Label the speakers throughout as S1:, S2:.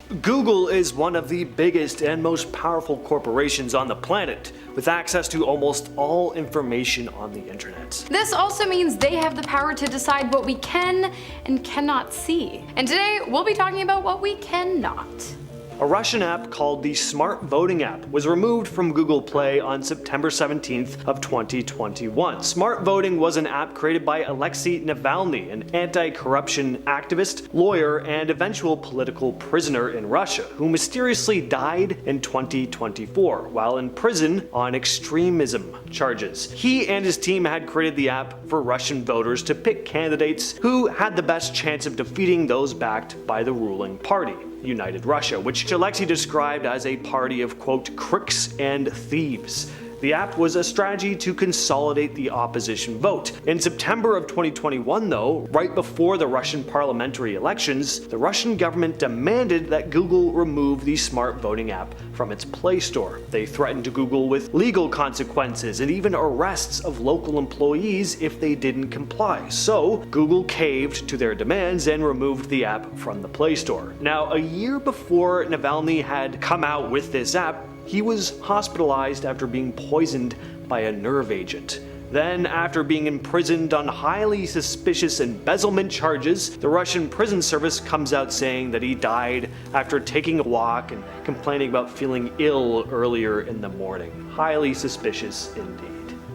S1: Google is one of the biggest and most powerful corporations on the planet, with access to almost all information on the internet.
S2: This also means they have the power to decide what we can and cannot see. And today, we'll be talking about what we cannot.
S1: A Russian app called the Smart Voting app was removed from Google Play on September 17th of 2021. Smart Voting was an app created by Alexei Navalny, an anti-corruption activist, lawyer, and eventual political prisoner in Russia, who mysteriously died in 2024 while in prison on extremism charges. He and his team had created the app for Russian voters to pick candidates who had the best chance of defeating those backed by the ruling party, United Russia, which Alexei described as a party of, quote, crooks and thieves. The app was a strategy to consolidate the opposition vote. In September of 2021, though, right before the Russian parliamentary elections, the Russian government demanded that Google remove the Smart Voting app from its Play Store. They threatened to Google with legal consequences and even arrests of local employees if they didn't comply. So, Google caved to their demands and removed the app from the Play Store. Now, a year before Navalny had come out with this app, he was hospitalized after being poisoned by a nerve agent. Then, after being imprisoned on highly suspicious embezzlement charges, the Russian prison service comes out saying that he died after taking a walk and complaining about feeling ill earlier in the morning. Highly suspicious indeed.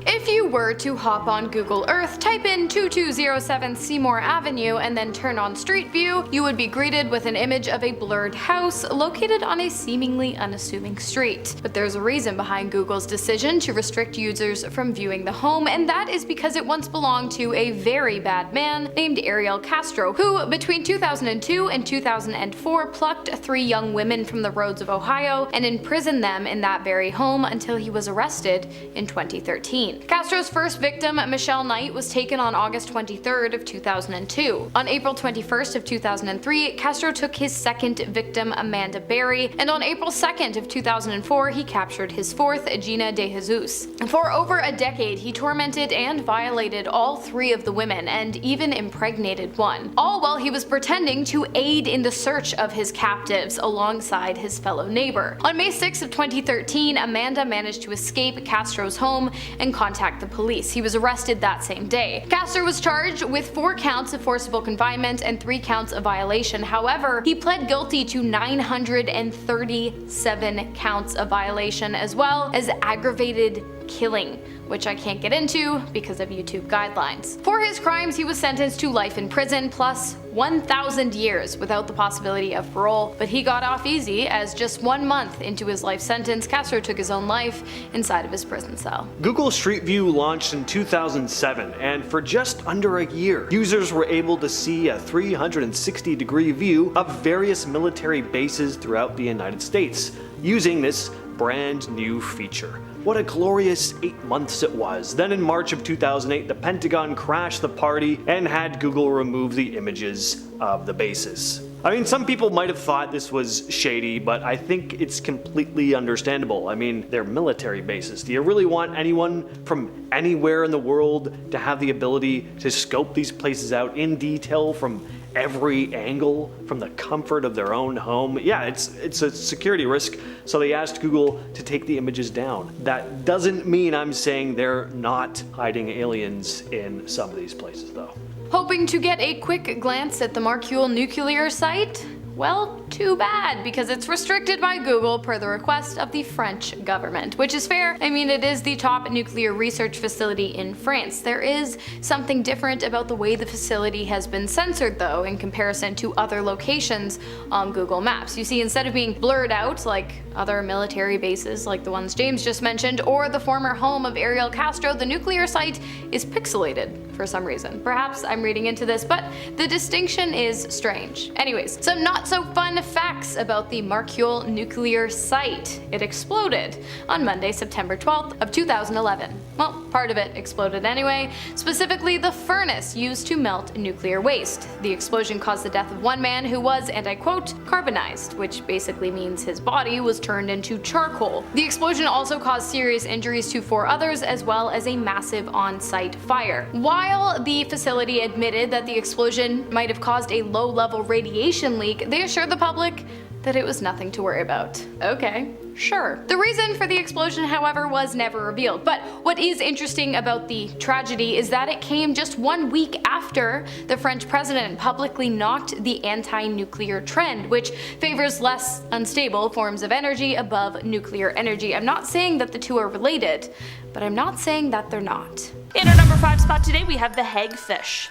S2: If you were to hop on Google Earth, type in 2207 Seymour Avenue, and then turn on Street View, you would be greeted with an image of a blurred house located on a seemingly unassuming street. But there's a reason behind Google's decision to restrict users from viewing the home, and that is because it once belonged to a very bad man named Ariel Castro, who between 2002 and 2004 plucked 3 young women from the roads of Ohio and imprisoned them in that very home until he was arrested in 2013. Castro's first victim, Michelle Knight, was taken on August 23rd of 2002. On April 21st of 2003, Castro took his second victim, Amanda Berry, and on April 2nd of 2004, he captured his fourth, Gina De Jesus. For over a decade, he tormented and violated all 3 of the women, and even impregnated one, all while he was pretending to aid in the search of his captives alongside his fellow neighbor. On May 6th of 2013, Amanda managed to escape Castro's home and contact the police. He was arrested that same day. Castro was charged with 4 counts of forcible confinement and 3 counts of violation. However, he pled guilty to 937 counts of violation, as well as aggravated killing, which I can't get into because of YouTube guidelines. For his crimes, he was sentenced to life in prison plus 1,000 years without the possibility of parole, but he got off easy, as just 1 month into his life sentence, Castro took his own life inside of his prison cell.
S1: Google Street View launched in 2007, and for just under a year, users were able to see a 360-degree view of various military bases throughout the United States, using this brand new feature. What a glorious 8 months it was. Then in March of 2008, the Pentagon crashed the party and had Google remove the images of the bases. I mean, some people might have thought this was shady, but I think it's completely understandable. I mean, they're military bases. Do you really want anyone from anywhere in the world to have the ability to scope these places out in detail from every angle, from the comfort of their own home? Yeah, it's a security risk, so they asked Google to take the images down. That doesn't mean I'm saying they're not hiding aliens in some of these places, though.
S2: Hoping to get a quick glance at the Marcule nuclear site? Well, too bad, because it's restricted by Google per the request of the French government, which is fair. I mean, it is the top nuclear research facility in France. There is something different about the way the facility has been censored, though, in comparison to other locations on Google Maps. You see, instead of being blurred out like other military bases like the ones James just mentioned, or the former home of Ariel Castro, the nuclear site is pixelated for some reason. Perhaps I'm reading into this, but the distinction is strange. Anyways, some not so fun facts about the Marcule nuclear site. It exploded on Monday, September 12th of 2011. Well, part of it exploded anyway, specifically the furnace used to melt nuclear waste. The explosion caused the death of one man who was, and I quote, carbonized, which basically means his body was turned into charcoal. The explosion also caused serious injuries to 4 others, as well as a massive on-site fire. While the facility admitted that the explosion might have caused a low-level radiation leak, they assured the public that it was nothing to worry about. Okay, sure. The reason for the explosion, however, was never revealed. But what is interesting about the tragedy is that it came just 1 week after the French president publicly knocked the anti-nuclear trend, which favors less unstable forms of energy above nuclear energy. I'm not saying that the two are related, but I'm not saying that they're not.
S3: In our number 5 spot today, we have the hagfish.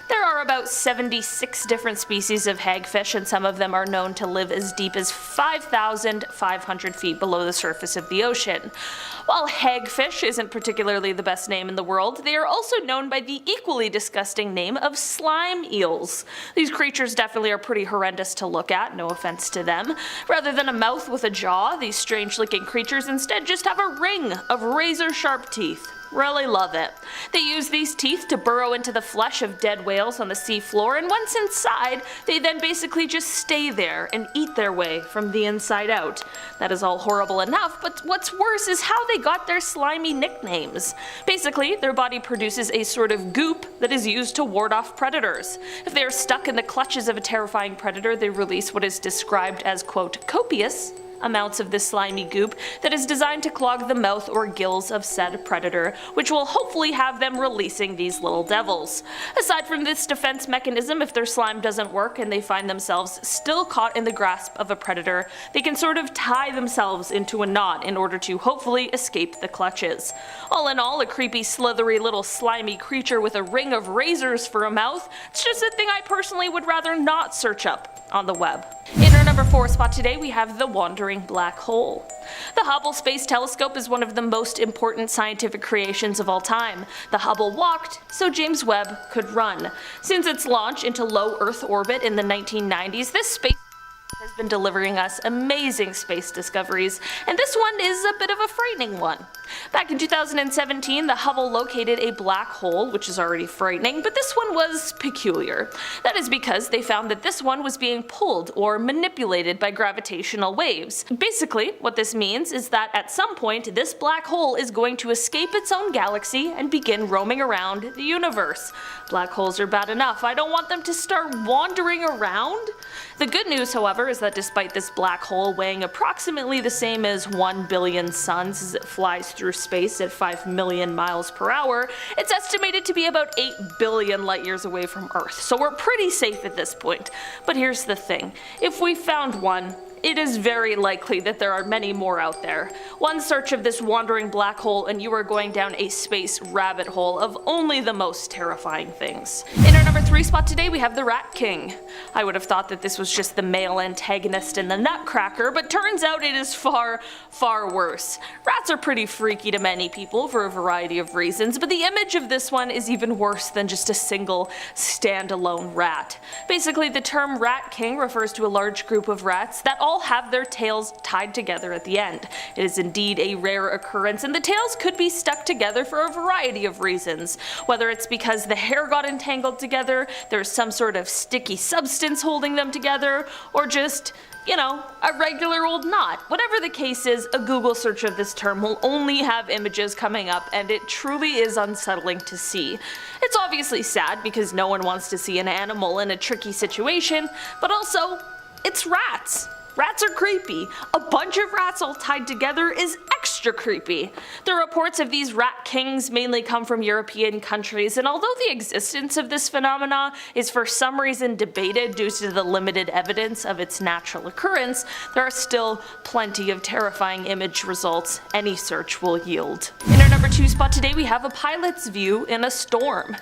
S3: There are about 76 different species of hagfish, and some of them are known to live as deep as 5,500 feet below the surface of the ocean. While hagfish isn't particularly the best name in the world, they are also known by the equally disgusting name of slime eels. These creatures definitely are pretty horrendous to look at, no offense to them. Rather than a mouth with a jaw, these strange-looking creatures instead just have a ring of razor-sharp teeth. Really love it. They use these teeth to burrow into the flesh of dead whales on the seafloor, and once inside, they then basically just stay there and eat their way from the inside out. That is all horrible enough, but what's worse is how they got their slimy nicknames. Basically, their body produces a sort of goop that is used to ward off predators. If they are stuck in the clutches of a terrifying predator, they release what is described as, quote, copious amounts of this slimy goop that is designed to clog the mouth or gills of said predator, which will hopefully have them releasing these little devils. Aside from this defense mechanism, if their slime doesn't work and they find themselves still caught in the grasp of a predator, they can sort of tie themselves into a knot in order to hopefully escape the clutches. All in all, a creepy, slithery little slimy creature with a ring of razors for a mouth. It's just a thing I personally would rather not search up on the web. In our number 4 spot today, we have the wandering black hole. The Hubble Space Telescope is one of the most important scientific creations of all time. The Hubble walked so James Webb could run. Since its launch into low Earth orbit in the 1990s, this space has been delivering us amazing space discoveries, and this one is a bit of a frightening one. Back in 2017, the Hubble located a black hole, which is already frightening, but this one was peculiar. That is because they found that this one was being pulled or manipulated by gravitational waves. Basically, what this means is that at some point, this black hole is going to escape its own galaxy and begin roaming around the universe. Black holes are bad enough, I don't want them to start wandering around. The good news, however, is that despite this black hole weighing approximately the same as 1 billion suns as it flies through space at 5 million miles per hour, it's estimated to be about 8 billion light years away from Earth, so we're pretty safe at this point. But here's the thing, if we found one, it is very likely that there are many more out there. One search of this wandering black hole and you are going down a space rabbit hole of only the most terrifying things. In our number 3 spot today, we have the Rat King. I would have thought that this was just the male antagonist in the Nutcracker, but turns out it is far, far worse. Rats are pretty freaky to many people for a variety of reasons, but the image of this one is even worse than just a single standalone rat. Basically, the term Rat King refers to a large group of rats that all have their tails tied together at the end. It is indeed a rare occurrence, and the tails could be stuck together for a variety of reasons. Whether it's because the hair got entangled together, there's some sort of sticky substance holding them together, or just, you know, a regular old knot. Whatever the case is, a Google search of this term will only have images coming up, and it truly is unsettling to see. It's obviously sad because no one wants to see an animal in a tricky situation, but also, it's rats. Rats are creepy. A bunch of rats all tied together is extra creepy. The reports of these rat kings mainly come from European countries, and although the existence of this phenomena is for some reason debated due to the limited evidence of its natural occurrence, there are still plenty of terrifying image results any search will yield. In our number 2 spot today, we have a pilot's view in a storm.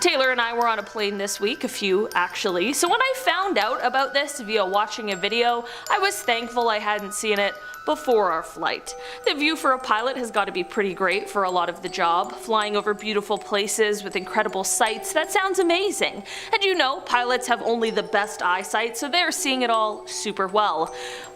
S3: Taylor and I were on a plane this week, a few actually, so when I found out about this via watching a video, I was thankful I hadn't seen it before our flight. The view for a pilot has got to be pretty great for a lot of the job. Flying over beautiful places with incredible sights, that sounds amazing. And you know, pilots have only the best eyesight, so they're seeing it all super well.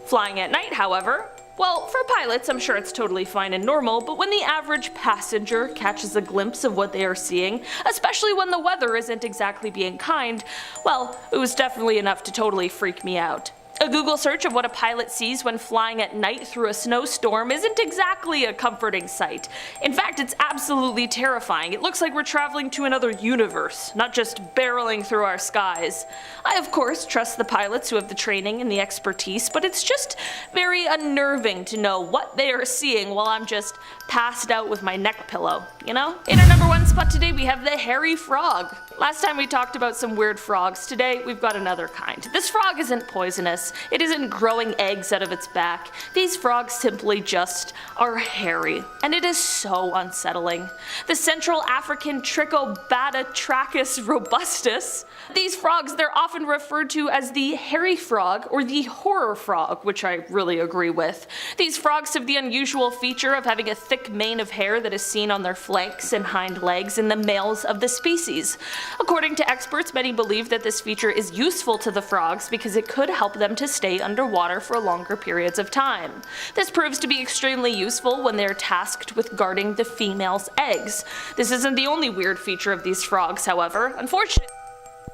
S3: Flying at night, however, well, for pilots, I'm sure it's totally fine and normal, but when the average passenger catches a glimpse of what they are seeing, especially when the weather isn't exactly being kind, well, it was definitely enough to totally freak me out. A Google search of what a pilot sees when flying at night through a snowstorm isn't exactly a comforting sight. In fact, it's absolutely terrifying. It looks like we're traveling to another universe, not just barreling through our skies. I of course trust the pilots who have the training and the expertise, but it's just very unnerving to know what they are seeing while I'm just passed out with my neck pillow, you know? In our number 1 spot today we have the hairy frog. Last time we talked about some weird frogs, today we've got another kind. This frog isn't poisonous, it isn't growing eggs out of its back. These frogs simply just are hairy, and it is so unsettling. The Central African Trichobatetrachus robustus. These frogs, they're often referred to as the hairy frog or the horror frog, which I really agree with. These frogs have the unusual feature of having a thick mane of hair that is seen on their flanks and hind legs in the males of the species. According to experts, many believe that this feature is useful to the frogs because it could help them to stay underwater for longer periods of time. This proves to be extremely useful when they're tasked with guarding the female's eggs. This isn't the only weird feature of these frogs, however. Unfortunately,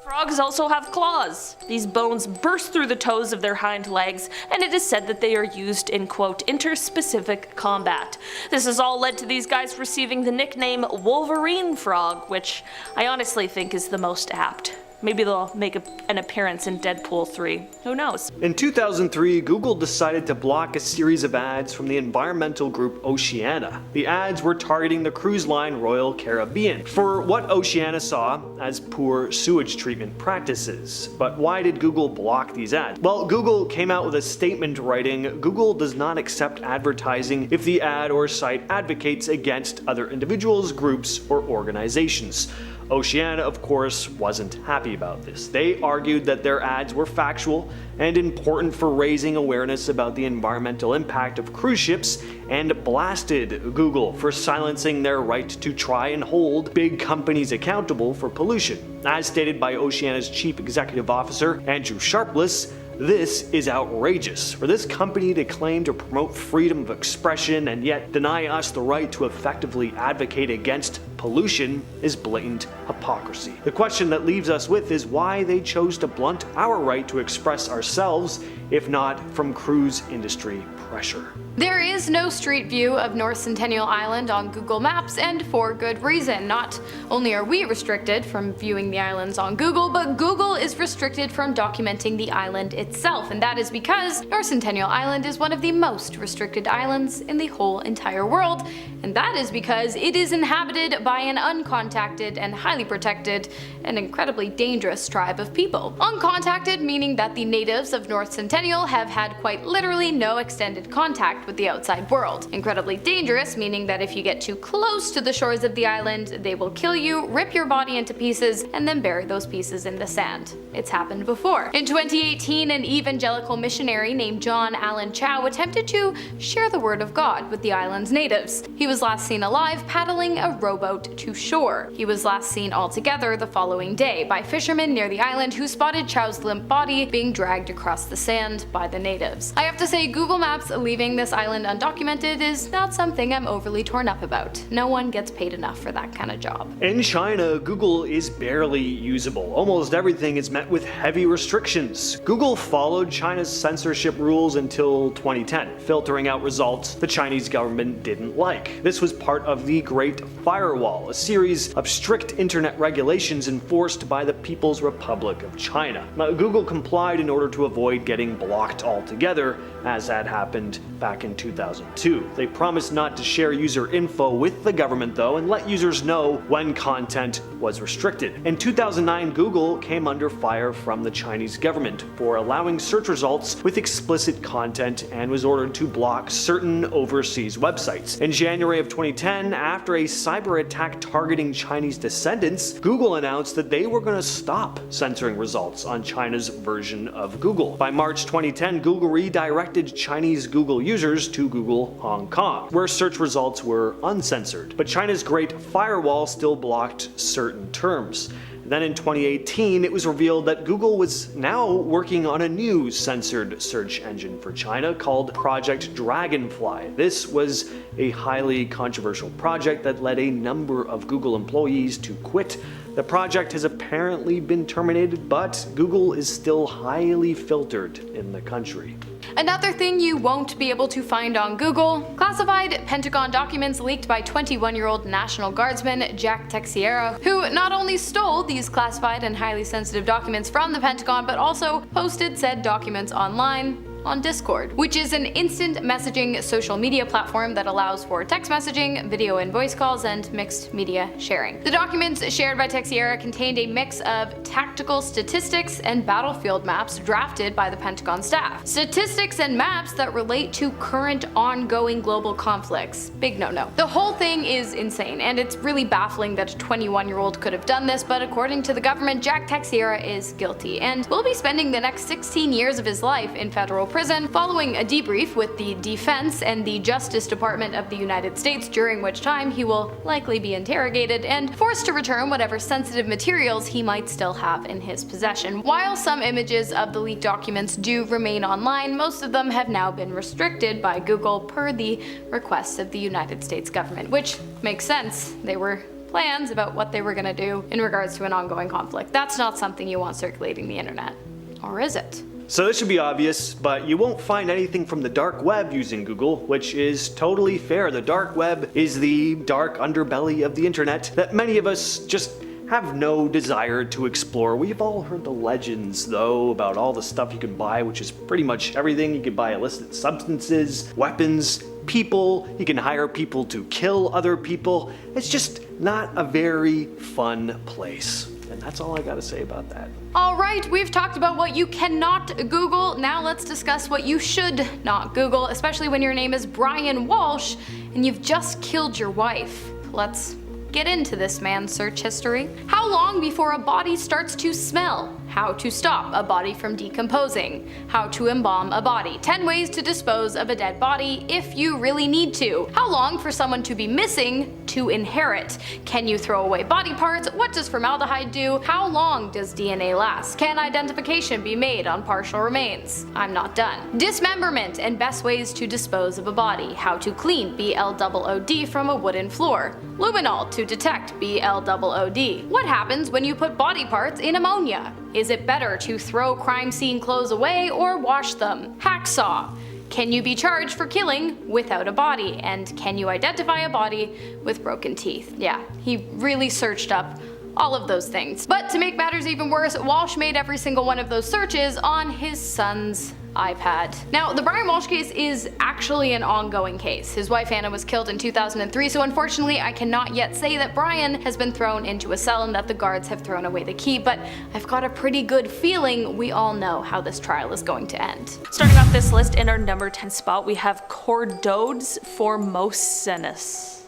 S3: frogs also have claws. These bones burst through the toes of their hind legs, and it is said that they are used in quote interspecific combat. This has all led to these guys receiving the nickname Wolverine Frog, which I honestly think is the most apt. Maybe they'll make an appearance in Deadpool 3. Who knows?
S1: In 2003, Google decided to block a series of ads from the environmental group Oceania. The ads were targeting the cruise line Royal Caribbean for what Oceania saw as poor sewage treatment practices. But why did Google block these ads? Well, Google came out with a statement writing, "Google does not accept advertising if the ad or site advocates against other individuals, groups, or organizations." Oceania, of course, wasn't happy about this. They argued that their ads were factual and important for raising awareness about the environmental impact of cruise ships, and blasted Google for silencing their right to try and hold big companies accountable for pollution. As stated by Oceania's chief executive officer, Andrew Sharpless, "This is outrageous. For this company to claim to promote freedom of expression and yet deny us the right to effectively advocate against pollution is blatant hypocrisy." The question that leaves us with is why they chose to blunt our right to express ourselves, if not from cruise industry pressure.
S2: There is no street view of North Centennial Island on Google Maps, and for good reason. Not only are we restricted from viewing the islands on Google, but Google is restricted from documenting the island itself, and that is because North Centennial Island is one of the most restricted islands in the whole entire world, and that is because it is inhabited by an uncontacted and highly protected and incredibly dangerous tribe of people. Uncontacted meaning that the natives of North Centennial have had quite literally no extended contact with the outside world. Incredibly dangerous meaning that if you get too close to the shores of the island, they will kill you, rip your body into pieces, and then bury those pieces in the sand. It's happened before. In 2018, an evangelical missionary named John Allen Chow attempted to share the word of God with the island's natives. He was last seen alive paddling a rowboat to shore. He was last seen altogether the following day by fishermen near the island who spotted Chow's limp body being dragged across the sand by the natives. I have to say, Google Maps leaving this island undocumented is not something I'm overly torn up about. No one gets paid enough for that kind of job.
S1: In China, Google is barely usable. Almost everything is met with heavy restrictions. Google followed China's censorship rules until 2010, filtering out results the Chinese government didn't like. This was part of the Great Firewall, a series of strict internet regulations enforced by the People's Republic of China. Now, Google complied in order to avoid getting blocked altogether, as had happened back in 2002. They promised not to share user info with the government though, and let users know when content was restricted. In 2009, Google came under fire from the Chinese government for allowing search results with explicit content and was ordered to block certain overseas websites. In January of 2010, after a cyber attack targeting Chinese descendants, Google announced that they were going to stop censoring results on China's version of Google. By March 2010, Google redirected Chinese Google users to Google Hong Kong, where search results were uncensored. But China's Great Firewall still blocked certain terms. Then in 2018, it was revealed that Google was now working on a new censored search engine for China called Project Dragonfly. This was a highly controversial project that led a number of Google employees to quit. The project has apparently been terminated, but Google is still highly filtered in the country.
S2: Another thing you won't be able to find on Google: classified Pentagon documents leaked by 21-year-old National Guardsman Jack Teixeira, who not only stole these classified and highly sensitive documents from the Pentagon, but also posted said documents online on Discord, which is an instant messaging social media platform that allows for text messaging, video and voice calls, and mixed media sharing. The documents shared by Teixeira contained a mix of tactical statistics and battlefield maps drafted by the Pentagon staff. Statistics and maps that relate to current ongoing global conflicts. Big no-no. The whole thing is insane, and it's really baffling that a 21-year-old could have done this, but according to the government, Jack Teixeira is guilty, and will be spending the next 16 years of his life in federal prison, following a debrief with the Defense and the Justice Department of the United States, during which time he will likely be interrogated and forced to return whatever sensitive materials he might still have in his possession. While some images of the leaked documents do remain online, most of them have now been restricted by Google per the request of the United States government, which makes sense. They were plans about what they were going to do in regards to an ongoing conflict. That's not something you want circulating the internet. Or is it?
S1: So this should be obvious, but you won't find anything from the dark web using Google, which is totally fair. The dark web is the dark underbelly of the internet that many of us just have no desire to explore. We've all heard the legends, though, about all the stuff you can buy, which is pretty much everything. You can buy illicit substances, weapons, people. You can hire people to kill other people. It's just not a very fun place. And that's all I gotta say about that.
S2: Alright, we've talked about what you cannot Google. Now let's discuss what you should not Google, especially when your name is Brian Walsh and you've just killed your wife. Let's get into this man's search history. How long before a body starts to smell? How to stop a body from decomposing. How to embalm a body. 10 ways to dispose of a dead body if you really need to. How long for someone to be missing to inherit. Can you throw away body parts? What does formaldehyde do? How long does DNA last? Can identification be made on partial remains? I'm not done. Dismemberment and best ways to dispose of a body. How to clean BLOOD from a wooden floor. Luminol to detect BLOOD. What happens when you put body parts in ammonia? Is it better to throw crime scene clothes away or wash them? Hacksaw. Can you be charged for killing without a body? And can you identify a body with broken teeth? Yeah, he really searched up all of those things. But to make matters even worse, Walsh made every single one of those searches on his son's iPad. Now, the Brian Walsh case is actually an ongoing case. His wife Anna was killed in 2003, so unfortunately I cannot yet say that Brian has been thrown into a cell and that the guards have thrown away the key, but I've got a pretty good feeling we all know how this trial is going to end.
S3: Starting off this list, in our number 10 spot, we have Chordodes formosanus.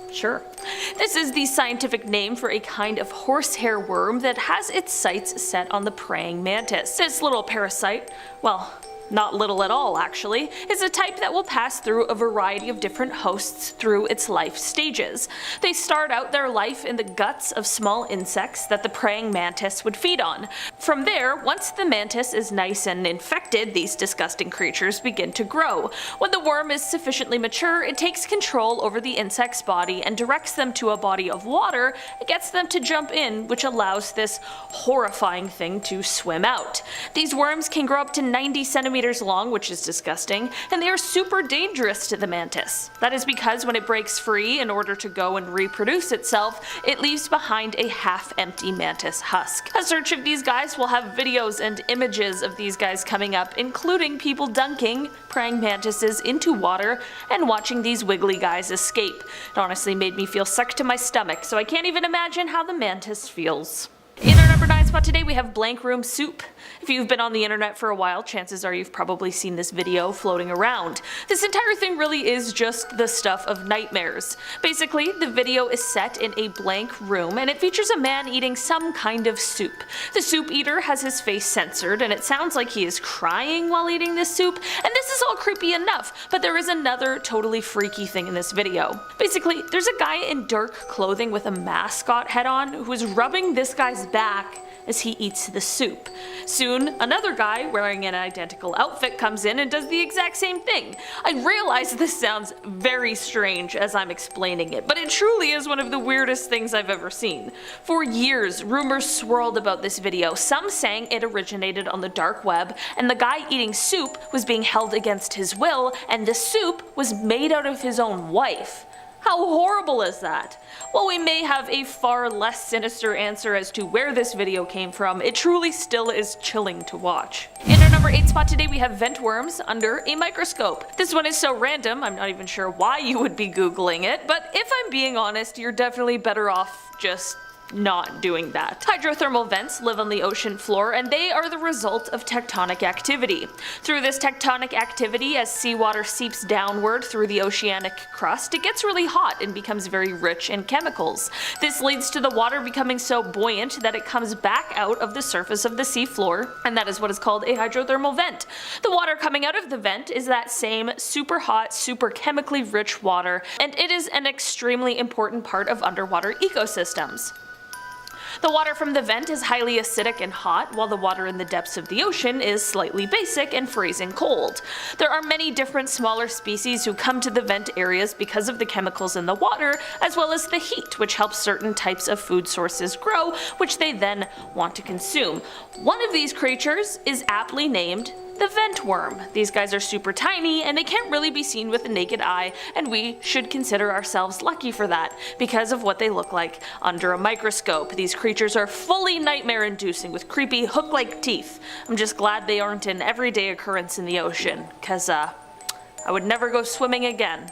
S3: Sure. This is the scientific name for a kind of horsehair worm that has its sights set on the praying mantis. This little parasite, well, not little at all actually, is a type that will pass through a variety of different hosts through its life stages. They start out their life in the guts of small insects that the praying mantis would feed on. From there, once the mantis is nice and infected, these disgusting creatures begin to grow. When the worm is sufficiently mature, it takes control over the insect's body and directs them to a body of water and gets them to jump in, which allows this horrifying thing to swim out. These worms can grow up to 90 centimeters long, which is disgusting, and they are super dangerous to the mantis. That is because when it breaks free in order to go and reproduce itself, it leaves behind a half-empty mantis husk. A search of these guys will have videos and images of these guys coming up, including people dunking praying mantises into water and watching these wiggly guys escape. It honestly made me feel sick to my stomach, so I can't even imagine how the mantis feels. In our number 9 bright spot today we have blank room soup. If you've been on the internet for a while, chances are you've probably seen this video floating around. This entire thing really is just the stuff of nightmares. Basically, the video is set in a blank room and it features a man eating some kind of soup. The soup eater has his face censored and it sounds like he is crying while eating this soup, and this is all creepy enough, but there is another totally freaky thing in this video. Basically, there's a guy in dark clothing with a mascot head on who is rubbing this guy's back as he eats the soup. Soon, another guy wearing an identical outfit comes in and does the exact same thing. I realize this sounds very strange as I'm explaining it, but it truly is one of the weirdest things I've ever seen. For years, rumors swirled about this video, some saying it originated on the dark web, and the guy eating soup was being held against his will, and the soup was made out of his own wife. How horrible is that? While we may have a far less sinister answer as to where this video came from, it truly still is chilling to watch. In our number 8 spot today we have vent worms under a microscope. This one is so random, I'm not even sure why you would be googling it, but if I'm being honest, you're definitely better off just not doing that. Hydrothermal vents live on the ocean floor and they are the result of tectonic activity. Through this tectonic activity, as seawater seeps downward through the oceanic crust, it gets really hot and becomes very rich in chemicals. This leads to the water becoming so buoyant that it comes back out of the surface of the sea floor, and that is what is called a hydrothermal vent. The water coming out of the vent is that same super hot, super chemically rich water, and it is an extremely important part of underwater ecosystems. The water from the vent is highly acidic and hot, while the water in the depths of the ocean is slightly basic and freezing cold. There are many different smaller species who come to the vent areas because of the chemicals in the water, as well as the heat, which helps certain types of food sources grow, which they then want to consume. One of these creatures is aptly named the vent worm. These guys are super tiny and they can't really be seen with the naked eye, and we should consider ourselves lucky for that because of what they look like under a microscope. These creatures are fully nightmare inducing with creepy hook-like teeth. I'm just glad they aren't an everyday occurrence in the ocean, cause I would never go swimming again.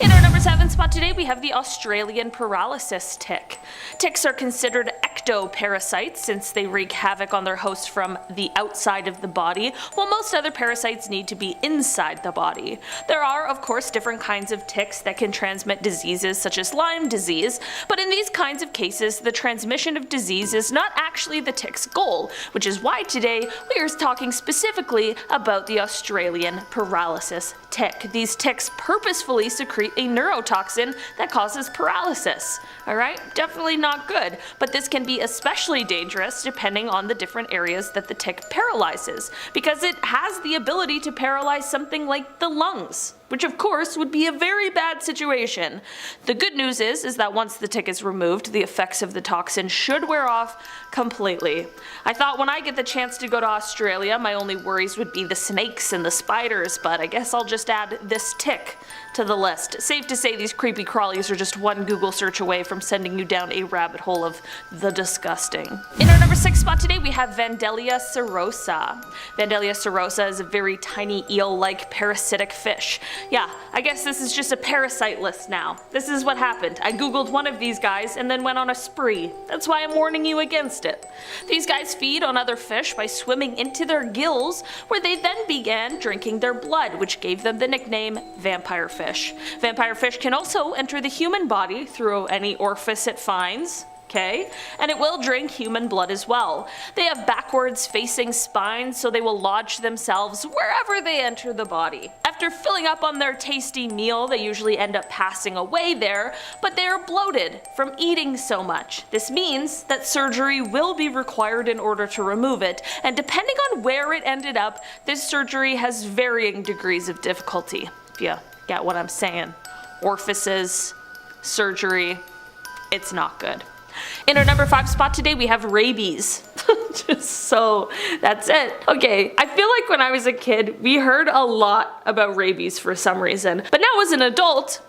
S3: In our number 7 spot today we have the Australian paralysis tick. Ticks are considered ectoparasites since they wreak havoc on their host from the outside of the body, while most other parasites need to be inside the body. There are of course different kinds of ticks that can transmit diseases such as Lyme disease, but in these kinds of cases the transmission of disease is not actually the tick's goal, which is why today we are talking specifically about the Australian paralysis tick. These ticks purposefully secrete a neurotoxin that causes paralysis. Alright, definitely not good, but this can be especially dangerous depending on the different areas that the tick paralyzes, because it has the ability to paralyze something like the lungs, which of course would be a very bad situation. The good news is that once the tick is removed, the effects of the toxin should wear off completely. I thought when I get the chance to go to Australia, my only worries would be the snakes and the spiders, but I guess I'll just add this tick to the list. Safe to say these creepy crawlies are just one Google search away from sending you down a rabbit hole of the disgusting. In our number 6 spot today we have Vandellia serosa. Vandellia serosa is a very tiny eel-like parasitic fish. Yeah, I guess this is just a parasite list now. This is what happened. I googled one of these guys and then went on a spree. That's why I'm warning you against it. These guys feed on other fish by swimming into their gills, where they then began drinking their blood, which gave them the nickname vampire fish. Vampire fish can also enter the human body through any orifice it finds. Okay? And it will drink human blood as well. They have backwards facing spines, so they will lodge themselves wherever they enter the body. After filling up on their tasty meal, they usually end up passing away there, but they are bloated from eating so much. This means that surgery will be required in order to remove it, and depending on where it ended up, this surgery has varying degrees of difficulty, if you get what I'm saying. Orifices, surgery, it's not good. In our number 5 spot today we have rabies. So that's it. Okay, I feel like when I was a kid we heard a lot about rabies for some reason, but now as an adult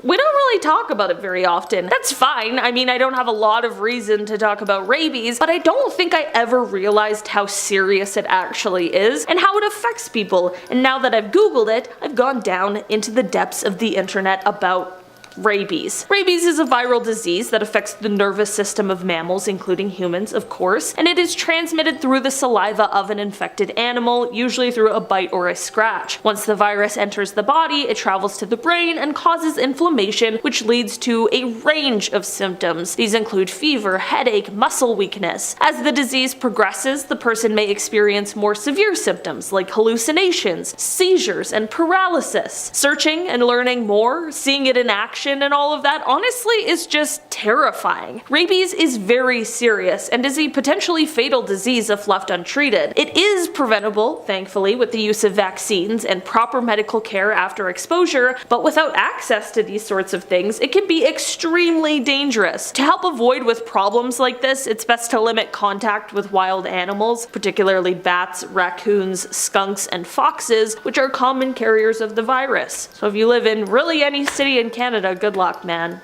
S3: we don't really talk about it very often. That's fine. I mean, I don't have a lot of reason to talk about rabies, but I don't think I ever realized how serious it actually is and how it affects people. And now that I've Googled it, I've gone down into the depths of the internet about rabies. Rabies is a viral disease that affects the nervous system of mammals, including humans, of course, and it is transmitted through the saliva of an infected animal, usually through a bite or a scratch. Once the virus enters the body, it travels to the brain and causes inflammation, which leads to a range of symptoms. These include fever, headache, muscle weakness. As the disease progresses, the person may experience more severe symptoms like hallucinations, seizures, and paralysis. Searching and learning more, seeing it in action and all of that, honestly is just terrifying. Rabies is very serious and is a potentially fatal disease if left untreated. It is preventable, thankfully, with the use of vaccines and proper medical care after exposure, but without access to these sorts of things, it can be extremely dangerous. To help avoid with problems like this, it's best to limit contact with wild animals, particularly bats, raccoons, skunks, and foxes, which are common carriers of the virus. So if you live in really any city in Canada, good luck, man.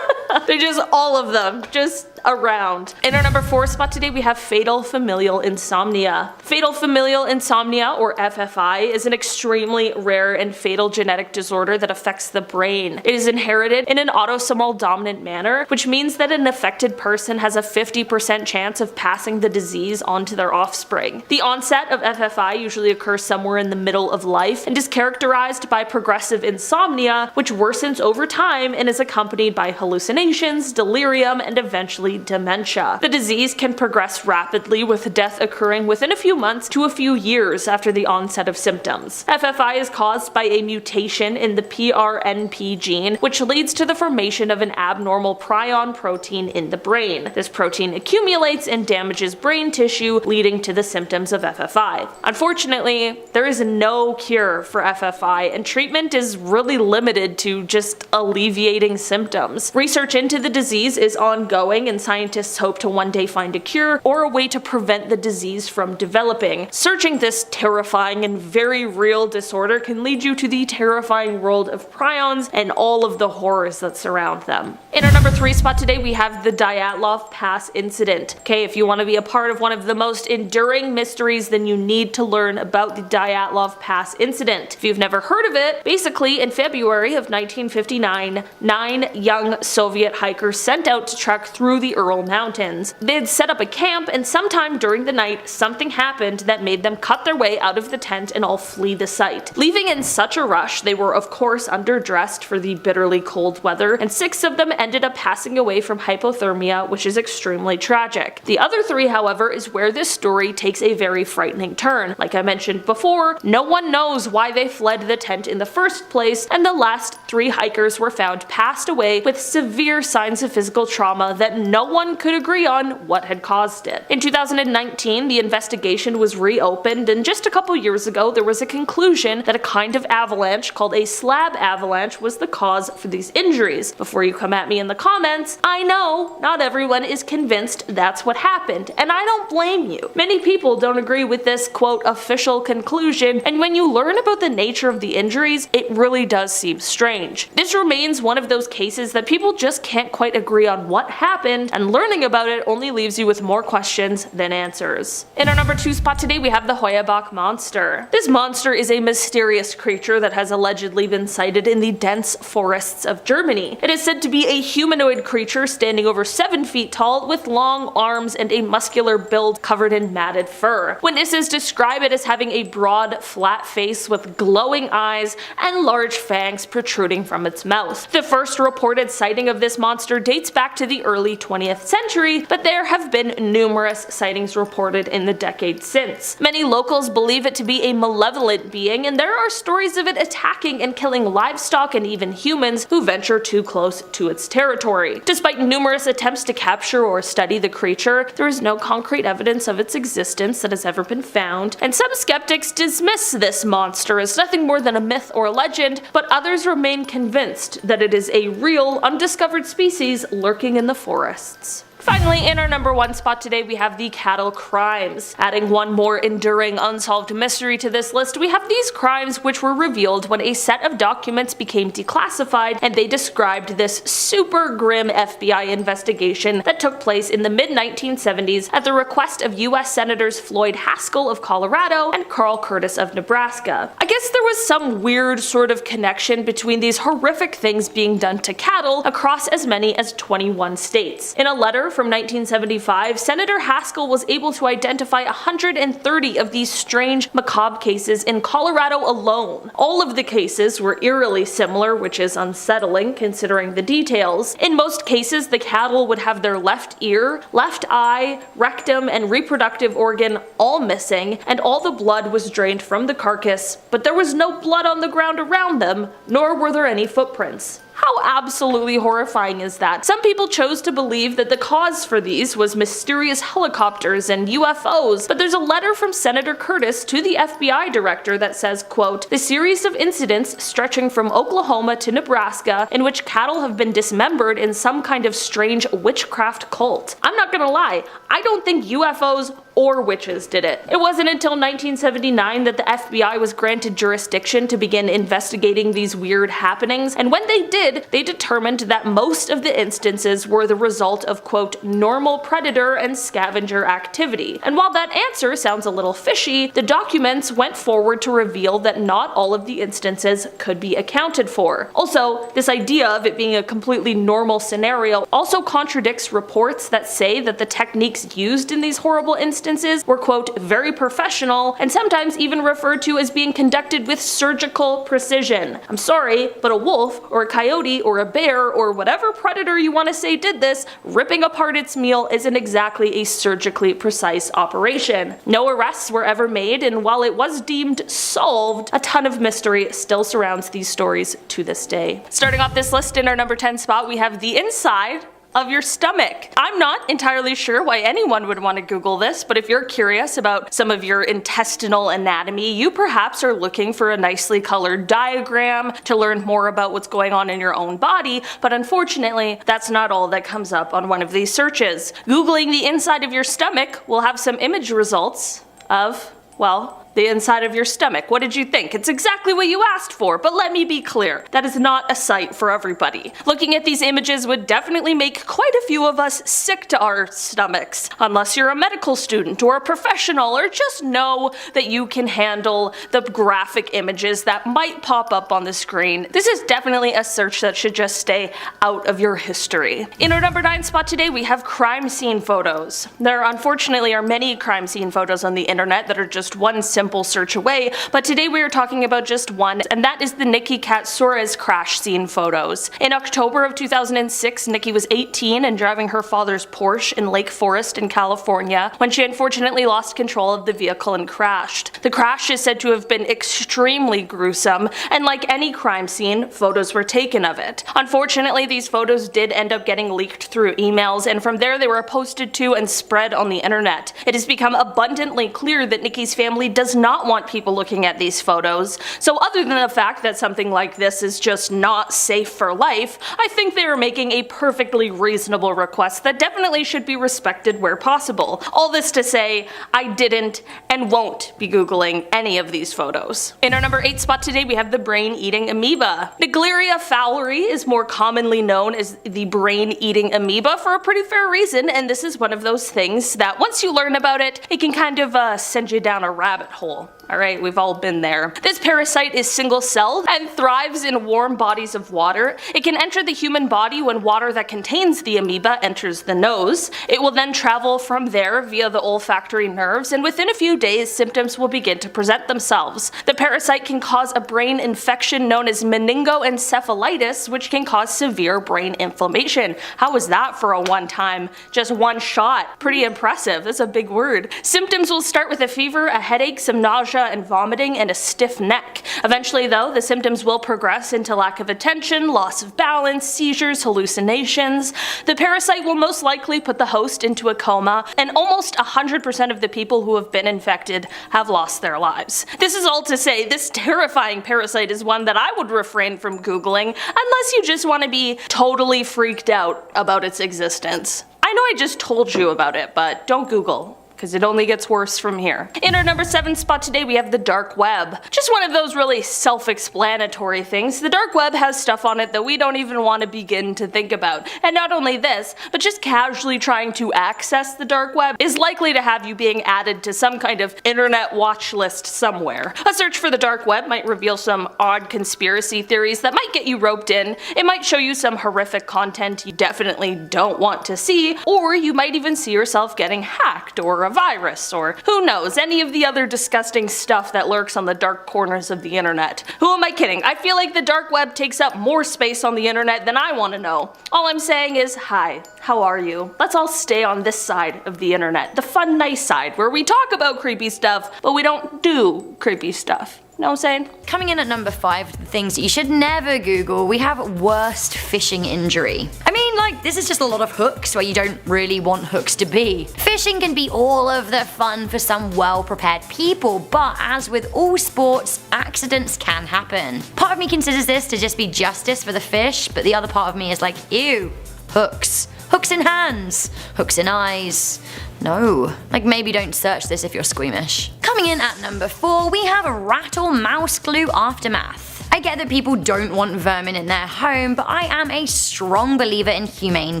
S3: They're just all of them, just around. In our number 4 spot today, we have fatal familial insomnia. Fatal familial insomnia, or FFI, is an extremely rare and fatal genetic disorder that affects the brain. It is inherited in an autosomal dominant manner, which means that an affected person has a 50% chance of passing the disease on to their offspring. The onset of FFI usually occurs somewhere in the middle of life and is characterized by progressive insomnia, which worsens over time and is accompanied by hallucinations, delirium, and eventually dementia. The disease can progress rapidly, with death occurring within a few months to a few years after the onset of symptoms. FFI is caused by a mutation in the PRNP gene, which leads to the formation of an abnormal prion protein in the brain. This protein accumulates and damages brain tissue, leading to the symptoms of FFI. Unfortunately, there is no cure for FFI, and treatment is really limited to just alleviating symptoms. Research into the disease is ongoing, and scientists hope to one day find a cure or a way to prevent the disease from developing. Searching this terrifying and very real disorder can lead you to the terrifying world of prions and all of the horrors that surround them. In our number 3 spot today, we have the Dyatlov Pass incident. Okay, if you want to be a part of one of the most enduring mysteries, then you need to learn about the Dyatlov Pass incident. If you've never heard of it, basically in February of 1959, 9 young Soviet hikers sent out to trek through the Ural Mountains. They had set up a camp, and sometime during the night, something happened that made them cut their way out of the tent and all flee the site. Leaving in such a rush, they were of course underdressed for the bitterly cold weather, and 6 of them ended up passing away from hypothermia, which is extremely tragic. The other 3, however, is where this story takes a very frightening turn. Like I mentioned before, no one knows why they fled the tent in the first place, and the last 3 hikers were found passed away with severe signs of physical trauma that no one could agree on what had caused it. In 2019, the investigation was reopened, and just a couple years ago, there was a conclusion that a kind of avalanche called a slab avalanche was the cause for these injuries. Before you come at me in the comments, I know not everyone is convinced that's what happened, and I don't blame you. Many people don't agree with this quote official conclusion, and when you learn about the nature of the injuries, it really does seem strange. This remains one of those cases that people just can't quite agree on what happened, and learning about it only leaves you with more questions than answers. In our number 2 spot today, we have the Heuerbach monster. This monster is a mysterious creature that has allegedly been sighted in the dense forests of Germany. It is said to be a humanoid creature standing over 7 feet tall with long arms and a muscular build covered in matted fur. Witnesses describe it as having a broad, flat face with glowing eyes and large fangs protruding from its mouth. The first reported sighting of this monster dates back to the early 20th century, but there have been numerous sightings reported in the decades since. Many locals believe it to be a malevolent being, and there are stories of it attacking and killing livestock and even humans who venture too close to its territory. Despite numerous attempts to capture or study the creature, there is no concrete evidence of its existence that has ever been found, and some skeptics dismiss this monster as nothing more than a myth or legend, but others remain convinced that it is a real, undiscovered species lurking in the forests. Finally, in our number 1 spot today, we have the cattle crimes. Adding one more enduring unsolved mystery to this list, we have these crimes which were revealed when a set of documents became declassified, and they described this super grim FBI investigation that took place in the mid-1970s at the request of US Senators Floyd Haskell of Colorado and Carl Curtis of Nebraska. I guess there was some weird sort of connection between these horrific things being done to cattle across as many as 21 states. In a letter from 1975, Senator Haskell was able to identify 130 of these strange, macabre cases in Colorado alone. All of the cases were eerily similar, which is unsettling considering the details. In most cases, the cattle would have their left ear, left eye, rectum, and reproductive organ all missing, and all the blood was drained from the carcass, but there was no blood on the ground around them, nor were there any footprints. How absolutely horrifying is that? Some people chose to believe that the cause for these was mysterious helicopters and UFOs, but there's a letter from Senator Curtis to the FBI director that says, quote, "The series of incidents stretching from Oklahoma to Nebraska in which cattle have been dismembered in some kind of strange witchcraft cult." I'm not gonna lie, I don't think UFOs or witches did it. It wasn't until 1979 that the FBI was granted jurisdiction to begin investigating these weird happenings, and when they did, they determined that most of the instances were the result of, quote, "normal predator and scavenger activity." And while that answer sounds a little fishy, the documents went forward to reveal that not all of the instances could be accounted for. Also, this idea of it being a completely normal scenario also contradicts reports that say that the techniques used in these horrible instances were, quote, "very professional," and sometimes even referred to as being conducted with surgical precision. I'm sorry, but a wolf or a coyote or a bear or whatever predator you want to say did this, ripping apart its meal isn't exactly a surgically precise operation. No arrests were ever made, and while it was deemed solved, a ton of mystery still surrounds these stories to this day. Starting off this list in our number 10 spot, we have the inside of your stomach. I'm not entirely sure why anyone would want to Google this, but if you're curious about some of your intestinal anatomy, you perhaps are looking for a nicely colored diagram to learn more about what's going on in your own body, but unfortunately, that's not all that comes up on one of these searches. Googling the inside of your stomach will have some image results of, well, the inside of your stomach. What did you think? It's exactly what you asked for, but let me be clear, that is not a sight for everybody. Looking at these images would definitely make quite a few of us sick to our stomachs, unless you're a medical student or a professional, or just know that you can handle the graphic images that might pop up on the screen. This is definitely a search that should just stay out of your history. In our number 9 spot today, we have crime scene photos. There unfortunately are many crime scene photos on the internet that are just one simple search away, but today we are talking about just one, and that is the Nikki Katsouras crash scene photos. In October of 2006, Nikki was 18 and driving her father's Porsche in Lake Forest in California when she unfortunately lost control of the vehicle and crashed. The crash is said to have been extremely gruesome, and like any crime scene, photos were taken of it. Unfortunately, these photos did end up getting leaked through emails, and from there they were posted to and spread on the internet. It has become abundantly clear that Nikki's family does not want people looking at these photos, so other than the fact that something like this is just not safe for life, I think they are making a perfectly reasonable request that definitely should be respected where possible. All this to say, I didn't and won't be Googling any of these photos. In our number 8 spot today, we have the brain-eating amoeba. Naegleria fowleri is more commonly known as the brain-eating amoeba for a pretty fair reason, and this is one of those things that once you learn about it, it can kind of send you down a rabbit hole. Alright, we've all been there. This parasite is single-celled and thrives in warm bodies of water. It can enter the human body when water that contains the amoeba enters the nose. It will then travel from there via the olfactory nerves, and within a few days, symptoms will begin to present themselves. The parasite can cause a brain infection known as meningoencephalitis, which can cause severe brain inflammation. How was that for a one-time, just one shot? Pretty impressive. That's a big word. Symptoms will start with a fever, a headache, some nausea and vomiting, and a stiff neck. Eventually though, the symptoms will progress into lack of attention, loss of balance, seizures, hallucinations. The parasite will most likely put the host into a coma, and almost 100% of the people who have been infected have lost their lives. This is all to say, this terrifying parasite is one that I would refrain from Googling unless you just want to be totally freaked out about its existence. I know I just told you about it, but don't Google, because it only gets worse from here. In our number 7 spot today, we have the dark web. Just one of those really self-explanatory things. The dark web has stuff on it that we don't even want to begin to think about. And not only this, but just casually trying to access the dark web is likely to have you being added to some kind of internet watch list somewhere. A search for the dark web might reveal some odd conspiracy theories that might get you roped in. It might show you some horrific content you definitely don't want to see, or you might even see yourself getting hacked or a virus, or who knows, any of the other disgusting stuff that lurks on the dark corners of the internet. Who am I kidding? I feel like the dark web takes up more space on the internet than I want to know. All I'm saying is, hi, how are you? Let's all stay on this side of the internet, the fun, nice side, where we talk about creepy stuff, but we don't do creepy stuff. Know what I'm saying?
S4: Coming in at number 5, the things that you should never Google, we have worst fishing injury. I mean, like, this is just a lot of hooks where you don't really want hooks to be. Fishing can be all of the fun for some well-prepared people, but as with all sports, accidents can happen. Part of me considers this to just be justice for the fish, but the other part of me is like, ew, hooks. Hooks in hands, hooks in eyes. No. Like, maybe don't search this if you're squeamish. Coming in at number 4, we have a rattle mouse glue aftermath. I get that people don't want vermin in their home, but I am a strong believer in humane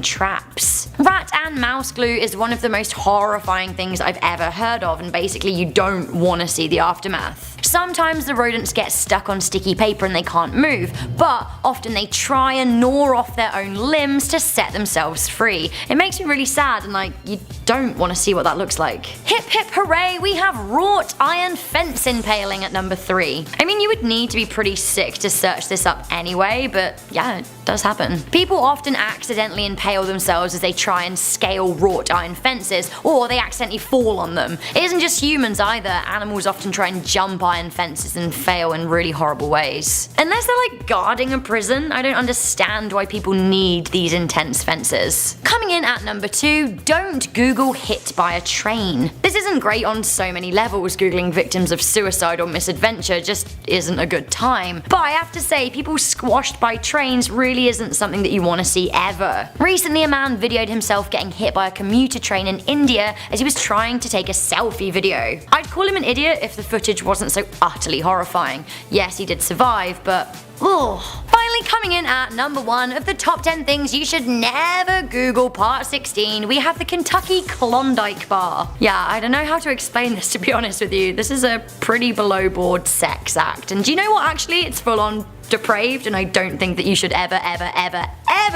S4: traps. Rat and mouse glue is one of the most horrifying things I've ever heard of, and basically you don't want to see the aftermath. Sometimes the rodents get stuck on sticky paper and they can't move, but often they try and gnaw off their own limbs to set themselves free. It makes me really sad, and like, you don't want to see what that looks like. Hip hip hooray, we have wrought iron fence impaling at number 3. I mean, you would need to be pretty sick to search this up anyway, but yeah, it does happen. People often accidentally impale themselves as they try and scale wrought iron fences, or they accidentally fall on them. It isn't just humans either, animals often try and jump iron fences and fail in really horrible ways. Unless they're like guarding a prison, I don't understand why people need these intense fences. Coming in at number 2, don't Google hit by a train. This isn't great on so many levels. Googling victims of suicide or misadventure just isn't a good time. But I have to say, people squashed by trains really isn't something that you want to see ever. Recently, a man videoed himself getting hit by a commuter train in India as he was trying to take a selfie video. I'd call him an idiot if the footage wasn't so utterly horrifying. Yes, he did survive, but ugh. Finally, coming in at number 1 of the top 10 things you should never Google part 16, we have the Kentucky Klondike Bar. Yeah, I don't know how to explain this, to be honest with you. This is a pretty below board sex act, and do you know what, actually, it's full on depraved, and I don't think that you should ever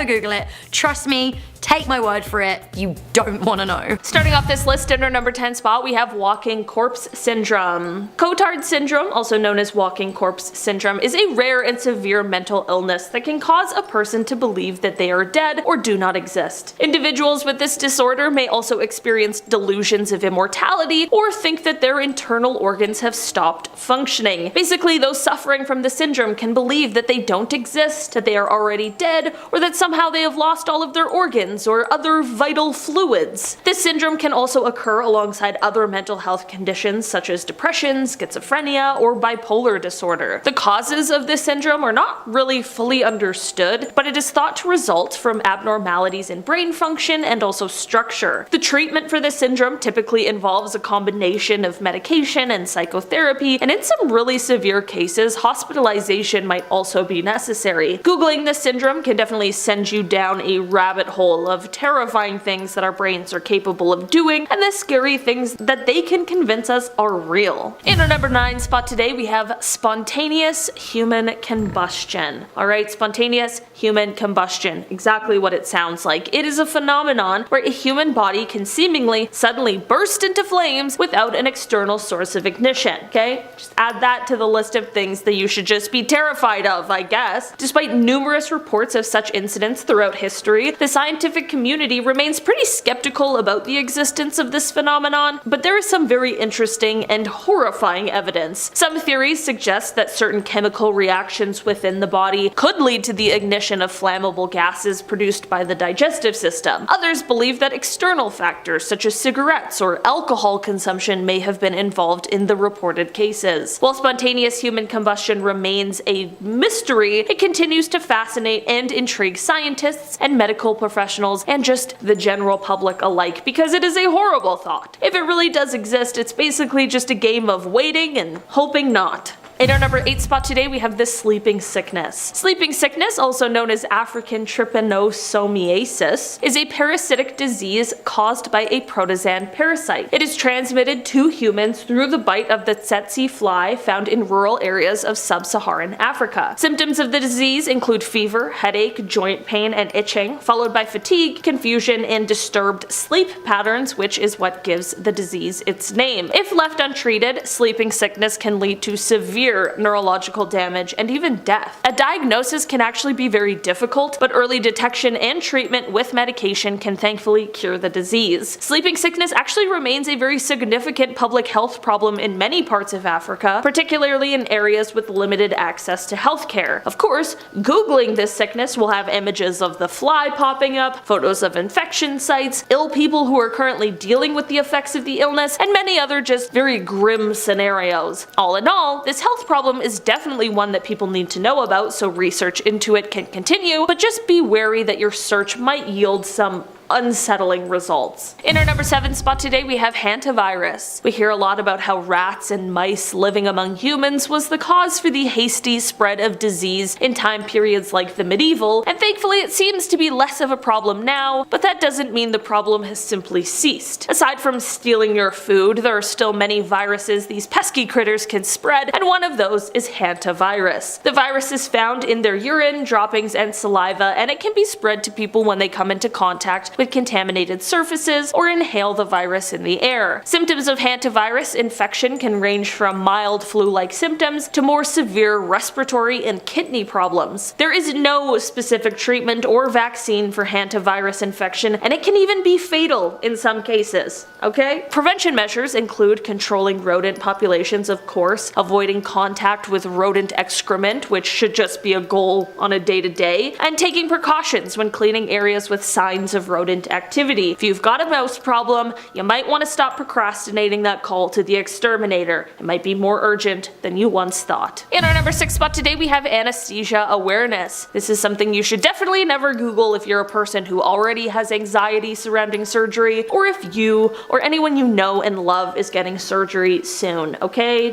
S4: Google it. Trust me, take my word for it, you don't want to know.
S3: Starting off this list in our number 10 spot, we have walking corpse syndrome. Cotard syndrome, also known as walking corpse syndrome, is a rare and severe mental illness that can cause a person to believe that they are dead or do not exist. Individuals with this disorder may also experience delusions of immortality or think that their internal organs have stopped functioning. Basically, those suffering from the syndrome can believe that they don't exist, that they are already dead, or that somehow they have lost all of their organs or other vital fluids. This syndrome can also occur alongside other mental health conditions such as depression, schizophrenia, or bipolar disorder. The causes of this syndrome are not really fully understood, but it is thought to result from abnormalities in brain function and also structure. The treatment for this syndrome typically involves a combination of medication and psychotherapy, and in some really severe cases, hospitalization might also be necessary. Googling this syndrome can definitely send you down a rabbit hole of terrifying things that our brains are capable of doing, and the scary things that they can convince us are real. In our number 9 spot today, we have spontaneous human combustion. Alright, spontaneous human combustion. Exactly what it sounds like. It is a phenomenon where a human body can seemingly suddenly burst into flames without an external source of ignition. Okay? Just add that to the list of things that you should just be terrified of, I guess. Despite numerous reports of such incidents throughout history, the scientific community remains pretty skeptical about the existence of this phenomenon, but there is some very interesting and horrifying evidence. Some theories suggest that certain chemical reactions within the body could lead to the ignition of flammable gases produced by the digestive system. Others believe that external factors such as cigarettes or alcohol consumption may have been involved in the reported cases. While spontaneous human combustion remains a mystery, it continues to fascinate and intrigue intrigue scientists and medical professionals and just the general public alike, because it is a horrible thought. If it really does exist, it's basically just a game of waiting and hoping not. In our number 8 spot today, we have the sleeping sickness. Sleeping sickness, also known as African trypanosomiasis, is a parasitic disease caused by a protozoan parasite. It is transmitted to humans through the bite of the tsetse fly found in rural areas of sub-Saharan Africa. Symptoms of the disease include fever, headache, joint pain, and itching, followed by fatigue, confusion, and disturbed sleep patterns, which is what gives the disease its name. If left untreated, sleeping sickness can lead to severe neurological damage and even death. A diagnosis can actually be very difficult, but early detection and treatment with medication can thankfully cure the disease. Sleeping sickness actually remains a very significant public health problem in many parts of Africa, particularly in areas with limited access to healthcare. Of course, Googling this sickness will have images of the fly popping up, photos of infection sites, ill people who are currently dealing with the effects of the illness, and many other just very grim scenarios. All in all, this health problem is definitely one that people need to know about, so research into it can continue, but just be wary that your search might yield some unsettling results. In our number 7 spot today, we have hantavirus. We hear a lot about how rats and mice living among humans was the cause for the hasty spread of disease in time periods like the medieval, and thankfully it seems to be less of a problem now, but that doesn't mean the problem has simply ceased. Aside from stealing your food, there are still many viruses these pesky critters can spread, and one of those is hantavirus. The virus is found in their urine, droppings, and saliva, and it can be spread to people when they come into contact with contaminated surfaces or inhale the virus in the air. Symptoms of hantavirus infection can range from mild flu-like symptoms to more severe respiratory and kidney problems. There is no specific treatment or vaccine for hantavirus infection, and it can even be fatal in some cases. Okay? Prevention measures include controlling rodent populations, of course, avoiding contact with rodent excrement, which should just be a goal on a day-to-day, and taking precautions when cleaning areas with signs of rodent activity. If you've got a mouse problem, you might want to stop procrastinating that call to the exterminator. It might be more urgent than you once thought. In our number 6 spot today, we have anesthesia awareness. This is something you should definitely never Google if you're a person who already has anxiety surrounding surgery, or if you or anyone you know and love is getting surgery soon, okay?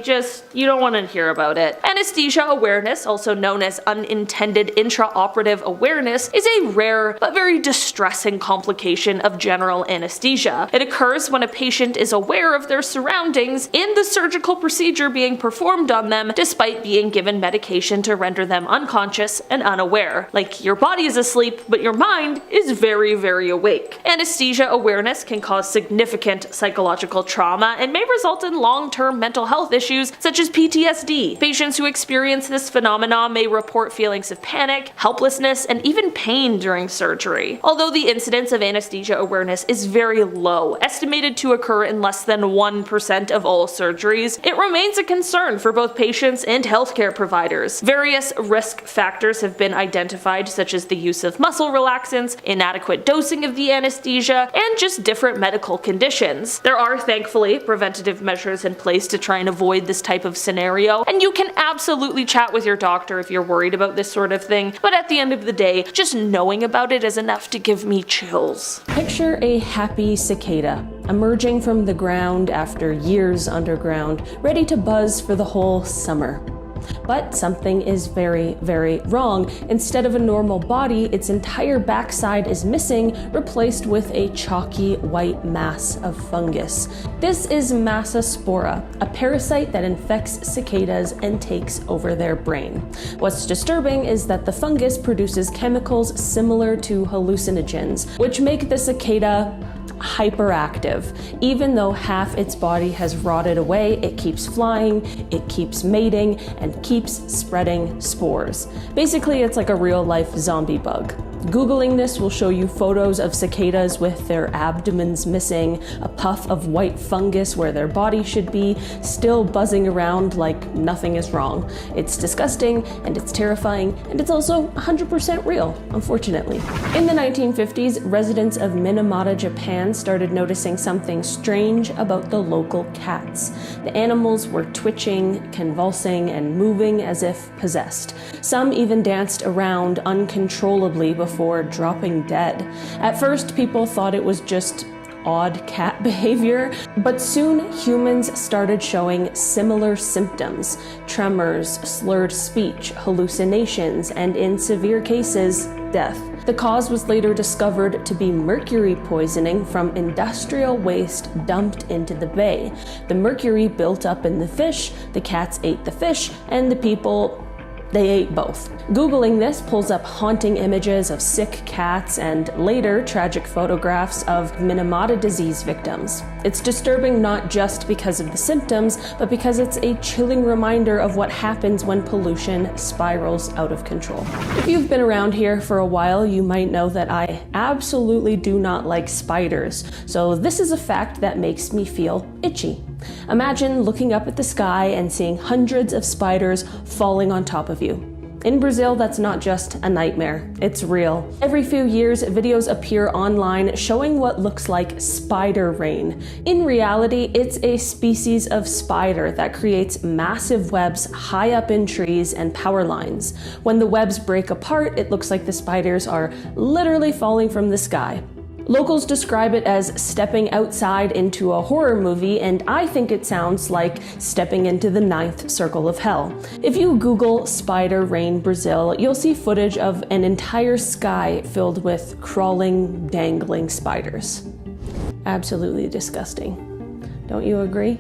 S3: You don't want to hear about it. Anesthesia awareness, also known as unintended intraoperative awareness, is a rare but very distressing complication of general anesthesia. It occurs when a patient is aware of their surroundings in the surgical procedure being performed on them, despite being given medication to render them unconscious and unaware. Like, your body is asleep, but your mind is very, very awake. Anesthesia awareness can cause significant psychological trauma and may result in long-term mental health issues such as PTSD. Patients who experience this phenomenon may report feelings of panic, helplessness, and even pain during surgery. Although the incidence of anesthesia awareness is very low, estimated to occur in less than 1% of all surgeries, it remains a concern for both patients and healthcare providers. Various risk factors have been identified, such as the use of muscle relaxants, inadequate dosing of the anesthesia, and just different medical conditions. There are thankfully preventative measures in place to try and avoid this type of scenario, and you can absolutely chat with your doctor if you're worried about this sort of thing, but at the end of the day, just knowing about it is enough to give me chills.
S5: Picture a happy cicada emerging from the ground after years underground, ready to buzz for the whole summer. But something is very, very wrong. Instead of a normal body, its entire backside is missing, replaced with a chalky white mass of fungus. This is Massospora, a parasite that infects cicadas and takes over their brain. What's disturbing is that the fungus produces chemicals similar to hallucinogens, which make the cicada hyperactive. Even though half its body has rotted away, it keeps flying, it keeps mating, and keeps spreading spores. Basically, it's like a real-life zombie bug. Googling this will show you photos of cicadas with their abdomens missing, a puff of white fungus where their body should be, still buzzing around like nothing is wrong. It's disgusting, and it's terrifying, and it's also 100% real, unfortunately. In the 1950s, residents of Minamata, Japan started noticing something strange about the local cats. The animals were twitching, convulsing, and moving as if possessed. Some even danced around uncontrollably before dropping dead. At first, people thought it was just odd cat behavior, but soon humans started showing similar symptoms: tremors, slurred speech, hallucinations, and in severe cases, death. The cause was later discovered to be mercury poisoning from industrial waste dumped into the bay. The mercury built up in the fish, the cats ate the fish, and the people, they ate both. Googling this pulls up haunting images of sick cats and later tragic photographs of Minamata disease victims. It's disturbing not just because of the symptoms, but because it's a chilling reminder of what happens when pollution spirals out of control. If you've been around here for a while, you might know that I absolutely do not like spiders, so this is a fact that makes me feel itchy. Imagine looking up at the sky and seeing hundreds of spiders falling on top of you. In Brazil, that's not just a nightmare, it's real. Every few years, videos appear online showing what looks like spider rain. In reality, it's a species of spider that creates massive webs high up in trees and power lines. When the webs break apart, it looks like the spiders are literally falling from the sky. Locals describe it as stepping outside into a horror movie, and I think it sounds like stepping into the 9th circle of hell. If you Google spider rain Brazil, you'll see footage of an entire sky filled with crawling, dangling spiders. Absolutely disgusting. Don't you agree?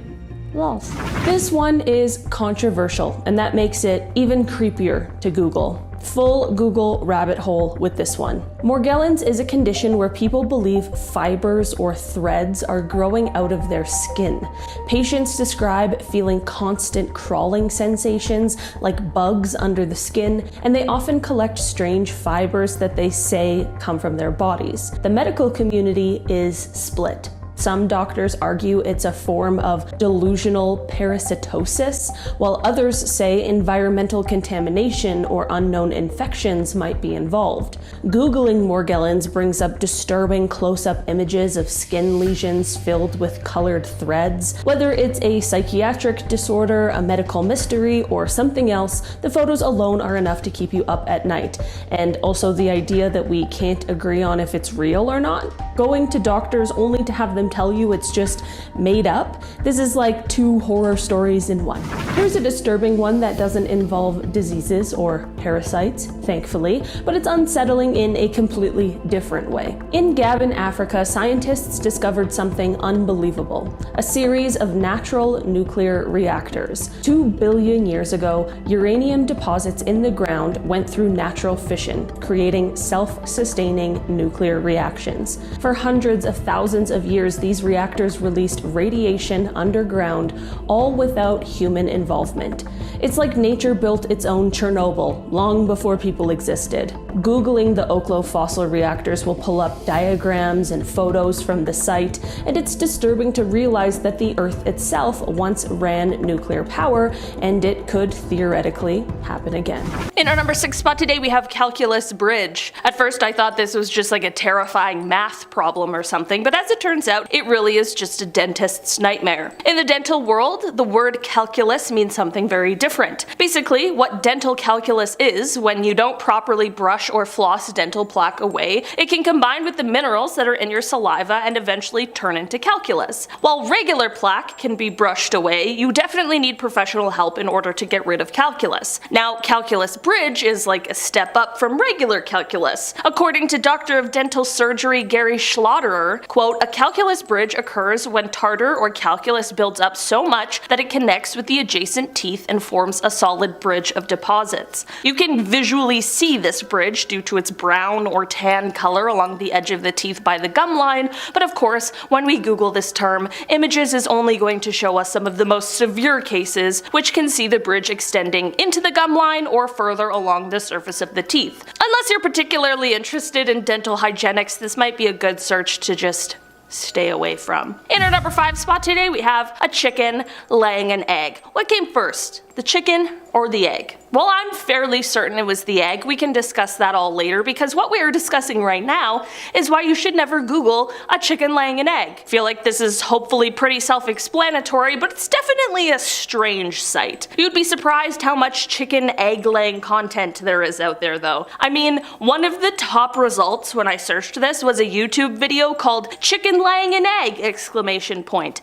S5: Lols. This one is controversial, and that makes it even creepier to Google. Full Google rabbit hole with this one. Morgellons is a condition where people believe fibers or threads are growing out of their skin. Patients describe feeling constant crawling sensations like bugs under the skin, and they often collect strange fibers that they say come from their bodies. The medical community is split. Some doctors argue it's a form of delusional parasitosis, while others say environmental contamination or unknown infections might be involved. Googling Morgellons brings up disturbing close-up images of skin lesions filled with colored threads. Whether it's a psychiatric disorder, a medical mystery, or something else, the photos alone are enough to keep you up at night. And also the idea that we can't agree on if it's real or not. Going to doctors only to have them tell you it's just made up. This is like 2 horror stories in one. Here's a disturbing one that doesn't involve diseases or parasites, thankfully, but it's unsettling in a completely different way. In Gabon, Africa, scientists discovered something unbelievable: a series of natural nuclear reactors. 2 billion years ago, uranium deposits in the ground went through natural fission, creating self-sustaining nuclear reactions. For hundreds of thousands of years, these reactors released radiation underground, all without human involvement. It's like nature built its own Chernobyl long before people existed. Googling the Oklo fossil reactors will pull up diagrams and photos from the site, and it's disturbing to realize that the Earth itself once ran nuclear power, and it could theoretically happen again.
S3: In our number 6 spot today, we have calculus bridge. At first, I thought this was just like a terrifying math problem or something, but as it turns out, it really is just a dentist's nightmare. In the dental world, the word calculus means something very different. Basically, what dental calculus is, when you don't properly brush or floss dental plaque away, it can combine with the minerals that are in your saliva and eventually turn into calculus. While regular plaque can be brushed away, you definitely need professional help in order to get rid of calculus. Now, calculus bridge is like a step up from regular calculus. According to Doctor of Dental Surgery Gary Schlotterer, quote, "A calculus calculus bridge occurs when tartar or calculus builds up so much that it connects with the adjacent teeth and forms a solid bridge of deposits. You can visually see this bridge due to its brown or tan color along the edge of the teeth by the gum line, but of course, when we Google this term, images is only going to show us some of the most severe cases, which can see the bridge extending into the gum line or further along the surface of the teeth. Unless you're particularly interested in dental hygienics, this might be a good search to just stay away from. In our number 5 spot today, we have a chicken laying an egg. What came first, the chicken or the egg? Well, I'm fairly certain it was the egg. We can discuss that all later, because what we are discussing right now is why you should never Google a chicken laying an egg. I feel like this is hopefully pretty self-explanatory, but it's definitely a strange sight. You'd be surprised how much chicken egg laying content there is out there though. I mean, one of the top results when I searched this was a YouTube video called "Chicken laying an egg!"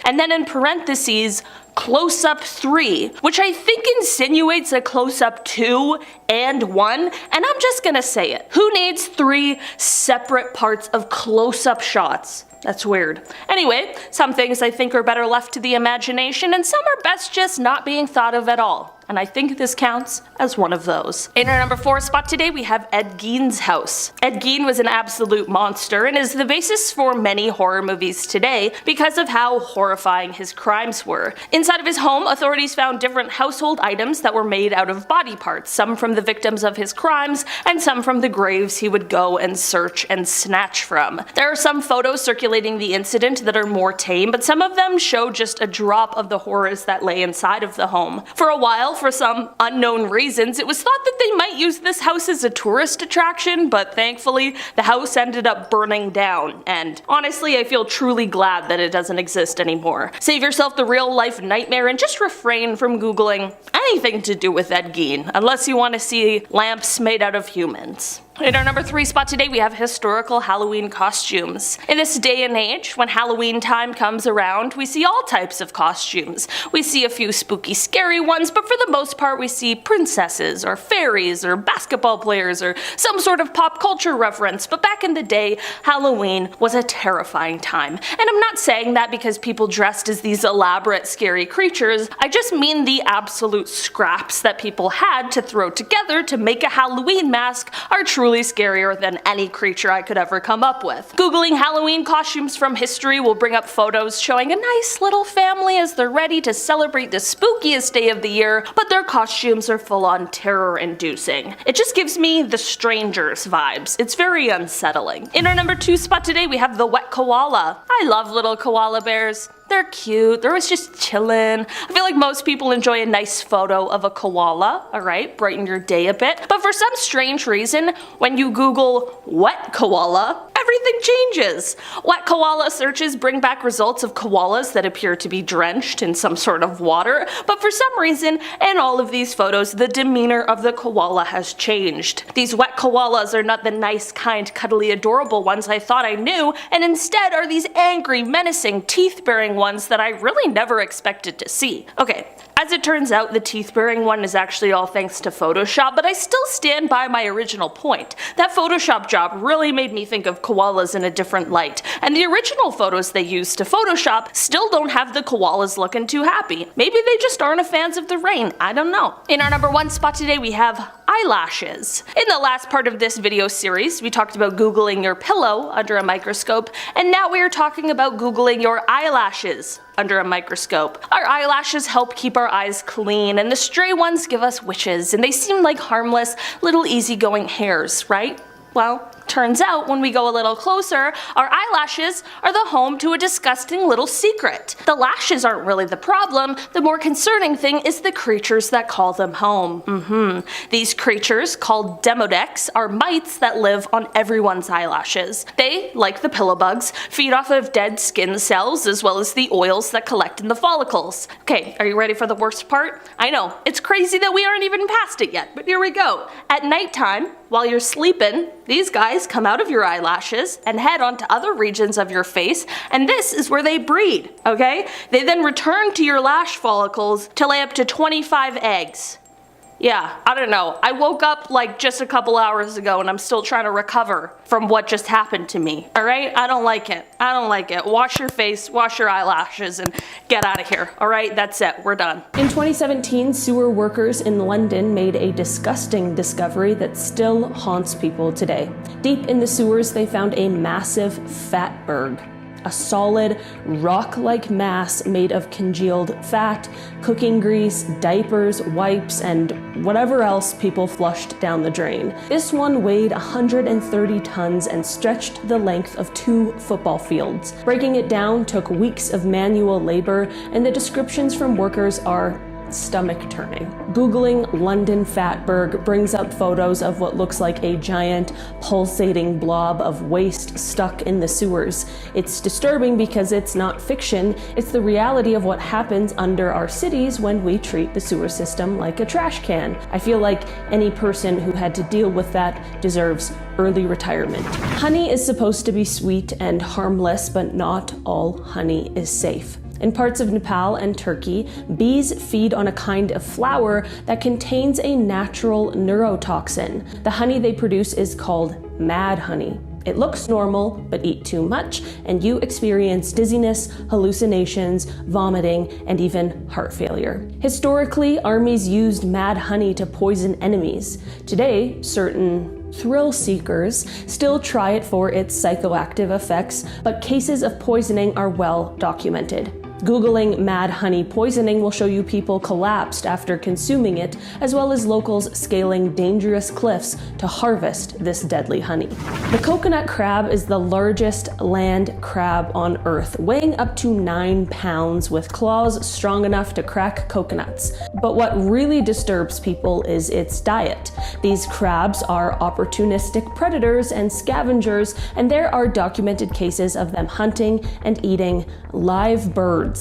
S3: and then in parentheses, close-up 3, which I think insinuates a close-up 2 and 1, and I'm just gonna say it. Who needs 3 separate parts of close-up shots? That's weird. Anyway, some things I think are better left to the imagination, and some are best just not being thought of at all. And I think this counts as one of those. In our number 4 spot today, we have Ed Gein's house. Ed Gein was an absolute monster and is the basis for many horror movies today because of how horrifying his crimes were. Inside of his home, authorities found different household items that were made out of body parts, some from the victims of his crimes and some from the graves he would go and search and snatch from. There are some photos circulating the incident that are more tame, but some of them show just a drop of the horrors that lay inside of the home. For a while, for some unknown reasons, it was thought that they might use this house as a tourist attraction, but thankfully the house ended up burning down, and honestly I feel truly glad that it doesn't exist anymore. Save yourself the real life nightmare and just refrain from googling anything to do with Ed Gein, unless you want to see lamps made out of humans. In our number 3 spot today, we have historical Halloween costumes. In this day and age, when Halloween time comes around, we see all types of costumes. We see a few spooky, scary ones, but for the most part we see princesses, or fairies, or basketball players, or some sort of pop culture reference. But back in the day, Halloween was a terrifying time. And I'm not saying that because people dressed as these elaborate, scary creatures. I just mean the absolute scraps that people had to throw together to make a Halloween mask are truly scarier than any creature I could ever come up with. Googling Halloween costumes from history will bring up photos showing a nice little family as they're ready to celebrate the spookiest day of the year, but their costumes are full on terror inducing. It just gives me the Strangers vibes. It's very unsettling. In our number 2 spot today, we have the wet koala. I love little koala bears. They're cute, they're always just chillin'. I feel like most people enjoy a nice photo of a koala, alright, brighten your day a bit. But for some strange reason, when you Google wet koala, everything changes. Wet koala searches bring back results of koalas that appear to be drenched in some sort of water, but for some reason, in all of these photos, the demeanor of the koala has changed. These wet koalas are not the nice, kind, cuddly, adorable ones I thought I knew, and instead are these angry, menacing, teeth-bearing ones that I really never expected to see. Okay, as it turns out, the teeth-bearing one is actually all thanks to Photoshop, but I still stand by my original point. That Photoshop job really made me think of koalas in a different light, and the original photos they used to Photoshop still don't have the koalas looking too happy. Maybe they just aren't fans of the rain, I don't know. In our number 1 spot today, we have eyelashes. In the last part of this video series, we talked about Googling your pillow under a microscope, and now we are talking about Googling your eyelashes under a microscope. Our eyelashes help keep our eyes clean, and the stray ones give us wishes, and they seem like harmless, little easygoing hairs, right? Well, turns out when we go a little closer, our eyelashes are the home to a disgusting little secret. The lashes aren't really the problem, the more concerning thing is the creatures that call them home. These creatures, called demodex, are mites that live on everyone's eyelashes. They, like the pillow bugs, feed off of dead skin cells as well as the oils that collect in the follicles. Okay, are you ready for the worst part? I know, it's crazy that we aren't even past it yet, but here we go. At nighttime, while you're sleeping, these guys come out of your eyelashes and head onto other regions of your face, and this is where they breed, okay? They then return to your lash follicles to lay up to 25 eggs. Yeah, I don't know. I woke up like just a couple hours ago and I'm still trying to recover from what just happened to me. All right? I don't like it. I don't like it. Wash your face, wash your eyelashes, and get out of here. All right? That's it. We're done.
S5: In 2017, sewer workers in London made a disgusting discovery that still haunts people today. Deep in the sewers, they found a massive fatberg. A solid, rock-like mass made of congealed fat, cooking grease, diapers, wipes, and whatever else people flushed down the drain. This one weighed 130 tons and stretched the length of 2 football fields. Breaking it down took weeks of manual labor, and the descriptions from workers are stomach-turning. Googling London fatberg brings up photos of what looks like a giant, pulsating blob of waste stuck in the sewers. It's disturbing because it's not fiction, it's the reality of what happens under our cities when we treat the sewer system like a trash can. I feel like any person who had to deal with that deserves early retirement. Honey is supposed to be sweet and harmless, but not all honey is safe. In parts of Nepal and Turkey, bees feed on a kind of flower that contains a natural neurotoxin. The honey they produce is called mad honey. It looks normal, but eat too much, and you experience dizziness, hallucinations, vomiting, and even heart failure. Historically, armies used mad honey to poison enemies. Today, certain thrill seekers still try it for its psychoactive effects, but cases of poisoning are well documented. Googling mad honey poisoning will show you people collapsed after consuming it, as well as locals scaling dangerous cliffs to harvest this deadly honey. The coconut crab is the largest land crab on Earth, weighing up to 9 pounds with claws strong enough to crack coconuts. But what really disturbs people is its diet. These crabs are opportunistic predators and scavengers, and there are documented cases of them hunting and eating live birds.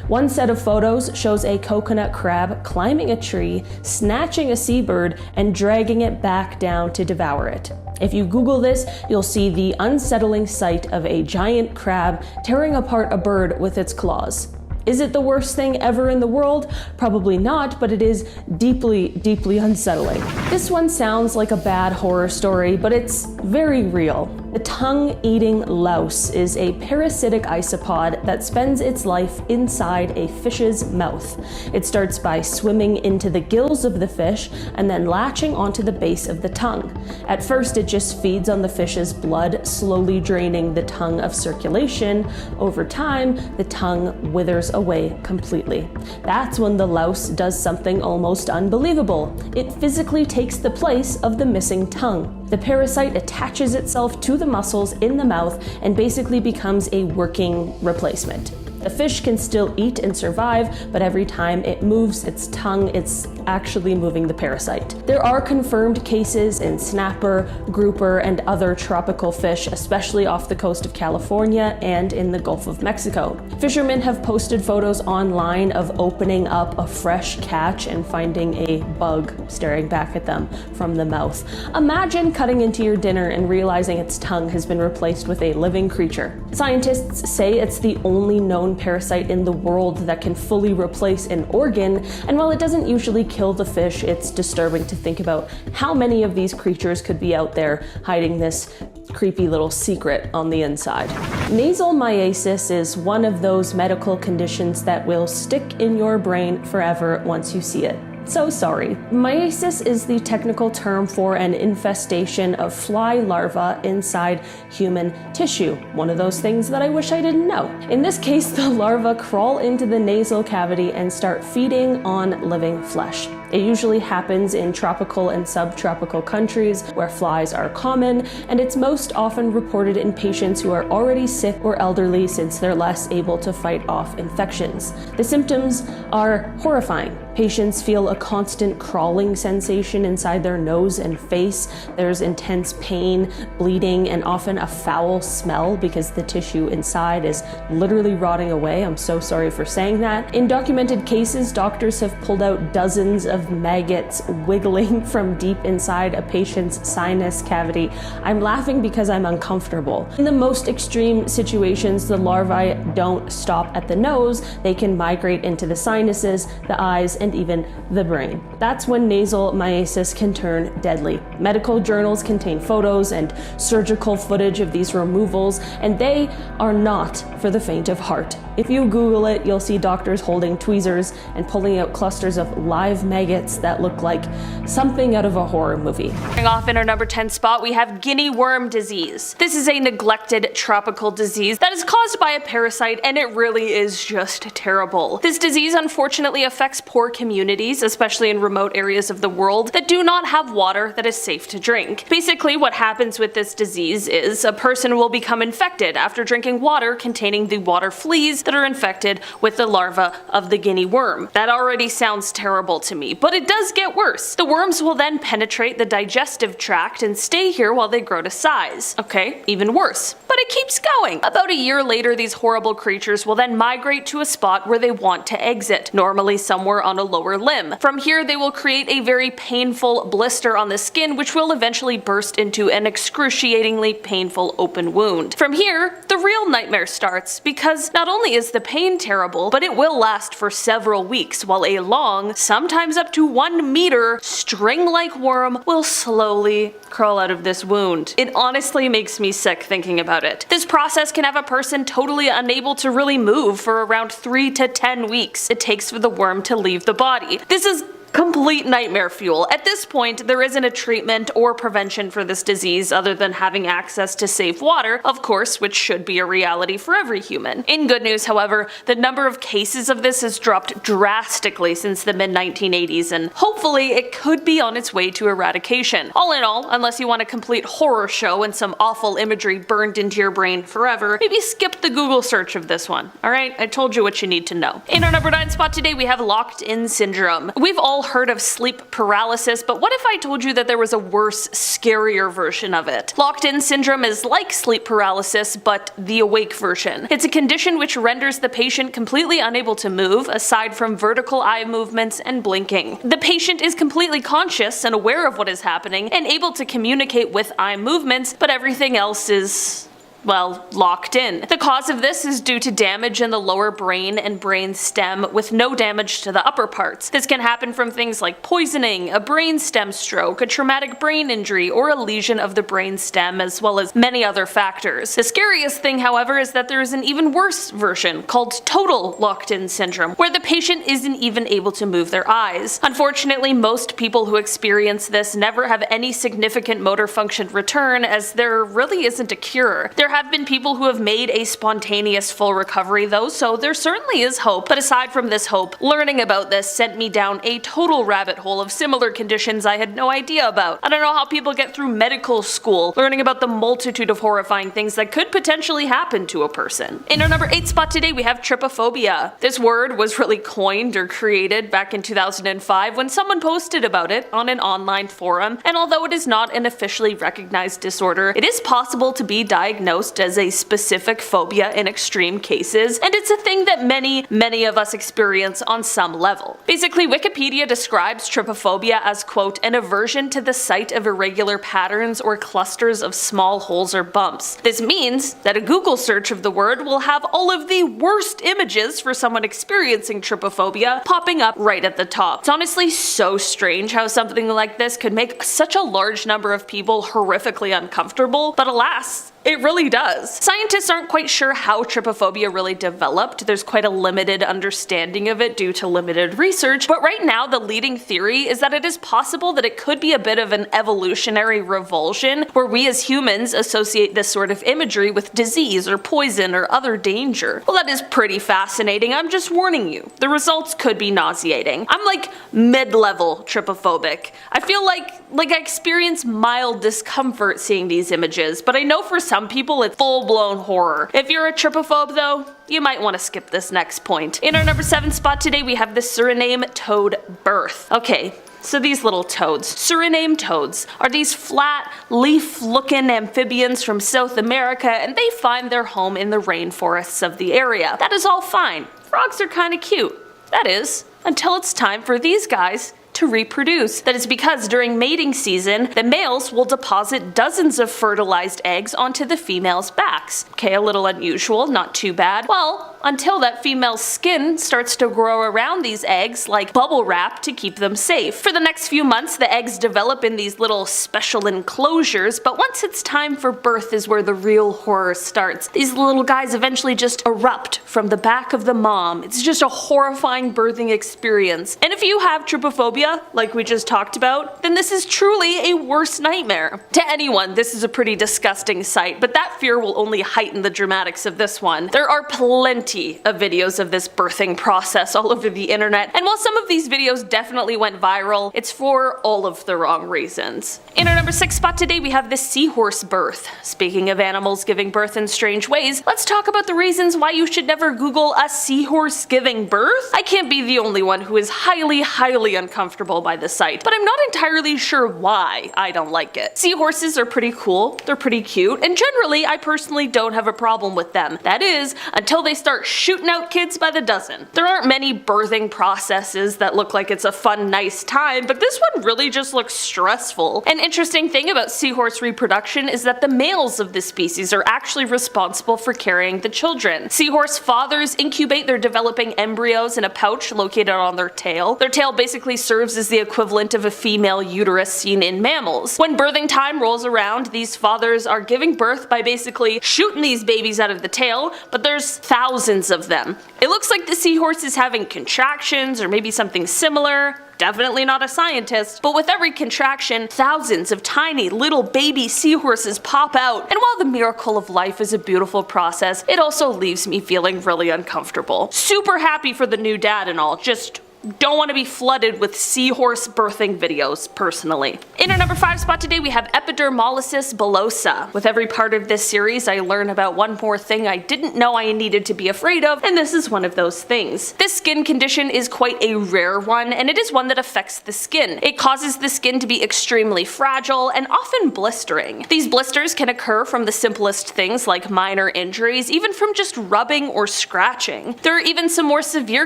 S5: One set of photos shows a coconut crab climbing a tree, snatching a seabird, and dragging it back down to devour it. If you Google this, you'll see the unsettling sight of a giant crab tearing apart a bird with its claws. Is it the worst thing ever in the world? Probably not, but it is deeply, deeply unsettling. This one sounds like a bad horror story, but it's very real. The tongue-eating louse is a parasitic isopod that spends its life inside a fish's mouth. It starts by swimming into the gills of the fish and then latching onto the base of the tongue. At first, it just feeds on the fish's blood, slowly draining the tongue of circulation. Over time, the tongue withers away completely. That's when the louse does something almost unbelievable. It physically takes the place of the missing tongue. The parasite attaches itself to the muscles in the mouth and basically becomes a working replacement. The fish can still eat and survive, but every time it moves its tongue, it's actually moving the parasite. There are confirmed cases in snapper, grouper, and other tropical fish, especially off the coast of California and in the Gulf of Mexico. Fishermen have posted photos online of opening up a fresh catch and finding a bug staring back at them from the mouth. Imagine cutting into your dinner and realizing its tongue has been replaced with a living creature. Scientists say it's the only known parasite in the world that can fully replace an organ, and while it doesn't usually kill the fish, it's disturbing to think about how many of these creatures could be out there hiding this creepy little secret on the inside. Nasal myiasis is one of those medical conditions that will stick in your brain forever once you see it. So sorry. Myiasis is the technical term for an infestation of fly larvae inside human tissue. One of those things that I wish I didn't know. In this case, the larvae crawl into the nasal cavity and start feeding on living flesh. It usually happens in tropical and subtropical countries where flies are common, and it's most often reported in patients who are already sick or elderly since they're less able to fight off infections. The symptoms are horrifying. Patients feel a constant crawling sensation inside their nose and face. There's intense pain, bleeding, and often a foul smell because the tissue inside is literally rotting away. I'm so sorry for saying that. In documented cases, doctors have pulled out dozens of maggots wiggling from deep inside a patient's sinus cavity. I'm laughing because I'm uncomfortable. In the most extreme situations, the larvae don't stop at the nose. They can migrate into the sinuses, the eyes, and even the brain. That's when nasal myiasis can turn deadly. Medical journals contain photos and surgical footage of these removals, and they are not for the faint of heart. If you Google it, you'll see doctors holding tweezers and pulling out clusters of live maggots that look like something out of a horror movie.
S3: Starting off in our number 10 spot, we have guinea worm disease. This is a neglected tropical disease that is caused by a parasite, and it really is just terrible. This disease unfortunately affects poor communities, especially in remote areas of the world that do not have water that is safe to drink. Basically, what happens with this disease is a person will become infected after drinking water containing the water fleas that are infected with the larva of the guinea worm. That already sounds terrible to me, but it does get worse. The worms will then penetrate the digestive tract and stay here while they grow to size. Okay, even worse. But it keeps going. About a year later, these horrible creatures will then migrate to a spot where they want to exit, normally somewhere on a lower limb. From here, they will create a very painful blister on the skin, which will eventually burst into an excruciatingly painful open wound. From here, the real nightmare starts, because not only is the pain terrible, but it will last for several weeks, while a long, sometimes up to 1 meter, string-like worm will slowly crawl out of this wound. It honestly makes me sick thinking about it. This process can have a person totally unable to really move for around 3 to 10 weeks it takes for the worm to leave the body. This is complete nightmare fuel. At this point, there isn't a treatment or prevention for this disease other than having access to safe water, of course, which should be a reality for every human. In good news, however, the number of cases of this has dropped drastically since the mid-1980s, and hopefully it could be on its way to eradication. All in all, unless you want a complete horror show and some awful imagery burned into your brain forever, maybe skip the Google search of this one. Alright, I told you what you need to know. In our number 9 spot today, we have locked-in syndrome. We've all heard of sleep paralysis, but what if I told you that there was a worse, scarier version of it? Locked-in syndrome is like sleep paralysis, but the awake version. It's a condition which renders the patient completely unable to move, aside from vertical eye movements and blinking. The patient is completely conscious and aware of what is happening, and able to communicate with eye movements, but everything else is, well, locked in. The cause of this is due to damage in the lower brain and brain stem with no damage to the upper parts. This can happen from things like poisoning, a brain stem stroke, a traumatic brain injury, or a lesion of the brain stem, as well as many other factors. The scariest thing, however, is that there is an even worse version called total locked-in syndrome, where the patient isn't even able to move their eyes. Unfortunately, most people who experience this never have any significant motor function return, as there really isn't a cure. There have been people who have made a spontaneous full recovery though, so there certainly is hope. But aside from this hope, learning about this sent me down a total rabbit hole of similar conditions I had no idea about. I don't know how people get through medical school, learning about the multitude of horrifying things that could potentially happen to a person. In our number 8 spot today, we have trypophobia. This word was really coined or created back in 2005 when someone posted about it on an online forum, and although it is not an officially recognized disorder, it is possible to be diagnosed as a specific phobia in extreme cases, and it's a thing that many of us experience on some level. Basically, Wikipedia describes trypophobia as, quote, an aversion to the sight of irregular patterns or clusters of small holes or bumps. This means that a Google search of the word will have all of the worst images for someone experiencing trypophobia popping up right at the top. It's honestly so strange how something like this could make such a large number of people horrifically uncomfortable, but alas, it really does. Scientists aren't quite sure how trypophobia really developed. There's quite a limited understanding of it due to limited research, but right now the leading theory is that it is possible that it could be a bit of an evolutionary revulsion where we as humans associate this sort of imagery with disease or poison or other danger. Well, that is pretty fascinating. I'm just warning you. The results could be nauseating. I'm like mid-level trypophobic. I feel like I experience mild discomfort seeing these images, but I know for some people it's full-blown horror. If you're a trypophobe though, you might want to skip this next point. In our number 7 spot today, we have the Suriname toad birth. Okay, so these little toads. Suriname toads are these flat, leaf-looking amphibians from South America, and they find their home in the rainforests of the area. That is all fine. Frogs are kinda cute. That is, until it's time for these guys to reproduce. That is because during mating season, the males will deposit dozens of fertilized eggs onto the females' backs. Okay, a little unusual, not too bad. Well, until that female's skin starts to grow around these eggs like bubble wrap to keep them safe. For the next few months, the eggs develop in these little special enclosures, but once it's time for birth is where the real horror starts. These little guys eventually just erupt from the back of the mom. It's just a horrifying birthing experience. And if you have trypophobia, like we just talked about, then this is truly a worst nightmare. To anyone, this is a pretty disgusting sight, but that fear will only heighten the dramatics of this one. There are plenty of videos of this birthing process all over the internet, and while some of these videos definitely went viral, it's for all of the wrong reasons. In our number 6 spot today, we have the seahorse birth. Speaking of animals giving birth in strange ways, let's talk about the reasons why you should never Google a seahorse giving birth. I can't be the only one who is highly uncomfortable by the sight, but I'm not entirely sure why I don't like it. Seahorses are pretty cool, they're pretty cute, and generally I personally don't have a problem with them. That is, until they start shooting out kids by the dozen. There aren't many birthing processes that look like it's a fun, nice time, but this one really just looks stressful. An interesting thing about seahorse reproduction is that the males of this species are actually responsible for carrying the children. Seahorse fathers incubate their developing embryos in a pouch located on their tail. Their tail basically serves as the equivalent of a female uterus seen in mammals. When birthing time rolls around, these fathers are giving birth by basically shooting these babies out of the tail, but there's thousands of them. It looks like the seahorse is having contractions or maybe something similar. Definitely not a scientist, but with every contraction, thousands of tiny little baby seahorses pop out, and while the miracle of life is a beautiful process, it also leaves me feeling really uncomfortable. Super happy for the new dad and all, just don't want to be flooded with seahorse birthing videos, personally. In our number 5 spot today, we have epidermolysis bullosa. With every part of this series, I learn about one more thing I didn't know I needed to be afraid of, and this is one of those things. This skin condition is quite a rare one, and it is one that affects the skin. It causes the skin to be extremely fragile and often blistering. These blisters can occur from the simplest things like minor injuries, even from just rubbing or scratching. There are even some more severe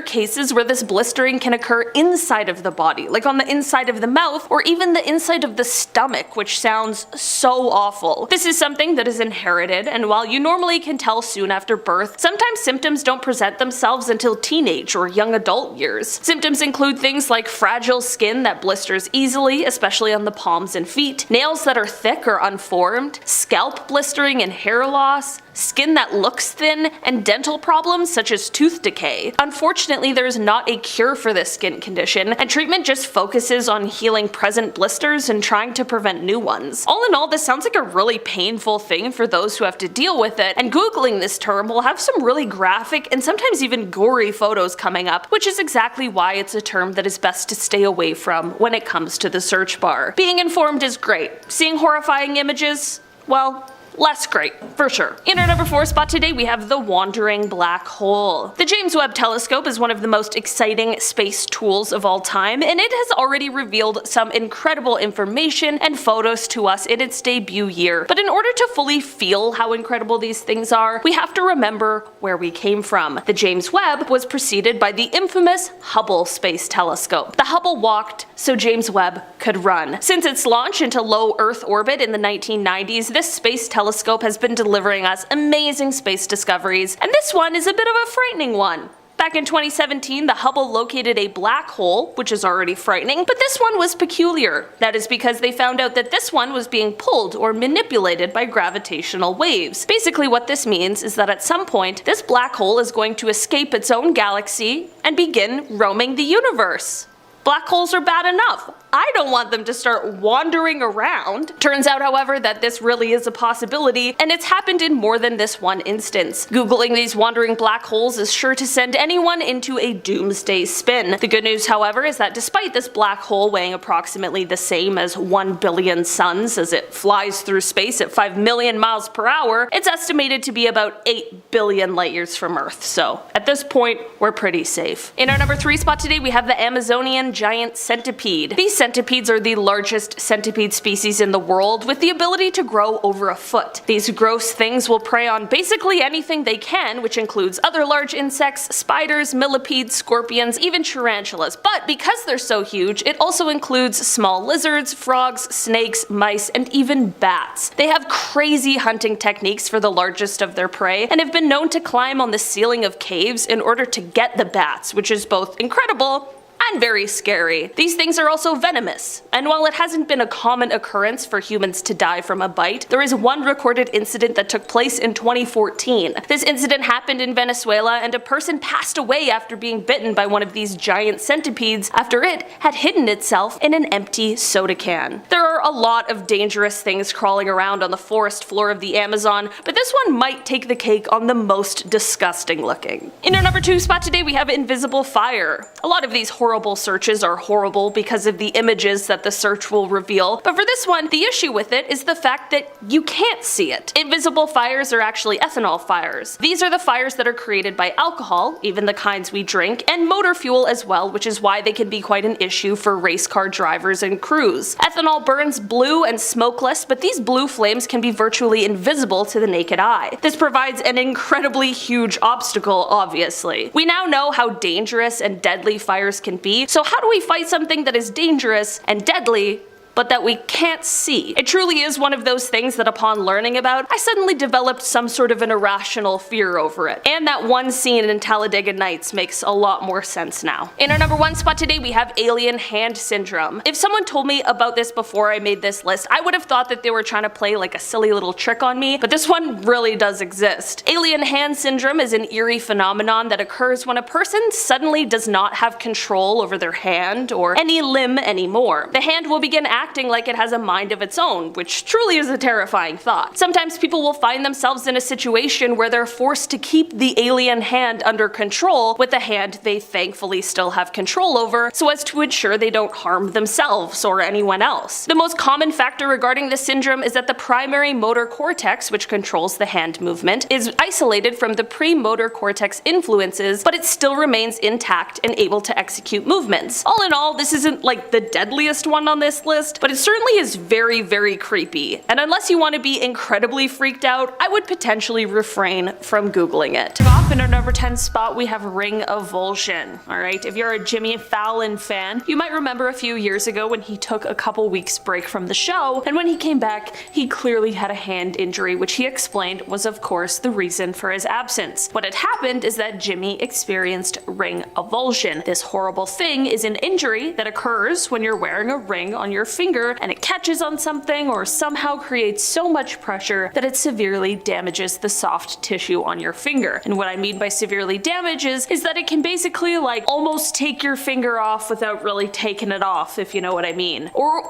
S3: cases where this blistering can occur inside of the body, like on the inside of the mouth or even the inside of the stomach, which sounds so awful. This is something that is inherited, and while you normally can tell soon after birth, sometimes symptoms don't present themselves until teenage or young adult years. Symptoms include things like fragile skin that blisters easily, especially on the palms and feet, nails that are thick or unformed, scalp blistering and hair loss, skin that looks thin, and dental problems such as tooth decay. Unfortunately, there is not a cure for this skin condition, and treatment just focuses on healing present blisters and trying to prevent new ones. All in all, this sounds like a really painful thing for those who have to deal with it, and googling this term will have some really graphic and sometimes even gory photos coming up, which is exactly why it's a term that is best to stay away from when it comes to the search bar. Being informed is great. Seeing horrifying images, well, less great, for sure. In our number 4 spot today, we have the wandering black hole. The James Webb Telescope is one of the most exciting space tools of all time, and it has already revealed some incredible information and photos to us in its debut year. But in order to fully feel how incredible these things are, we have to remember where we came from. The James Webb was preceded by the infamous Hubble Space Telescope. The Hubble walked so James Webb could run. Since its launch into low Earth orbit in the 1990s, this space telescope has been delivering us amazing space discoveries, and this one is a bit of a frightening one. Back in 2017, the Hubble located a black hole, which is already frightening, but this one was peculiar. That is because they found out that this one was being pulled or manipulated by gravitational waves. Basically what this means is that at some point, this black hole is going to escape its own galaxy and begin roaming the universe. Black holes are bad enough. I don't want them to start wandering around. Turns out, however, that this really is a possibility, and it's happened in more than this one instance. Googling these wandering black holes is sure to send anyone into a doomsday spin. The good news, however, is that despite this black hole weighing approximately the same as 1 billion suns as it flies through space at 5 million miles per hour, it's estimated to be about 8 billion light years from Earth, so at this point, we're pretty safe. In our number 3 spot today, we have the Amazonian giant centipede. These centipedes are the largest centipede species in the world, with the ability to grow over a foot. These gross things will prey on basically anything they can, which includes other large insects, spiders, millipedes, scorpions, even tarantulas. But because they're so huge, it also includes small lizards, frogs, snakes, mice, and even bats. They have crazy hunting techniques for the largest of their prey, and have been known to climb on the ceiling of caves in order to get the bats, which is both incredible and very scary. These things are also venomous, and while it hasn't been a common occurrence for humans to die from a bite, there is one recorded incident that took place in 2014. This incident happened in Venezuela, and a person passed away after being bitten by one of these giant centipedes after it had hidden itself in an empty soda can. There are a lot of dangerous things crawling around on the forest floor of the Amazon, but this one might take the cake on the most disgusting looking. In our number 2 spot today, we have invisible fire. A lot of these horrible searches are horrible because of the images that the search will reveal, but for this one, the issue with it is the fact that you can't see it. Invisible fires are actually ethanol fires. These are the fires that are created by alcohol, even the kinds we drink, and motor fuel as well, which is why they can be quite an issue for race car drivers and crews. Ethanol burns blue and smokeless, but these blue flames can be virtually invisible to the naked eye. This provides an incredibly huge obstacle, obviously. We now know how dangerous and deadly fires can be, so how do we fight something that is dangerous and deadly but that we can't see? It truly is one of those things that upon learning about, I suddenly developed some sort of an irrational fear over it. And that one scene in Talladega Nights makes a lot more sense now. In our number 1 spot today, we have alien hand syndrome. If someone told me about this before I made this list, I would have thought that they were trying to play like a silly little trick on me, but this one really does exist. Alien hand syndrome is an eerie phenomenon that occurs when a person suddenly does not have control over their hand or any limb anymore. The hand will begin acting like it has a mind of its own, which truly is a terrifying thought. Sometimes people will find themselves in a situation where they're forced to keep the alien hand under control with a hand they thankfully still have control over, so as to ensure they don't harm themselves or anyone else. The most common factor regarding this syndrome is that the primary motor cortex, which controls the hand movement, is isolated from the premotor cortex influences, but it still remains intact and able to execute movements. All in all, this isn't like the deadliest one on this list, but it certainly is very, very creepy, and unless you want to be incredibly freaked out, I would potentially refrain from googling it. Off in our number 10 spot, we have ring avulsion. Alright, if you're a Jimmy Fallon fan, you might remember a few years ago when he took a couple weeks break from the show, and when he came back, he clearly had a hand injury, which he explained was of course the reason for his absence. What had happened is that Jimmy experienced ring avulsion. This horrible thing is an injury that occurs when you're wearing a ring on your finger and it catches on something or somehow creates so much pressure that it severely damages the soft tissue on your finger. And what I mean by severely damages is that it can basically like almost take your finger off without really taking it off, if you know what I mean. Or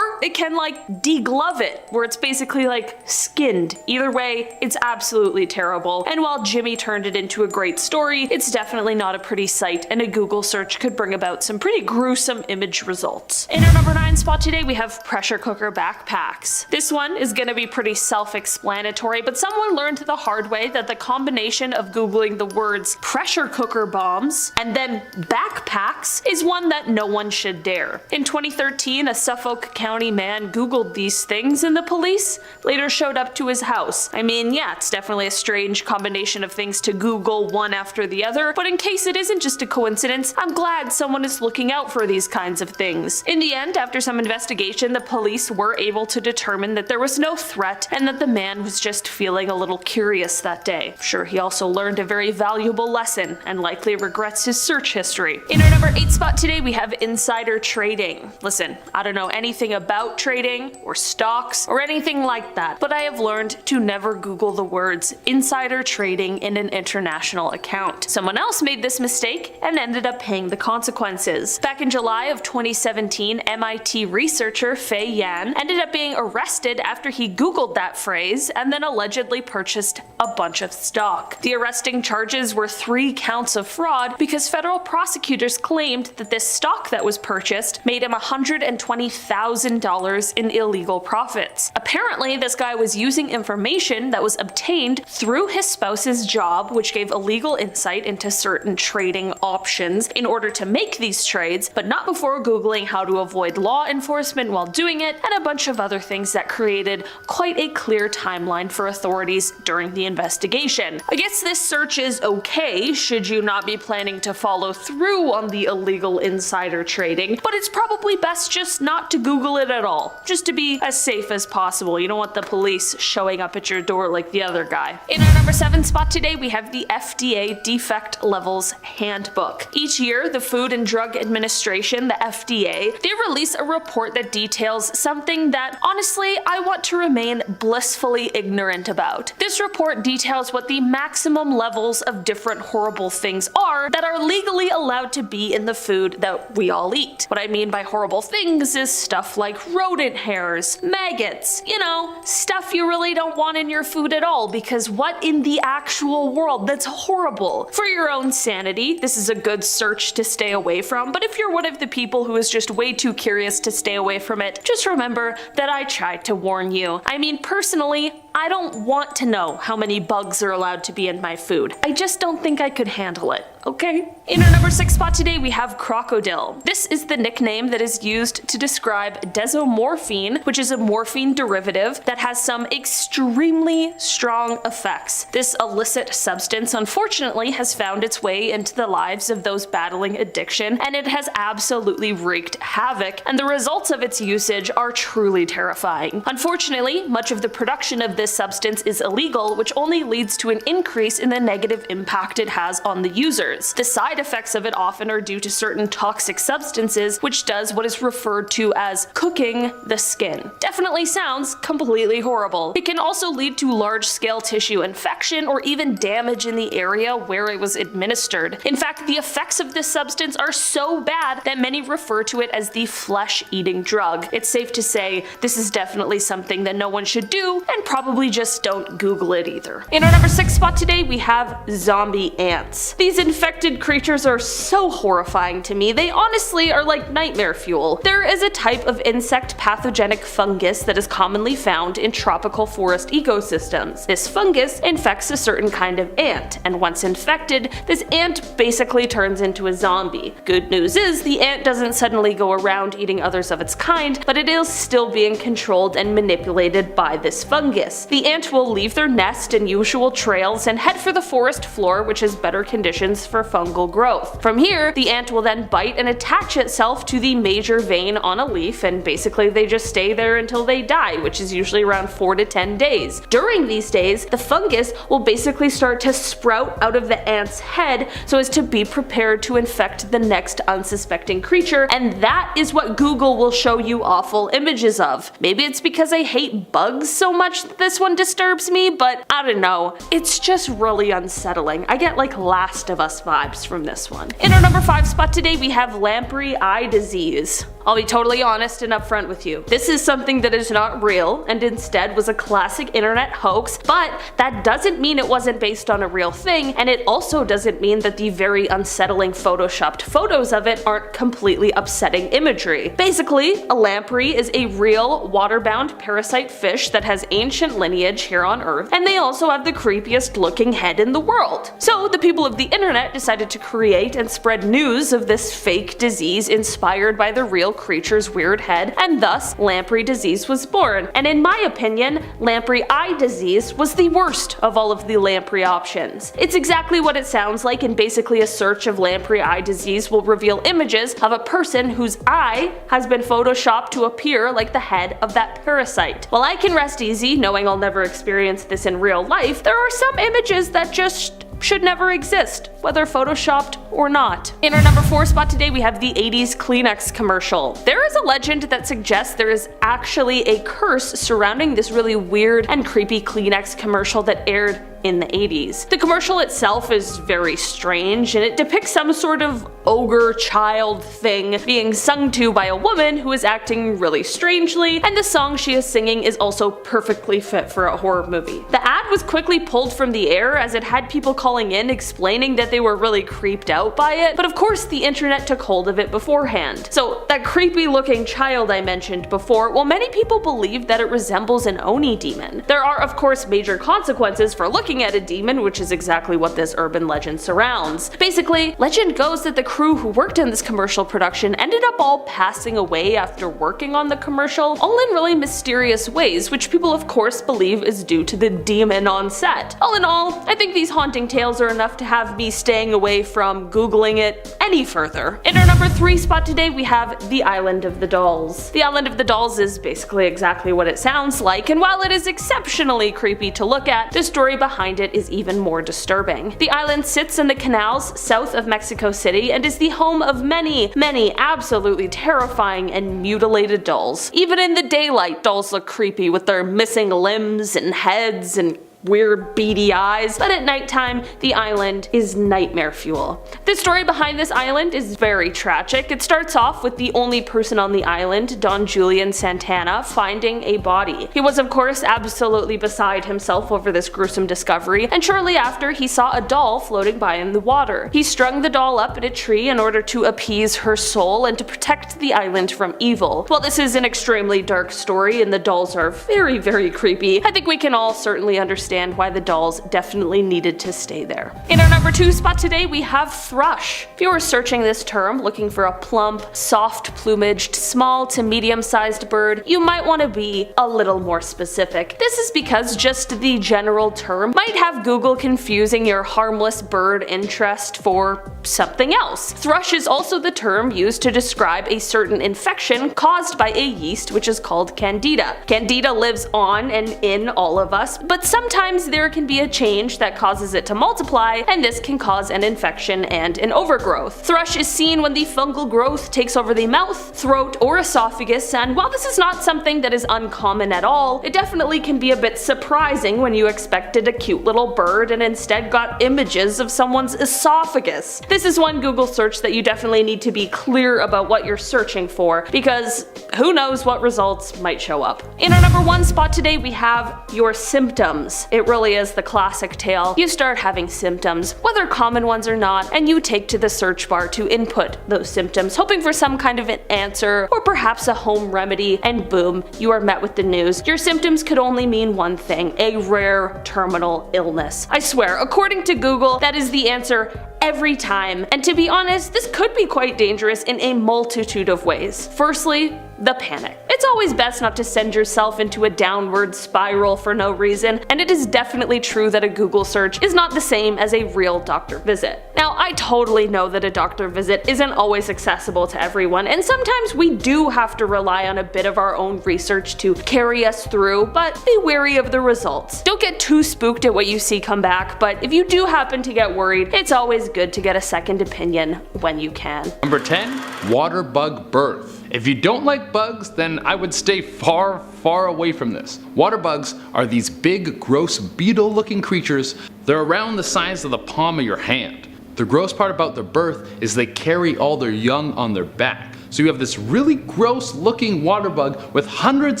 S3: it can like deglove it, where it's basically like skinned. Either way, it's absolutely terrible. And while Jimmy turned it into a great story, it's definitely not a pretty sight, and a Google search could bring about some pretty gruesome image results. In our number 9 spot today, we have pressure cooker backpacks. This one is gonna be pretty self-explanatory, but someone learned the hard way that the combination of googling the words pressure cooker bombs and then backpacks is one that no one should dare. In 2013, a Suffolk County man googled these things and the police later showed up to his house. I mean, yeah, it's definitely a strange combination of things to Google one after the other, but in case it isn't just a coincidence, I'm glad someone is looking out for these kinds of things. In the end, after some investigation, the police were able to determine that there was no threat and that the man was just feeling a little curious that day. Sure, he also learned a very valuable lesson and likely regrets his search history. In our number 8 spot today, we have insider trading. Listen, I don't know anything about trading or stocks or anything like that, but I have learned to never Google the words insider trading in an international account. Someone else made this mistake and ended up paying the consequences. Back in July of 2017, MIT researchers researcher Fei Yan ended up being arrested after he Googled that phrase and then allegedly purchased a bunch of stock. The arresting charges were 3 counts of fraud because federal prosecutors claimed that this stock that was purchased made him $120,000 in illegal profits. Apparently, this guy was using information that was obtained through his spouse's job, which gave illegal insight into certain trading options in order to make these trades, but not before Googling how to avoid law enforcement while doing it, and a bunch of other things that created quite a clear timeline for authorities during the investigation. I guess this search is okay should you not be planning to follow through on the illegal insider trading, but it's probably best just not to Google it at all, just to be as safe as possible. You don't want the police showing up at your door like the other guy. In our number 7 spot today, we have the FDA Defect Levels Handbook. Each year, the Food and Drug Administration, the FDA, they release a report that details something that, honestly, I want to remain blissfully ignorant about. This report details what the maximum levels of different horrible things are that are legally allowed to be in the food that we all eat. What I mean by horrible things is stuff like rodent hairs, maggots, you know, stuff you really don't want in your food at all, because what in the actual world that's horrible? For your own sanity, this is a good search to stay away from, but if you're one of the people who is just way too curious to stay away from it, just remember that I tried to warn you. I mean, personally, I don't want to know how many bugs are allowed to be in my food. I just don't think I could handle it, okay? In our number 6 spot today, we have crocodile. This is the nickname that is used to describe desomorphine, which is a morphine derivative that has some extremely strong effects. This illicit substance, unfortunately, has found its way into the lives of those battling addiction, and it has absolutely wreaked havoc, and the results of its usage are truly terrifying. Unfortunately, much of the production of this substance is illegal, which only leads to an increase in the negative impact it has on the users. The side effects of it often are due to certain toxic substances, which does what is referred to as cooking the skin. Definitely sounds completely horrible. It can also lead to large-scale tissue infection or even damage in the area where it was administered. In fact, the effects of this substance are so bad that many refer to it as the flesh-eating drug. It's safe to say this is definitely something that no one should do, and probably just don't Google it either. In our number 6 spot today, we have zombie ants. These infected creatures are so horrifying to me. They honestly are like nightmare fuel. There is a type of insect pathogenic fungus that is commonly found in tropical forest ecosystems. This fungus infects a certain kind of ant, and once infected, this ant basically turns into a zombie. Good news is the ant doesn't suddenly go around eating others of its kind, but it is still being controlled and manipulated by this fungus. The ant will leave their nest and usual trails and head for the forest floor, which has better conditions for fungal growth. From here, the ant will then bite and attach itself to the major vein on a leaf, and basically they just stay there until they die, which is usually around 4 to 10 days. During these days, the fungus will basically start to sprout out of the ant's head so as to be prepared to infect the next unsuspecting creature, and that is what Google will show you awful images of. Maybe it's because I hate bugs so much that this one disturbs me, but I don't know. It's just really unsettling. I get like Last of Us vibes from this one. In our number 5 spot today, we have lamprey eye disease. I'll be totally honest and upfront with you. This is something that is not real and instead was a classic internet hoax, but that doesn't mean it wasn't based on a real thing, and it also doesn't mean that the very unsettling photoshopped photos of it aren't completely upsetting imagery. Basically, a lamprey is a real water-bound parasite fish that has ancient lineage here on Earth, and they also have the creepiest looking head in the world. So the people of the internet decided to create and spread news of this fake disease inspired by the real creature's weird head, and thus lamprey disease was born. And in my opinion, lamprey eye disease was the worst of all of the lamprey options. It's exactly what it sounds like, and basically a search of lamprey eye disease will reveal images of a person whose eye has been photoshopped to appear like the head of that parasite. While I can rest easy knowing I'll never experience this in real life, there are some images that just should never exist, whether photoshopped or not. In our number 4 spot today, we have the 80s Kleenex commercial. There is a legend that suggests there is actually a curse surrounding this really weird and creepy Kleenex commercial that aired in the 80s. The commercial itself is very strange, and it depicts some sort of ogre child thing being sung to by a woman who is acting really strangely, and the song she is singing is also perfectly fit for a horror movie. The ad was quickly pulled from the air as it had people calling in explaining that they were really creeped out by it, but of course the internet took hold of it beforehand. So that creepy looking child I mentioned before, well, many people believe that it resembles an Oni demon. There are of course major consequences for looking at a demon, which is exactly what this urban legend surrounds. Basically, legend goes that the crew who worked in this commercial production ended up all passing away after working on the commercial, all in really mysterious ways, which people of course believe is due to the demon on set. All in all, I think these haunting tales are enough to have me staying away from googling it any further. In our number 3 spot today, we have the Island of the Dolls. The Island of the Dolls is basically exactly what it sounds like, and while it is exceptionally creepy to look at, the story behind it is even more disturbing. The island sits in the canals south of Mexico City and is the home of many absolutely terrifying and mutilated dolls. Even in the daylight, dolls look creepy with their missing limbs and heads and weird beady eyes, but at nighttime, the island is nightmare fuel. The story behind this island is very tragic. It starts off with the only person on the island, Don Julian Santana, finding a body. He was of course absolutely beside himself over this gruesome discovery, and shortly after he saw a doll floating by in the water. He strung the doll up in a tree in order to appease her soul and to protect the island from evil. While this is an extremely dark story and the dolls are very creepy, I think we can all certainly understand why the dolls definitely needed to stay there. In our number 2 spot today, we have thrush. If you were searching this term, looking for a plump, soft plumaged, small to medium sized bird, you might want to be a little more specific. This is because just the general term might have Google confusing your harmless bird interest for something else. Thrush is also the term used to describe a certain infection caused by a yeast which is called Candida. Candida lives on and in all of us, but sometimes there can be a change that causes it to multiply, and this can cause an infection and an overgrowth. Thrush is seen when the fungal growth takes over the mouth, throat, or esophagus, and while this is not something that is uncommon at all, it definitely can be a bit surprising when you expected a cute little bird and instead got images of someone's esophagus. This is one Google search that you definitely need to be clear about what you're searching for, because who knows what results might show up. In our number 1 spot today, we have your symptoms. It really is the classic tale. You start having symptoms, whether common ones or not, and you take to the search bar to input those symptoms, hoping for some kind of an answer or perhaps a home remedy, and boom, you are met with the news. Your symptoms could only mean one thing: a rare terminal illness. I swear, according to Google, that is the answer every time, and to be honest, this could be quite dangerous in a multitude of ways. Firstly, the panic. It's always best not to send yourself into a downward spiral for no reason, and it is definitely true that a Google search is not the same as a real doctor visit. Now, I totally know that a doctor visit isn't always accessible to everyone, and sometimes we do have to rely on a bit of our own research to carry us through, but be wary of the results. Don't get too spooked at what you see come back, but if you do happen to get worried, it's always good to get a second opinion when you can.
S6: Number 10, water bug birth. If you don't like bugs, then I would stay far away from this. Water bugs are these big, gross, beetle-looking creatures. They're around the size of the palm of your hand. The gross part about their birth is they carry all their young on their back. So you have this really gross looking water bug with hundreds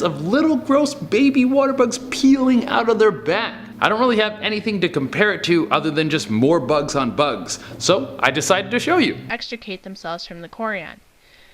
S6: of little gross baby water bugs peeling out of their back. I don't really have anything to compare it to other than just more bugs on bugs, so I decided to show you.
S7: Extricate themselves from the chorion.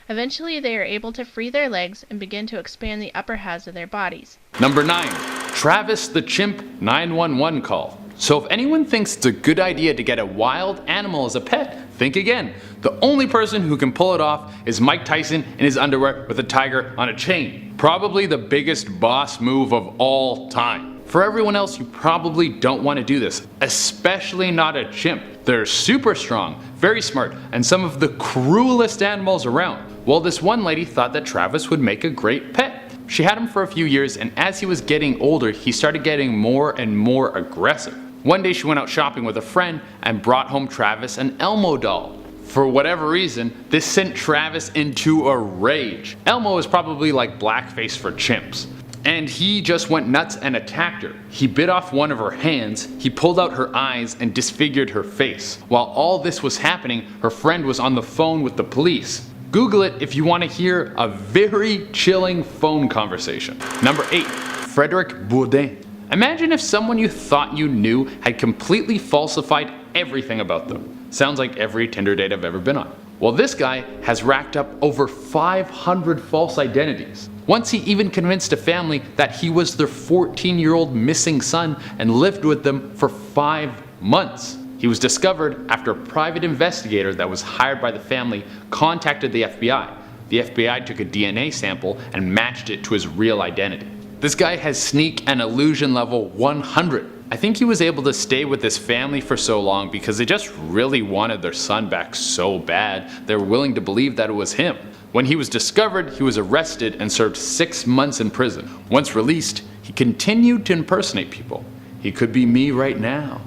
S7: Eventually they are able to free their legs and begin to expand the upper halves of their bodies.
S6: Number 9. Travis the Chimp 911 call. So if anyone thinks it's a good idea to get a wild animal as a pet, think again. The only person who can pull it off is Mike Tyson in his underwear with a tiger on a chain. Probably the biggest boss move of all time. For everyone else, you probably don't want to do this, especially not a chimp. They're super strong, very smart, and some of the cruelest animals around. Well, this one lady thought that Travis would make a great pet. She had him for a few years, and as he was getting older, he started getting more and more aggressive. One day she went out shopping with a friend and brought home Travis an Elmo doll. For whatever reason, this sent Travis into a rage. Elmo is probably like blackface for chimps. And he just went nuts and attacked her. He bit off one of her hands, he pulled out her eyes and disfigured her face. While all this was happening, her friend was on the phone with the police. Google it if you want to hear a very chilling phone conversation. Number 8. Frederic Bourdin. Imagine if someone you thought you knew had completely falsified everything about them. Sounds like every Tinder date I've ever been on. Well, this guy has racked up over 500 false identities. Once he even convinced a family that he was their 14-year-old missing son and lived with them for 5 months. He was discovered after a private investigator that was hired by the family contacted the FBI. The FBI took a DNA sample and matched it to his real identity. This guy has sneak and illusion level 100. I think he was able to stay with this family for so long because they just really wanted their son back so bad they were willing to believe that it was him. When he was discovered, he was arrested and served 6 months in prison. Once released, he continued to impersonate people. He could be me right now.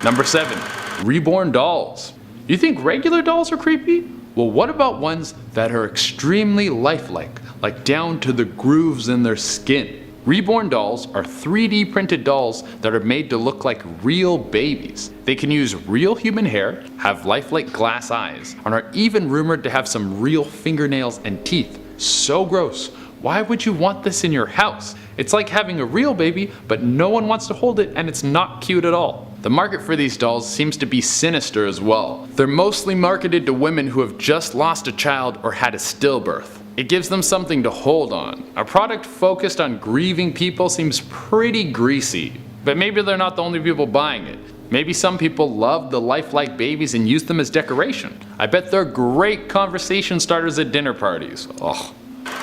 S6: Number 7. Reborn dolls. You think regular dolls are creepy? Well, what about ones that are extremely lifelike, like down to the grooves in their skin? Reborn dolls are 3D printed dolls that are made to look like real babies. They can use real human hair, have lifelike glass eyes, and are even rumored to have some real fingernails and teeth. So gross. Why would you want this in your house? It's like having a real baby, but no one wants to hold it and it's not cute at all. The market for these dolls seems to be sinister as well. They're mostly marketed to women who have just lost a child or had a stillbirth. It gives them something to hold on. A product focused on grieving people seems pretty greasy, but maybe they're not the only people buying it. Maybe some people love the lifelike babies and use them as decoration. I bet they're great conversation starters at dinner parties. Ugh.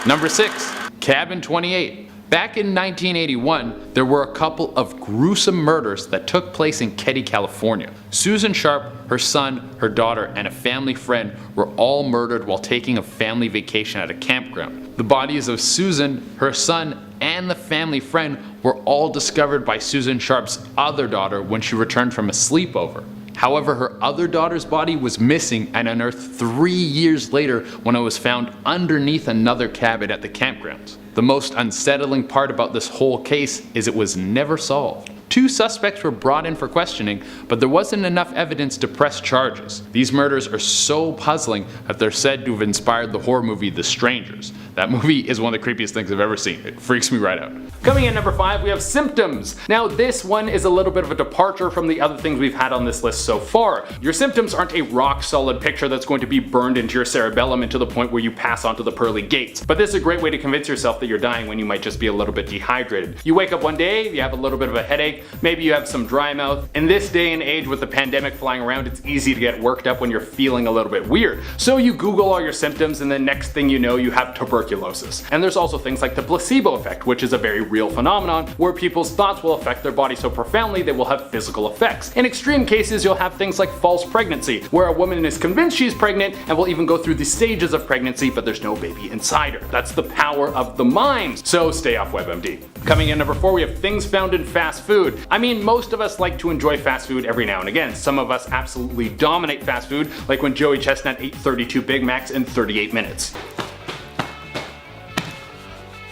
S6: Number 6. Cabin 28. Back in 1981, there were a couple of gruesome murders that took place in Keddie, California. Susan Sharp, her son, her daughter, and a family friend were all murdered while taking a family vacation at a campground. The bodies of Susan, her son, and the family friend were all discovered by Susan Sharp's other daughter when she returned from a sleepover. However, her other daughter's body was missing and unearthed 3 years later when it was found underneath another cabin at the campground. The most unsettling part about this whole case is it was never solved. 2 suspects were brought in for questioning, but there wasn't enough evidence to press charges. These murders are so puzzling that they're said to have inspired the horror movie The Strangers. That movie is one of the creepiest things I've ever seen. It freaks me right out. Coming in number 5, we have symptoms. Now this one is a little bit of a departure from the other things we've had on this list so far. Your symptoms aren't a rock solid picture that's going to be burned into your cerebellum and to the point where you pass onto the pearly gates. But this is a great way to convince yourself that you're dying when you might just be a little bit dehydrated. You wake up one day, you have a little bit of a headache, maybe you have some dry mouth. In this day and age with the pandemic flying around, it's easy to get worked up when you're feeling a little bit weird. So you Google all your symptoms and the next thing you know you have tuberculosis. And there's also things like the placebo effect, which is a very real phenomenon where people's thoughts will affect their body so profoundly they will have physical effects. In extreme cases, you'll have things like false pregnancy, where a woman is convinced she's pregnant and will even go through the stages of pregnancy, but there's no baby inside her. That's the power of the mind. So stay off WebMD. Coming in number 4, we have things found in fast food. I mean, most of us like to enjoy fast food every now and again. Some of us absolutely dominate fast food, like when Joey Chestnut ate 32 Big Macs in 38 minutes.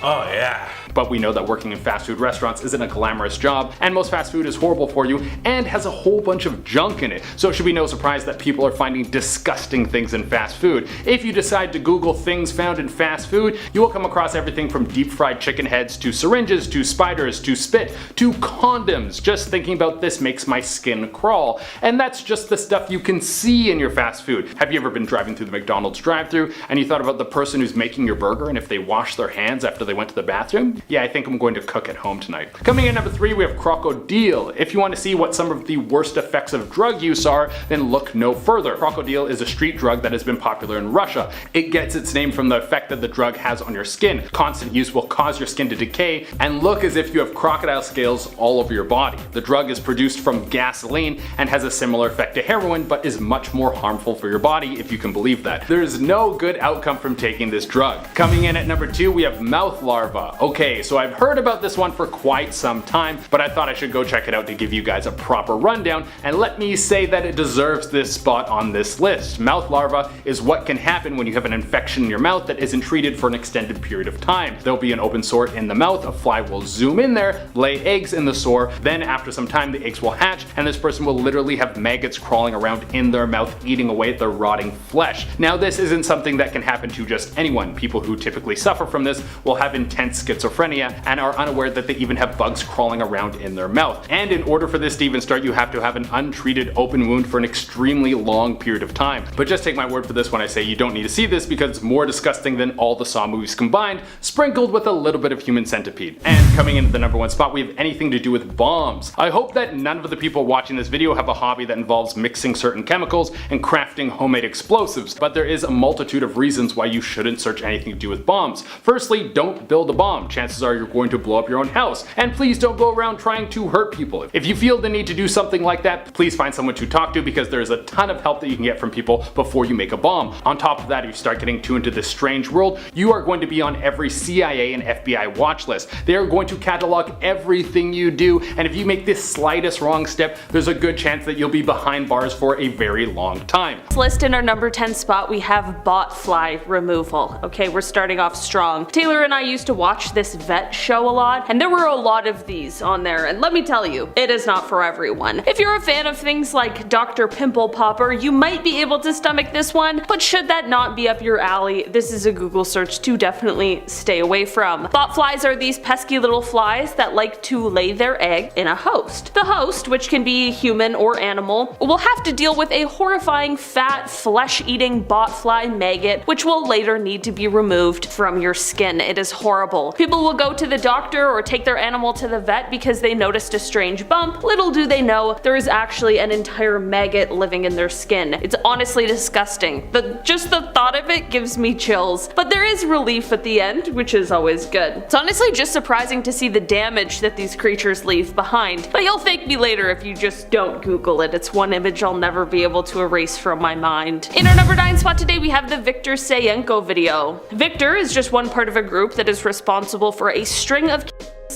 S6: Oh yeah. But we know that working in fast food restaurants isn't a glamorous job, and most fast food is horrible for you and has a whole bunch of junk in it. So it should be no surprise that people are finding disgusting things in fast food. If you decide to Google things found in fast food, you will come across everything from deep fried chicken heads to syringes to spiders to spit to condoms. Just thinking about this makes my skin crawl. And that's just the stuff you can see in your fast food. Have you ever been driving through the McDonald's drive-thru and you thought about the person who's making your burger and if they wash their hands after they went to the bathroom? Yeah, I think I'm going to cook at home tonight. Coming in number 3, we have crocodile. If you want to see what some of the worst effects of drug use are, then look no further. Crocodile is a street drug that has been popular in Russia. It gets its name from the effect that the drug has on your skin. Constant use will cause your skin to decay and look as if you have crocodile scales all over your body. The drug is produced from gasoline and has a similar effect to heroin, but is much more harmful for your body, if you can believe that. There is no good outcome from taking this drug. Coming in at number 2, we have mouth larva. Okay, Bay. So I've heard about this one for quite some time, but I thought I should go check it out to give you guys a proper rundown, and let me say that it deserves this spot on this list. Mouth larva is what can happen when you have an infection in your mouth that isn't treated for an extended period of time. There'll be an open sore in the mouth, a fly will zoom in there, lay eggs in the sore, then after some time the eggs will hatch, and this person will literally have maggots crawling around in their mouth eating away at their rotting flesh. Now this isn't something that can happen to just anyone. People who typically suffer from this will have intense schizophrenia and are unaware that they even have bugs crawling around in their mouth. And in order for this to even start, you have to have an untreated open wound for an extremely long period of time. But just take my word for this when I say you don't need to see this, because it's more disgusting than all the Saw movies combined, sprinkled with a little bit of Human Centipede. And coming into the number one spot, we have anything to do with bombs. I hope that none of the people watching this video have a hobby that involves mixing certain chemicals and crafting homemade explosives, but there is a multitude of reasons why you shouldn't search anything to do with bombs. Firstly, don't build a bomb. Chances are you're going to blow up your own house. And please don't go around trying to hurt people. If you feel the need to do something like that, please find someone to talk to, because there is a ton of help that you can get from people before you make a bomb. On top of that, if you start getting too into this strange world, you are going to be on every CIA and FBI watch list. They are going to catalog everything you do, and if you make this slightest wrong step, there's a good chance that you'll be behind bars for a very long time.
S3: List in our number 10 spot, we have bot fly removal. Okay, we're starting off strong. Taylor and I used to watch this vet show a lot, and there were a lot of these on there, and let me tell you, it is not for everyone. If you're a fan of things like Dr. Pimple Popper, you might be able to stomach this one, but should that not be up your alley, this is a Google search to definitely stay away from. Bot flies are these pesky little flies that like to lay their egg in a host. The host, which can be human or animal, will have to deal with a horrifying fat flesh-eating bot fly maggot, which will later need to be removed from your skin. It is horrible. People will go to the doctor or take their animal to the vet because they noticed a strange bump. Little do they know there is actually an entire maggot living in their skin. It's honestly disgusting. Just the thought of it gives me chills. But there is relief at the end, which is always good. It's honestly just surprising to see the damage that these creatures leave behind. But you'll thank me later if you just don't Google it. It's one image I'll never be able to erase from my mind. In our number 9 spot today, we have the Viktor Sayenko video. Viktor is just one part of a group that is responsible for a string of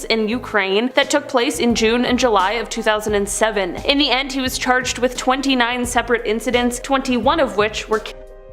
S3: in Ukraine that took place in June and July of 2007. In the end, he was charged with 29 separate incidents, 21 of which were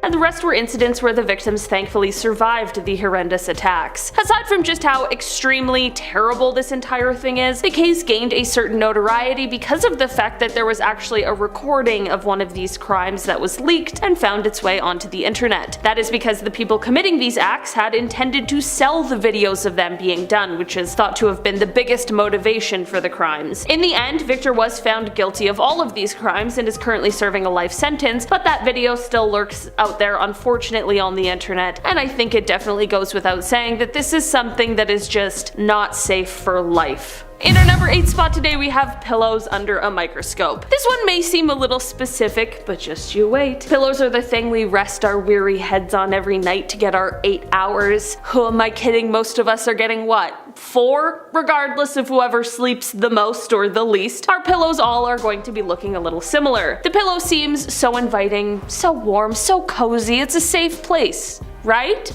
S3: and the rest were incidents where the victims thankfully survived the horrendous attacks. Aside from just how extremely terrible this entire thing is, the case gained a certain notoriety because of the fact that there was actually a recording of one of these crimes that was leaked and found its way onto the internet. That is because the people committing these acts had intended to sell the videos of them being done, which is thought to have been the biggest motivation for the crimes. In the end, Viktor was found guilty of all of these crimes and is currently serving a life sentence, but that video still lurks out there unfortunately on the internet, and I think it definitely goes without saying that this is something that is just not safe for life. In our number 8 spot today, we have pillows under a microscope. This one may seem a little specific, but just you wait. Pillows are the thing we rest our weary heads on every night to get our 8 hours. Who am I kidding? Most of us are getting what? 4? Regardless of whoever sleeps the most or the least, our pillows all are going to be looking a little similar. The pillow seems so inviting, so warm, so cozy, it's a safe place, right?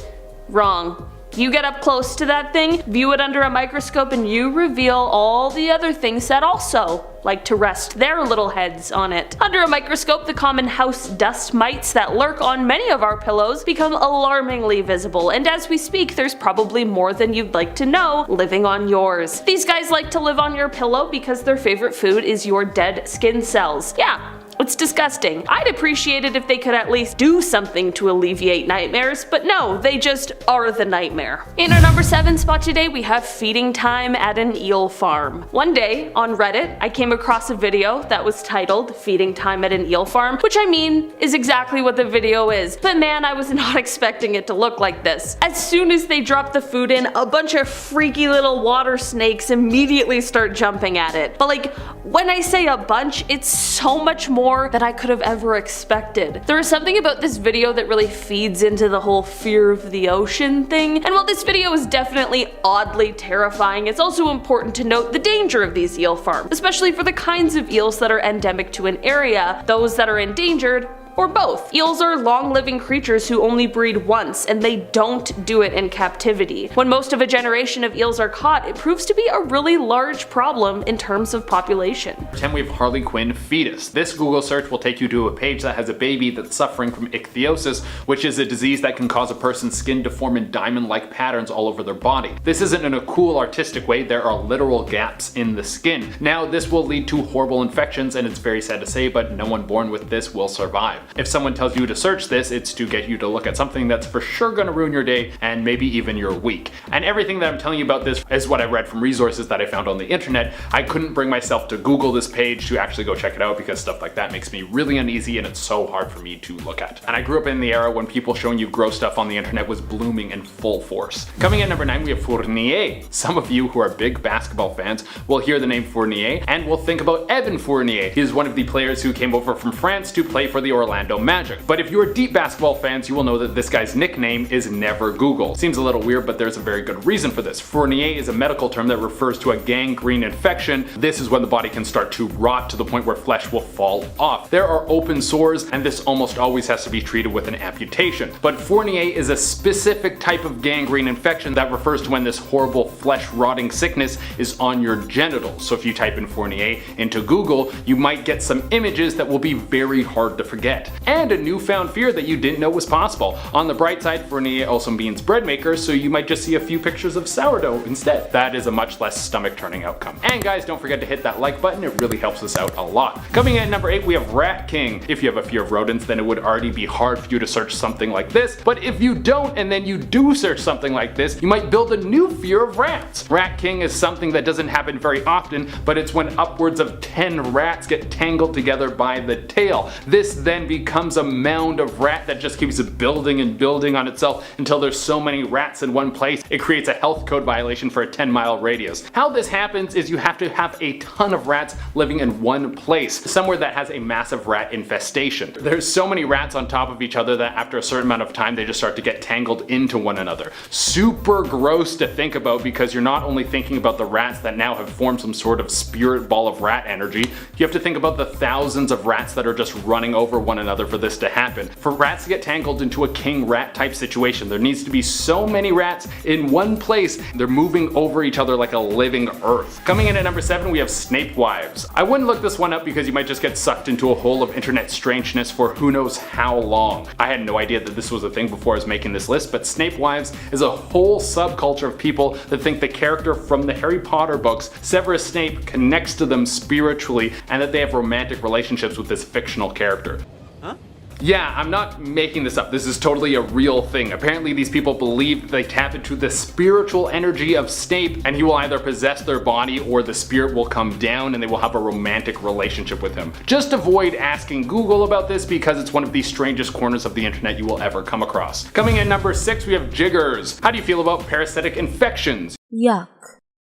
S3: Wrong. You get up close to that thing, view it under a microscope, and you reveal all the other things that also like to rest their little heads on it. Under a microscope, the common house dust mites that lurk on many of our pillows become alarmingly visible, and as we speak, there's probably more than you'd like to know living on yours. These guys like to live on your pillow because their favorite food is your dead skin cells. Yeah. It's disgusting. I'd appreciate it if they could at least do something to alleviate nightmares, but no, they just are the nightmare. In our number 7 spot today, we have feeding time at an eel farm. One day, on Reddit, I came across a video that was titled Feeding Time at an Eel Farm, which I mean is exactly what the video is, but man, I was not expecting it to look like this. As soon as they drop the food in, a bunch of freaky little water snakes immediately start jumping at it. But like, when I say a bunch, it's so much more than I could have ever expected. There is something about this video that really feeds into the whole fear of the ocean thing, and while this video is definitely oddly terrifying, it's also important to note the danger of these eel farms, especially for the kinds of eels that are endemic to an area. Those that are endangered or both. Eels are long-living creatures who only breed once, and they don't do it in captivity. When most of a generation of eels are caught, it proves to be a really large problem in terms of population.
S6: 10, we have Harley Quinn fetus. This Google search will take you to a page that has a baby that's suffering from ichthyosis, which is a disease that can cause a person's skin to form in diamond-like patterns all over their body. This isn't in a cool artistic way, there are literal gaps in the skin. Now this will lead to horrible infections, and it's very sad to say, but no one born with this will survive. If someone tells you to search this, it's to get you to look at something that's for sure gonna ruin your day and maybe even your week. And everything that I'm telling you about this is what I read from resources that I found on the internet. I couldn't bring myself to Google this page to actually go check it out because stuff like that makes me really uneasy and it's so hard for me to look at. And I grew up in the era when people showing you gross stuff on the internet was blooming in full force. Coming in number 9, we have Fournier. Some of you who are big basketball fans will hear the name Fournier and will think about Evan Fournier. He is one of the players who came over from France to play for the Orlando Magic. But if you are deep basketball fans, you will know that this guy's nickname is Never Google. Seems a little weird, but there's a very good reason for this. Fournier is a medical term that refers to a gangrene infection. This is when the body can start to rot to the point where flesh will fall off. There are open sores, and this almost always has to be treated with an amputation. But Fournier is a specific type of gangrene infection that refers to when this horrible flesh rotting sickness is on your genitals. So if you type in Fournier into Google, you might get some images that will be very hard to forget. And a newfound fear that you didn't know was possible. On the bright side, Fournier also means bread maker, so you might just see a few pictures of sourdough instead. That is a much less stomach turning outcome. And guys, don't forget to hit that like button, it really helps us out a lot. Coming in at number 8, we have Rat King. If you have a fear of rodents, then it would already be hard for you to search something like this, but if you don't and then you do search something like this, you might build a new fear of rats. Rat King is something that doesn't happen very often, but it's when upwards of 10 rats get tangled together by the tail. This then becomes a mound of rat that just keeps building and building on itself until there's so many rats in one place, it creates a health code violation for a 10-mile radius. How this happens is you have to have a ton of rats living in one place, somewhere that has a massive rat infestation. There's so many rats on top of each other that after a certain amount of time they just start to get tangled into one another. Super gross to think about because you're not only thinking about the rats that now have formed some sort of spirit ball of rat energy, you have to think about the thousands of rats that are just running over one another for this to happen. For rats to get tangled into a king rat type situation, there needs to be so many rats in one place, they're moving over each other like a living earth. Coming in at number 7, we have Snape Wives. I wouldn't look this one up because you might just get sucked into a hole of internet strangeness for who knows how long. I had no idea that this was a thing before I was making this list, but Snape Wives is a whole subculture of people that think the character from the Harry Potter books, Severus Snape, connects to them spiritually and that they have romantic relationships with this fictional character. Yeah, I'm not making this up. This is totally a real thing. Apparently these people believe they tap into the spiritual energy of Snape and he will either possess their body or the spirit will come down and they will have a romantic relationship with him. Just avoid asking Google about this because it's one of the strangest corners of the internet you will ever come across. Coming in number 6, we have jiggers. How do you feel about parasitic infections?
S5: Yuck.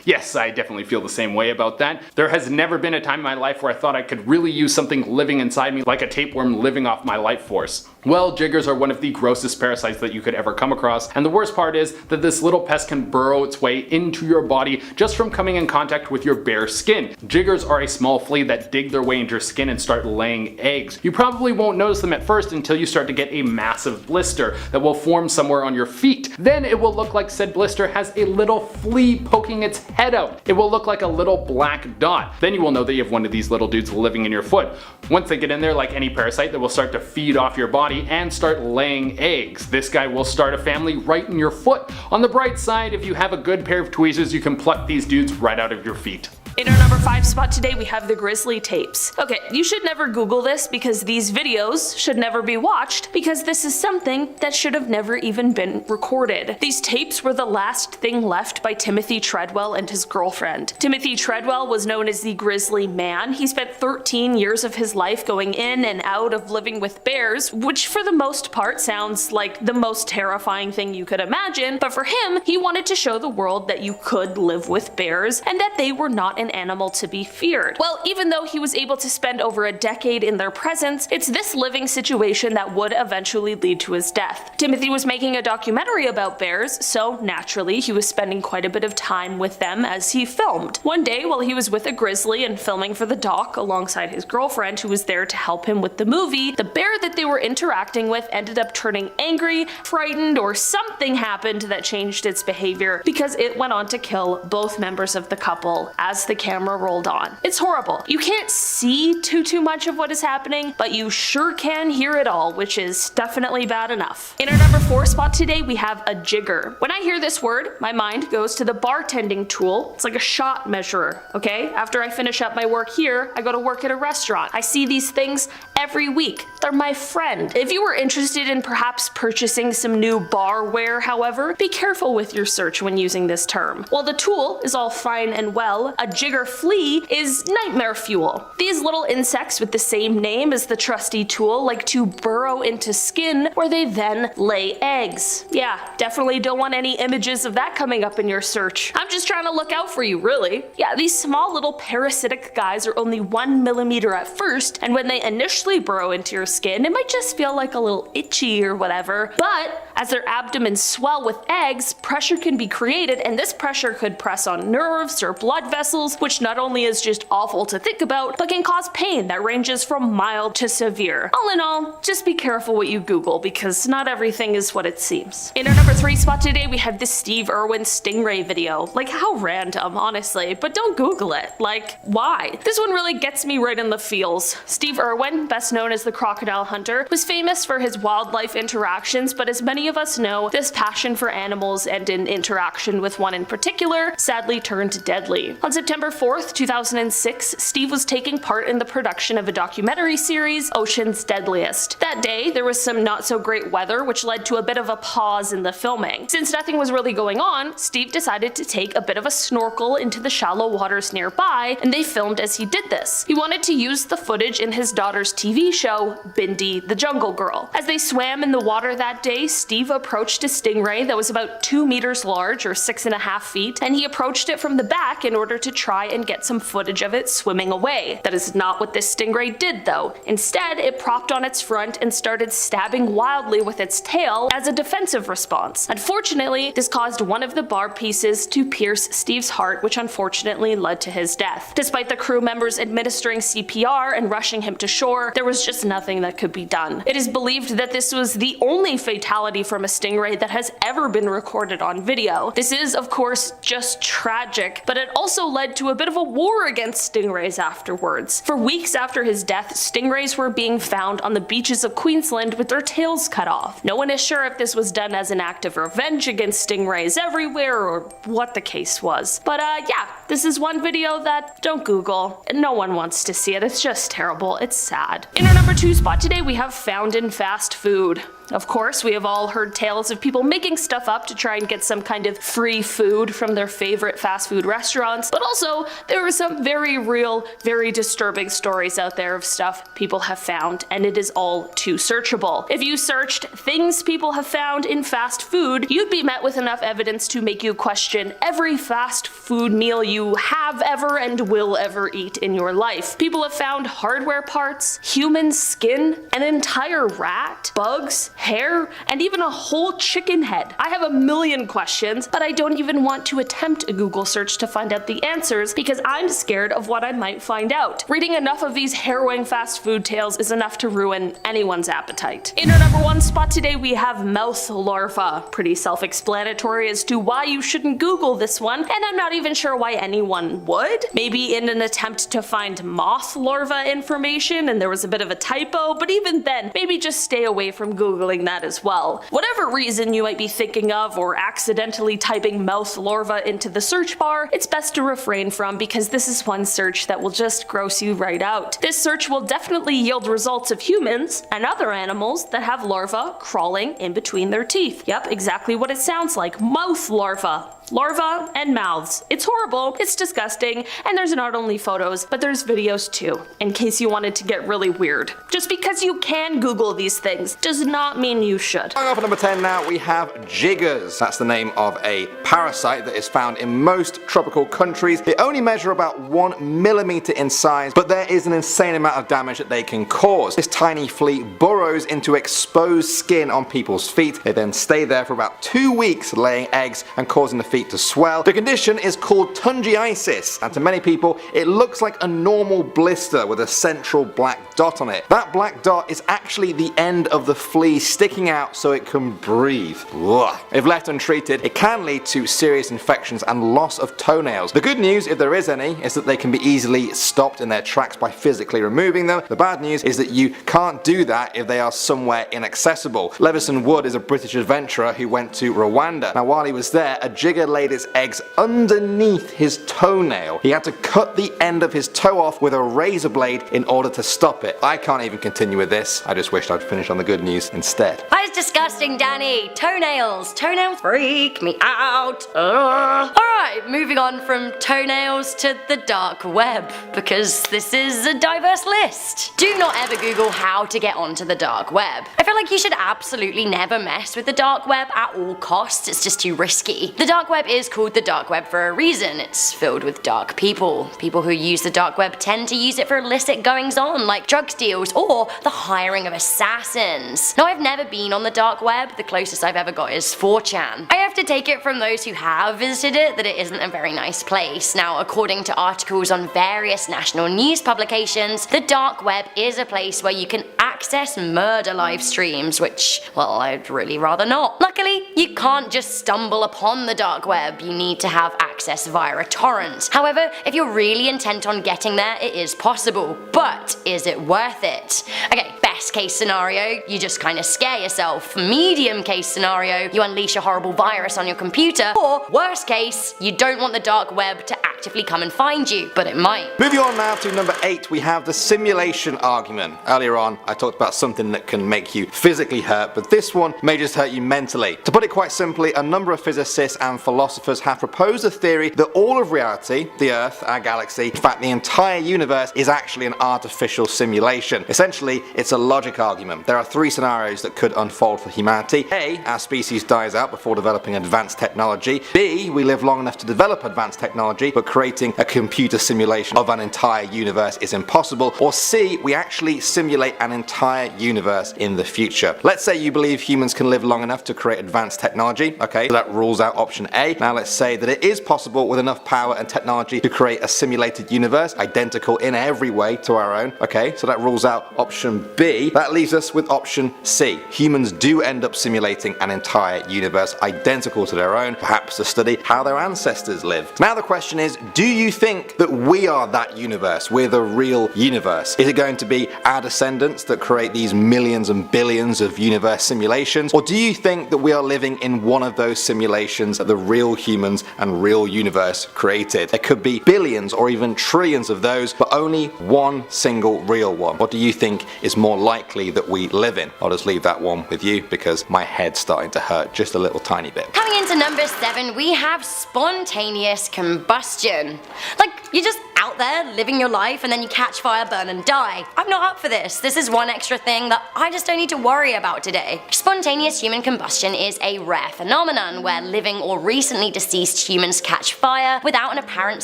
S6: Yes, I definitely feel the same way about that. There has never been a time in my life where I thought I could really use something living inside me like a tapeworm living off my life force. Well, jiggers are one of the grossest parasites that you could ever come across, and the worst part is that this little pest can burrow its way into your body just from coming in contact with your bare skin. Jiggers are a small flea that dig their way into your skin and start laying eggs. You probably won't notice them at first until you start to get a massive blister that will form somewhere on your feet. Then it will look like said blister has a little flea poking its head out. It will look like a little black dot. Then you will know that you have one of these little dudes living in your foot. Once they get in there, like any parasite, they will start to feed off your body and start laying eggs. This guy will start a family right in your foot. On the bright side, if you have a good pair of tweezers, you can pluck these dudes right out of your feet.
S3: In our number 5 spot today, we have the Grizzly tapes. Okay, you should never Google this because these videos should never be watched because this is something that should have never even been recorded. These tapes were the last thing left by Timothy Treadwell and his girlfriend. Timothy Treadwell was known as the Grizzly Man. He spent 13 years of his life going in and out of living with bears, which for the most part sounds like the most terrifying thing you could imagine, but for him, he wanted to show the world that you could live with bears and that they were not an an animal to be feared. Well, even though he was able to spend over a decade in their presence, it's this living situation that would eventually lead to his death. Timothy was making a documentary about bears, so naturally he was spending quite a bit of time with them as he filmed. One day, while he was with a grizzly and filming for the doc alongside his girlfriend who was there to help him with the movie, the bear that they were interacting with ended up turning angry, frightened, or something happened that changed its behavior because it went on to kill both members of the couple as the camera rolled on. It's horrible. You can't see too much of what is happening, but you sure can hear it all, which is definitely bad enough. In our number 4 spot today, we have a jigger. When I hear this word, my mind goes to the bartending tool. It's like a shot measurer, okay? After I finish up my work here, I go to work at a restaurant. I see these things every week. They're my friend. If you were interested in perhaps purchasing some new barware, however, be careful with your search when using this term. While the tool is all fine and well, a jigger flea is nightmare fuel. These little insects with the same name as the trusty tool like to burrow into skin where they then lay eggs. Yeah, definitely don't want any images of that coming up in your search. I'm just trying to look out for you, really. Yeah, these small little parasitic guys are only 1 millimeter at first, and when they initially burrow into your skin, it might just feel like a little itchy or whatever, but as their abdomens swell with eggs, pressure can be created, and this pressure could press on nerves or blood vessels, which not only is just awful to think about, but can cause pain that ranges from mild to severe. All in all, just be careful what you Google, because not everything is what it seems. In our number 3 spot today, we have this Steve Irwin stingray video. Like, how random, honestly, but don't Google it. Like, why? This one really gets me right in the feels. Steve Irwin, best known as the crocodile hunter, was famous for his wildlife interactions, but as many of us know, this passion for animals and an interaction with one in particular sadly turned deadly. On September 4th, 2006, Steve was taking part in the production of a documentary series, Ocean's Deadliest. That day, there was some not so great weather, which led to a bit of a pause in the filming. Since nothing was really going on, Steve decided to take a bit of a snorkel into the shallow waters nearby, and they filmed as he did this. He wanted to use the footage in his daughter's TV show, Bindi the Jungle Girl. As they swam in the water that day, Steve approached a stingray that was about 2 meters large, or 6.5 feet, and he approached it from the back in order to try and get some footage of it swimming away. That is not what this stingray did though. Instead, it propped on its front and started stabbing wildly with its tail as a defensive response. Unfortunately, this caused one of the barb pieces to pierce Steve's heart, which unfortunately led to his death. Despite the crew members administering CPR and rushing him to shore, there was just nothing that could be done. It is believed that this was the only fatality from a stingray that has ever been recorded on video. This is, of course, just tragic, but it also led to a bit of a war against stingrays afterwards. For weeks after his death, stingrays were being found on the beaches of Queensland with their tails cut off. No one is sure if this was done as an act of revenge against stingrays everywhere or what the case was. But yeah, this is one video that don't Google. No one wants to see it. It's just terrible. It's sad. In our number 2 spot today, we have found in fast food. Of course, we have all heard tales of people making stuff up to try and get some kind of free food from their favorite fast food restaurants, but also there are some very real, very disturbing stories out there of stuff people have found, and it is all too searchable. If you searched things people have found in fast food, you'd be met with enough evidence to make you question every fast food meal you have ever and will ever eat in your life. People have found hardware parts, human skin, an entire rat, bugs, hair, and even a whole chicken head. I have a million questions, but I don't even want to attempt a Google search to find out the answers because I'm scared of what I might find out. Reading enough of these harrowing fast food tales is enough to ruin anyone's appetite. In our number 1 spot today, we have mouth larva. Pretty self-explanatory as to why you shouldn't Google this one, and I'm not even sure why anyone would. Maybe in an attempt to find moth larva information and there was a bit of a typo, but even then, maybe just stay away from Googling that as well. Whatever reason you might be thinking of or accidentally typing mouth larva into the search bar, it's best to refrain from because this is one search that will just gross you right out. This search will definitely yield results of humans and other animals that have larvae crawling in between their teeth. Yep, exactly what it sounds like. Mouth larva. Larvae and mouths. It's horrible, it's disgusting, and there's not only photos, but there's videos too, in case you wanted to get really weird. Just because you can Google these things does not not mean you should.
S8: Going off at number 10 now, we have jiggers. That's the name of a parasite that is found in most tropical countries. They only measure about 1 millimeter in size, but there is an insane amount of damage that they can cause. This tiny flea burrows into exposed skin on people's feet. They then stay there for about 2 weeks, laying eggs and causing the feet to swell. The condition is called tungiitis, and to many people it looks like a normal blister with a central black dot on it. That black dot is actually the end of the flea sticking out so it can breathe. Ugh. If left untreated, it can lead to serious infections and loss of toenails. The good news, if there is any, is that they can be easily stopped in their tracks by physically removing them. The bad news is that you can't do that if they are somewhere inaccessible. Levison Wood is a British adventurer who went to Rwanda. Now while he was there, a jigger laid its eggs underneath his toenail. He had to cut the end of his toe off with a razor blade in order to stop it. I can't even continue with this. I just wished I'd finished on the good news instead.
S4: That is disgusting, Danny. Toenails. Toenails freak me out. Alright, moving on from toenails to the dark web, because this is a diverse list. Do not ever Google how to get onto the dark web. I feel like you should absolutely never mess with the dark web at all costs. It's just too risky. The dark web is called the dark web for a reason. It's filled with dark people. People who use the dark web tend to use it for illicit goings on, like drug deals or the hiring of assassins. Now, I've never been on the dark web. The closest I've ever got is 4chan. I have to take it from those who have visited it that it isn't a very nice place. Now, according to articles on various national news publications, the dark web is a place where you can access murder live streams, which, well, I'd really rather not. Luckily, you can't just stumble upon the dark web. You need to have access via a torrent. However, if you're really intent on getting there, it is possible. But is it worth it? Okay, best case scenario, you just kind of scare yourself. Medium case scenario, you unleash a horrible virus on your computer. Or worst case, you don't want the dark web to actively come and find you, but it might.
S8: Moving on now to number 8, we have the simulation argument. Earlier on, I talked about something that can make you physically hurt, but this one may just hurt you mentally. To put it quite simply, a number of physicists and philosophers have proposed a theory that all of reality, the Earth, our galaxy, in fact the entire universe, is actually an artificial simulation. Essentially, it's a logic argument. There are 3 scenarios that could unfold for humanity. A, our species dies out before developing advanced technology. B, we live long enough to develop advanced technology, but creating a computer simulation of an entire universe is impossible. Or C, we actually simulate an entire universe in the future. Let's say you believe humans can live long enough to create advanced technology. Okay, so that rules out option A. Now let's say that it is possible with enough power and technology to create a simulated universe identical in every way to our own. Okay, so that rules out option B. That leaves us with option C. Humans do end up simulating an entire universe identical to their own, perhaps to study how their ancestors lived. Now the question is, do you think that we are that universe? We're the real universe? Is it going to be our descendants that create these millions and billions of universe simulations? Or do you think that we are living in one of those simulations that the real humans and real universe created? There could be billions or even trillions of those, but only one single real one. What do you think is more likely that we live in? I'll just leave that one with you because my head's starting to hurt just a little tiny bit.
S4: Coming into number 7, we have spontaneous combustion. Like, you're just out there living your life and then you catch fire, burn and die. I'm not up for this. This is one extra thing that I just don't need to worry about today. Spontaneous human combustion is a rare phenomenon where living or recently deceased humans catch fire without an apparent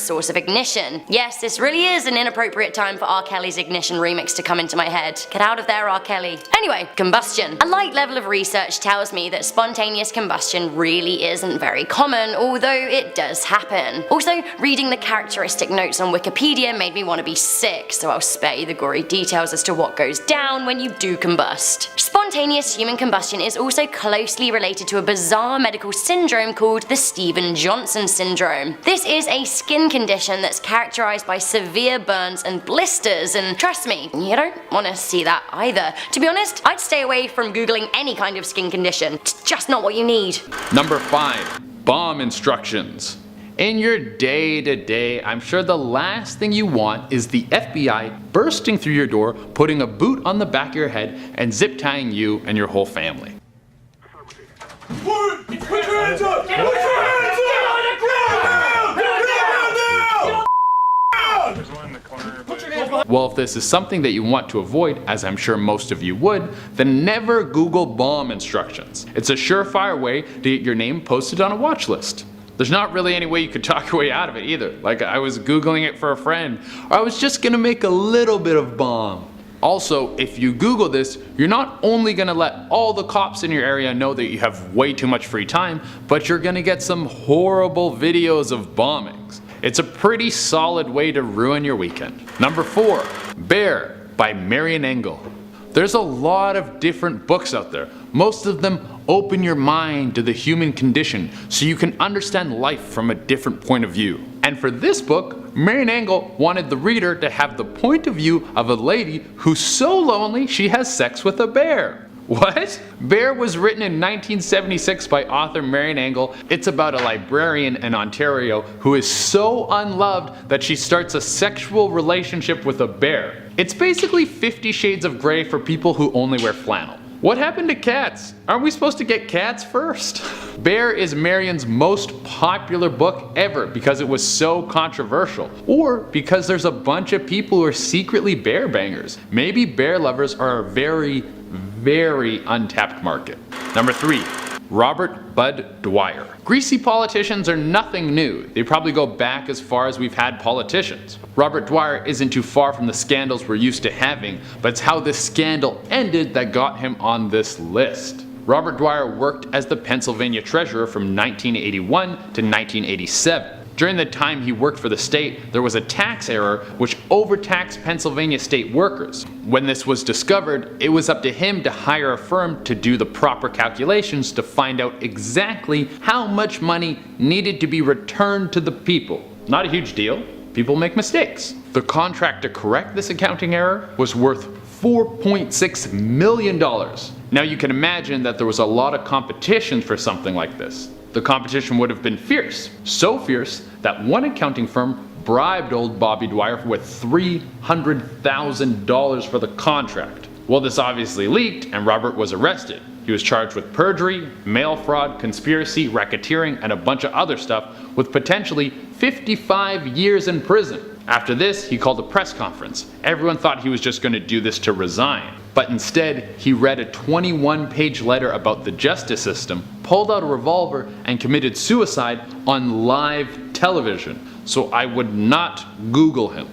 S4: source of ignition. Yes, this really is an inappropriate time for R. Kelly's Ignition remix to come into my head. Get out of there, R. Kelly. Anyway, combustion. A light level of research tells me that spontaneous combustion really isn't very common, although it does happen. Also, reading the characteristic notes on Wikipedia made me want to be sick, so I'll spare you the gory details as to what goes down when you do combust. Spontaneous human combustion is also closely related to a bizarre medical syndrome called the Stevens-Johnson syndrome. This is a skin condition that's characterized by severe burns and blisters, and trust me, you don't want to see that either. To be honest, I'd stay away from googling any kind of skin condition. It's just not what you need.
S6: Number 5. Bomb instructions. In your day-to-day, I'm sure the last thing you want is the FBI bursting through your door, putting a boot on the back of your head, and zip tying you and your whole family.
S9: Put your hands up! Put your hands up! Get on the ground! Get on the ground now! There's one in the corner. Put your hands
S6: Well, if this is something that you want to avoid, as I'm sure most of you would, then never Google bomb instructions. It's a surefire way to get your name posted on a watch list. There's not really any way you could talk your way out of it either. Like, I was Googling it for a friend, or I was just gonna make a little bit of bomb. Also, if you Google this, you're not only gonna let all the cops in your area know that you have way too much free time, but you're gonna get some horrible videos of bombings. It's a pretty solid way to ruin your weekend. Number 4, Bear by Marian Engel. There's a lot of different books out there. Most of them open your mind to the human condition so you can understand life from a different point of view. And for this book, Marian Engel wanted the reader to have the point of view of a lady who's so lonely she has sex with a bear. What? Bear was written in 1976 by author Marian Engel. It's about a librarian in Ontario who is so unloved that she starts a sexual relationship with a bear. It's basically 50 Shades of Grey for people who only wear flannel. What happened to cats? Aren't we supposed to get cats first? Bear is Marian's most popular book ever because it was so controversial, or because there's a bunch of people who are secretly bear bangers. Maybe bear lovers are a very untapped market. Number 3, Robert Bud Dwyer. Greasy politicians are nothing new. They probably go back as far as we've had politicians. Robert Dwyer isn't too far from the scandals we're used to having, but it's how this scandal ended that got him on this list. Robert Dwyer worked as the Pennsylvania treasurer from 1981 to 1987. During the time he worked for the state, there was a tax error which overtaxed Pennsylvania state workers. When this was discovered, it was up to him to hire a firm to do the proper calculations to find out exactly how much money needed to be returned to the people. Not a huge deal. People make mistakes. The contract to correct this accounting error was worth $4.6 million. Now you can imagine that there was a lot of competition for something like this. The competition would have been fierce. So fierce that one accounting firm bribed old Bobby Dwyer with $300,000 for the contract. Well, this obviously leaked and Robert was arrested. He was charged with perjury, mail fraud, conspiracy, racketeering, and a bunch of other stuff with potentially 55 years in prison. After this, he called a press conference. Everyone thought he was just going to do this to resign. But instead, he read a 21-page letter about the justice system, pulled out a revolver, and committed suicide on live television. So I would not Google him.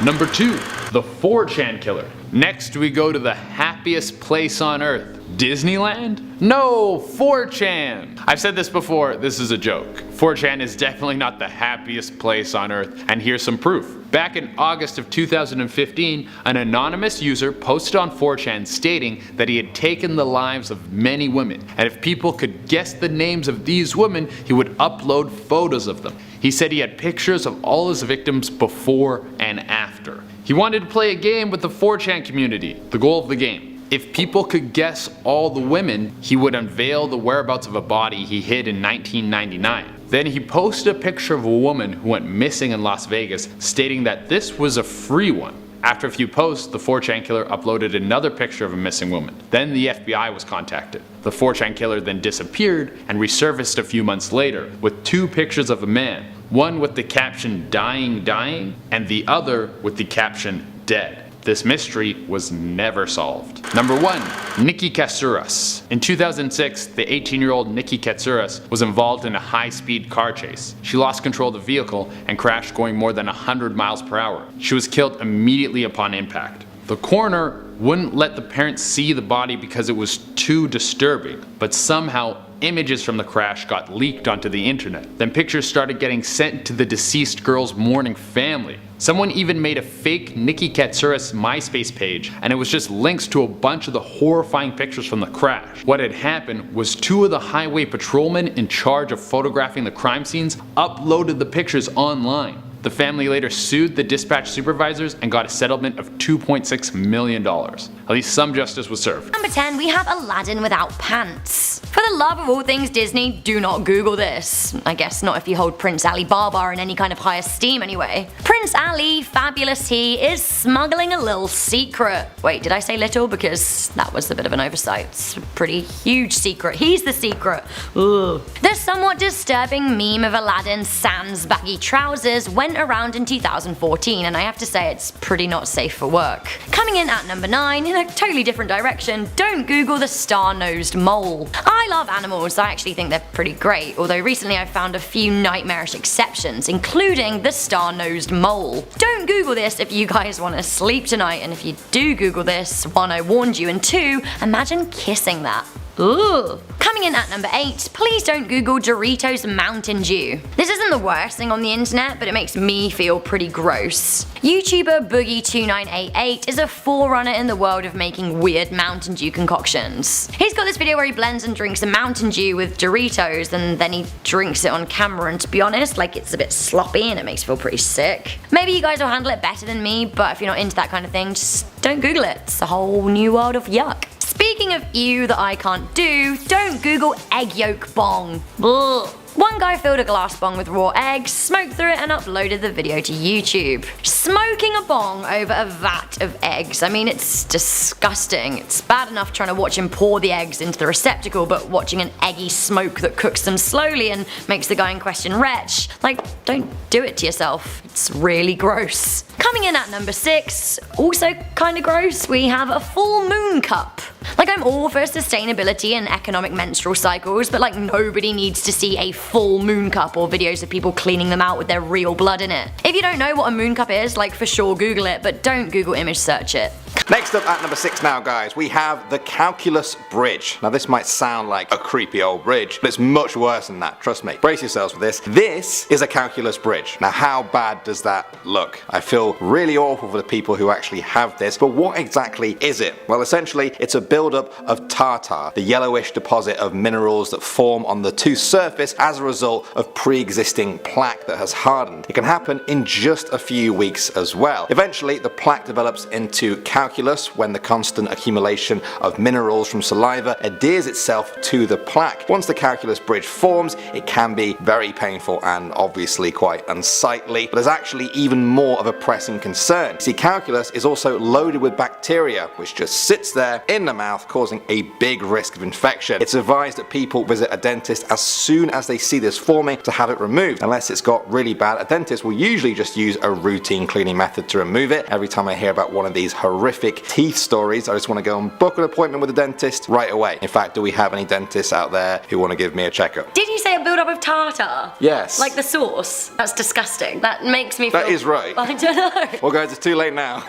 S6: Number 2, the 4chan killer. Next we go to the happiest place on earth. Disneyland? No, 4chan! I've said this before, this is a joke. 4chan is definitely not the happiest place on earth, and here's some proof. Back in August of 2015, an anonymous user posted on 4chan stating that he had taken the lives of many women, and if people could guess the names of these women, he would upload photos of them. He said he had pictures of all his victims before and after. He wanted to play a game with the 4chan community. The goal of the game: if people could guess all the women, he would unveil the whereabouts of a body he hid in 1999. Then he posted a picture of a woman who went missing in Las Vegas, stating that this was a free one. After a few posts, the 4chan killer uploaded another picture of a missing woman. Then the FBI was contacted. The 4chan killer then disappeared and resurfaced a few months later with 2 pictures of a man, one with the caption "dying, dying," and the other with the caption "dead." This mystery was never solved. Number 1, Nikki Katsouras. In 2006, the 18-year-old Nikki Katsouras was involved in a high-speed car chase. She lost control of the vehicle and crashed going more than 100 miles per hour. She was killed immediately upon impact. The coroner wouldn't let the parents see the body because it was too disturbing, but somehow images from the crash got leaked onto the internet. Then pictures started getting sent to the deceased girl's mourning family. Someone even made a fake Nikki Katsouras MySpace page, and it was just links to a bunch of the horrifying pictures from the crash. What had happened was 2 of the highway patrolmen in charge of photographing the crime scenes uploaded the pictures online. The family later sued the dispatch supervisors and got a settlement of $2.6 million. At least some justice was served.
S4: Number 10, we have Aladdin without pants. For the love of all things Disney, do not Google this. I guess not if you hold Prince Ali Baba in any kind of high esteem anyway. Prince Ali, fabulous he, is smuggling a little secret. Wait, did I say little? Because that was a bit of an oversight. It's a pretty huge secret. He's the secret. Ugh. The somewhat disturbing meme of Aladdin sans baggy trousers when went around in 2014, and I have to say it's pretty not safe for work. Coming in at number 9, in a totally different direction, don't Google the star-nosed mole. I love animals, I actually think they're pretty great, although recently I've found a few nightmarish exceptions, including the star-nosed mole. Don't Google this if you guys want to sleep tonight, and if you do Google this, 1, I warned you, and 2, imagine kissing that. Ugh. Coming in at number 8, please don't Google Doritos Mountain Dew. This isn't the worst thing on the internet, but it makes me feel pretty gross. YouTuber Boogie2988 is a forerunner in the world of making weird Mountain Dew concoctions. He's got this video where he blends and drinks a Mountain Dew with Doritos, and then he drinks it on camera, and to be honest, like, it's a bit sloppy and it makes me feel pretty sick. Maybe you guys will handle it better than me, but if you're not into that kind of thing, just don't Google it. It's a whole new world of yuck. Speaking of ew that I can't do, don't Google egg yolk bong. Ugh. One guy filled a glass bong with raw eggs, smoked through it, and uploaded the video to YouTube. Smoking a bong over a vat of eggs, I mean, it's disgusting. It's bad enough trying to watch him pour the eggs into the receptacle, but watching an eggy smoke that cooks them slowly and makes the guy in question retch. Like, don't do it to yourself. It's really gross. Coming in at number 6, also kinda gross, we have a full moon cup. Like, I'm all for sustainability and economic menstrual cycles, but like, nobody needs to see a full moon cup or videos of people cleaning them out with their real blood in it. If you don't know what a moon cup is, like, for sure Google it, but don't Google image search it.
S8: Next up at number 6 now, guys, we have the Calculus Bridge. Now this might sound like a creepy old bridge, but it's much worse than that, trust me. Brace yourselves for this. This is a calculus bridge. Now how bad does that look? I feel really awful for the people who actually have this, but what exactly is it? Well, essentially it's a buildup of tartar, the yellowish deposit of minerals that form on the tooth surface as a result of pre-existing plaque that has hardened. It can happen in just a few weeks as well. Eventually the plaque develops into calculus when the constant accumulation of minerals from saliva adheres itself to the plaque. Once the calculus bridge forms, it can be very painful and obviously quite unsightly, but there's actually even more of a pressing concern. See, calculus is also loaded with bacteria, which just sits there in the mouth, causing a big risk of infection. It's advised that people visit a dentist as soon as they see this forming to have it removed. Unless it's got really bad, a dentist will usually just use a routine cleaning method to remove it. Every time I hear about one of these horrific teeth stories, I just want to go and book an appointment with a dentist right away. In fact, do we have any dentists out there who want to give me a checkup?
S4: Did you say a build-up of tartar?
S8: Yes.
S4: Like the sauce? That's disgusting. That makes me feel...
S8: That is right.
S4: I don't know.
S8: Well guys, it's too late now.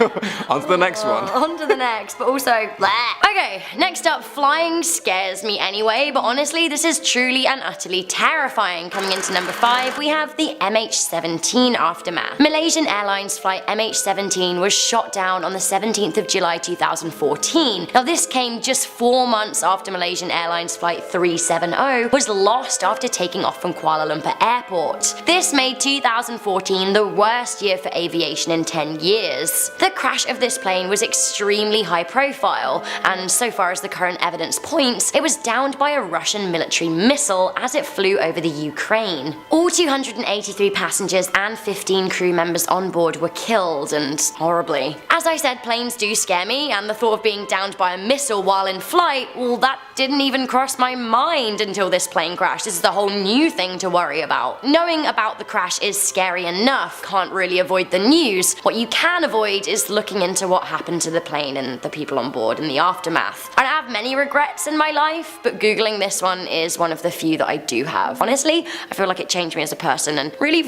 S8: On to the next one.
S4: On to the next, but also bleh. Okay, next up, flying scares me anyway, but honestly this is truly and utterly terrifying. Coming into number 5, we have the MH17 aftermath. Malaysian Airlines flight MH17 was shot down on the 17th of July 2014. Now this came just 4 months after Malaysian Airlines flight 370 was lost after taking off from Kuala Lumpur Airport. This made 2014 the worst year for aviation in 10 years. The crash of this plane was extremely high profile, and so far as the current evidence points, it was downed by a Russian military missile as it flew over the Ukraine. All 283 passengers and 15 crew members on board were killed, and horribly. As I said, planes do scare me, and the thought of being downed by a missile while in flight, well, that didn't even cross my mind until this plane crash. This is a whole new thing to worry about. Knowing about the crash is scary enough, can't really avoid the news. What you can avoid is looking into what happened to the plane and the people on board in the aftermath. I don't have many regrets in my life, but googling this one is one of the few that I do have. Honestly, I feel like it changed me as a person, and really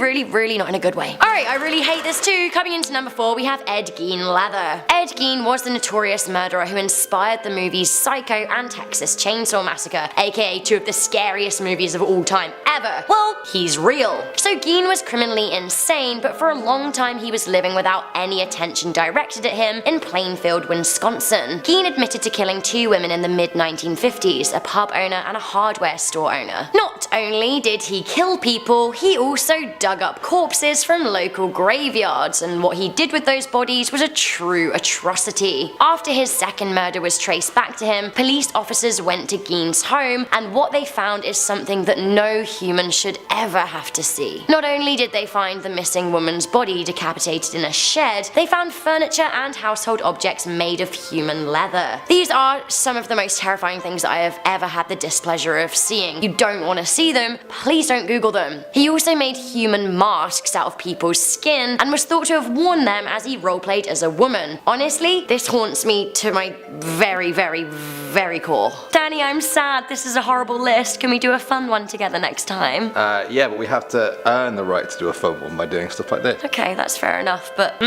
S4: not in a good way. Alright, I really hate this too. Coming into number 4, we have Ed Gein Leather. Ed Gein was the notorious murderer who inspired the movies Psycho and Texas Chainsaw Massacre, aka 2 of the scariest movies of all time ever. Well, he's real. So Gein was criminally insane, but for a long time he was living without any attention directed at him in Plainfield, Wisconsin. Gein admitted to killing 2 women in the mid-1950s, a pub owner and a hardware store owner. Not only did he kill people, he also dug up corpses from local graveyards, and what he did with those bodies was a true atrocity. After his second murder was traced back to him, police officers went to Gein's home, and what they found is something that no human should ever have to see. Not only did they find the missing woman's body decapitated in a shed, they found furniture and household objects made of human leather. These are some of the most terrifying things that I have ever had the displeasure of seeing. You don't want to see them, please don't Google them. He also made human masks out of people's skin and was thought to have worn them as he roleplayed as a woman. Honestly, this haunts me to my very core. Danny, I'm sad. This is a horrible list. Can we do a fun one together next time?
S8: Yeah, but we have to earn the right to do a fun one by doing stuff like this.
S4: Okay, that's fair enough, but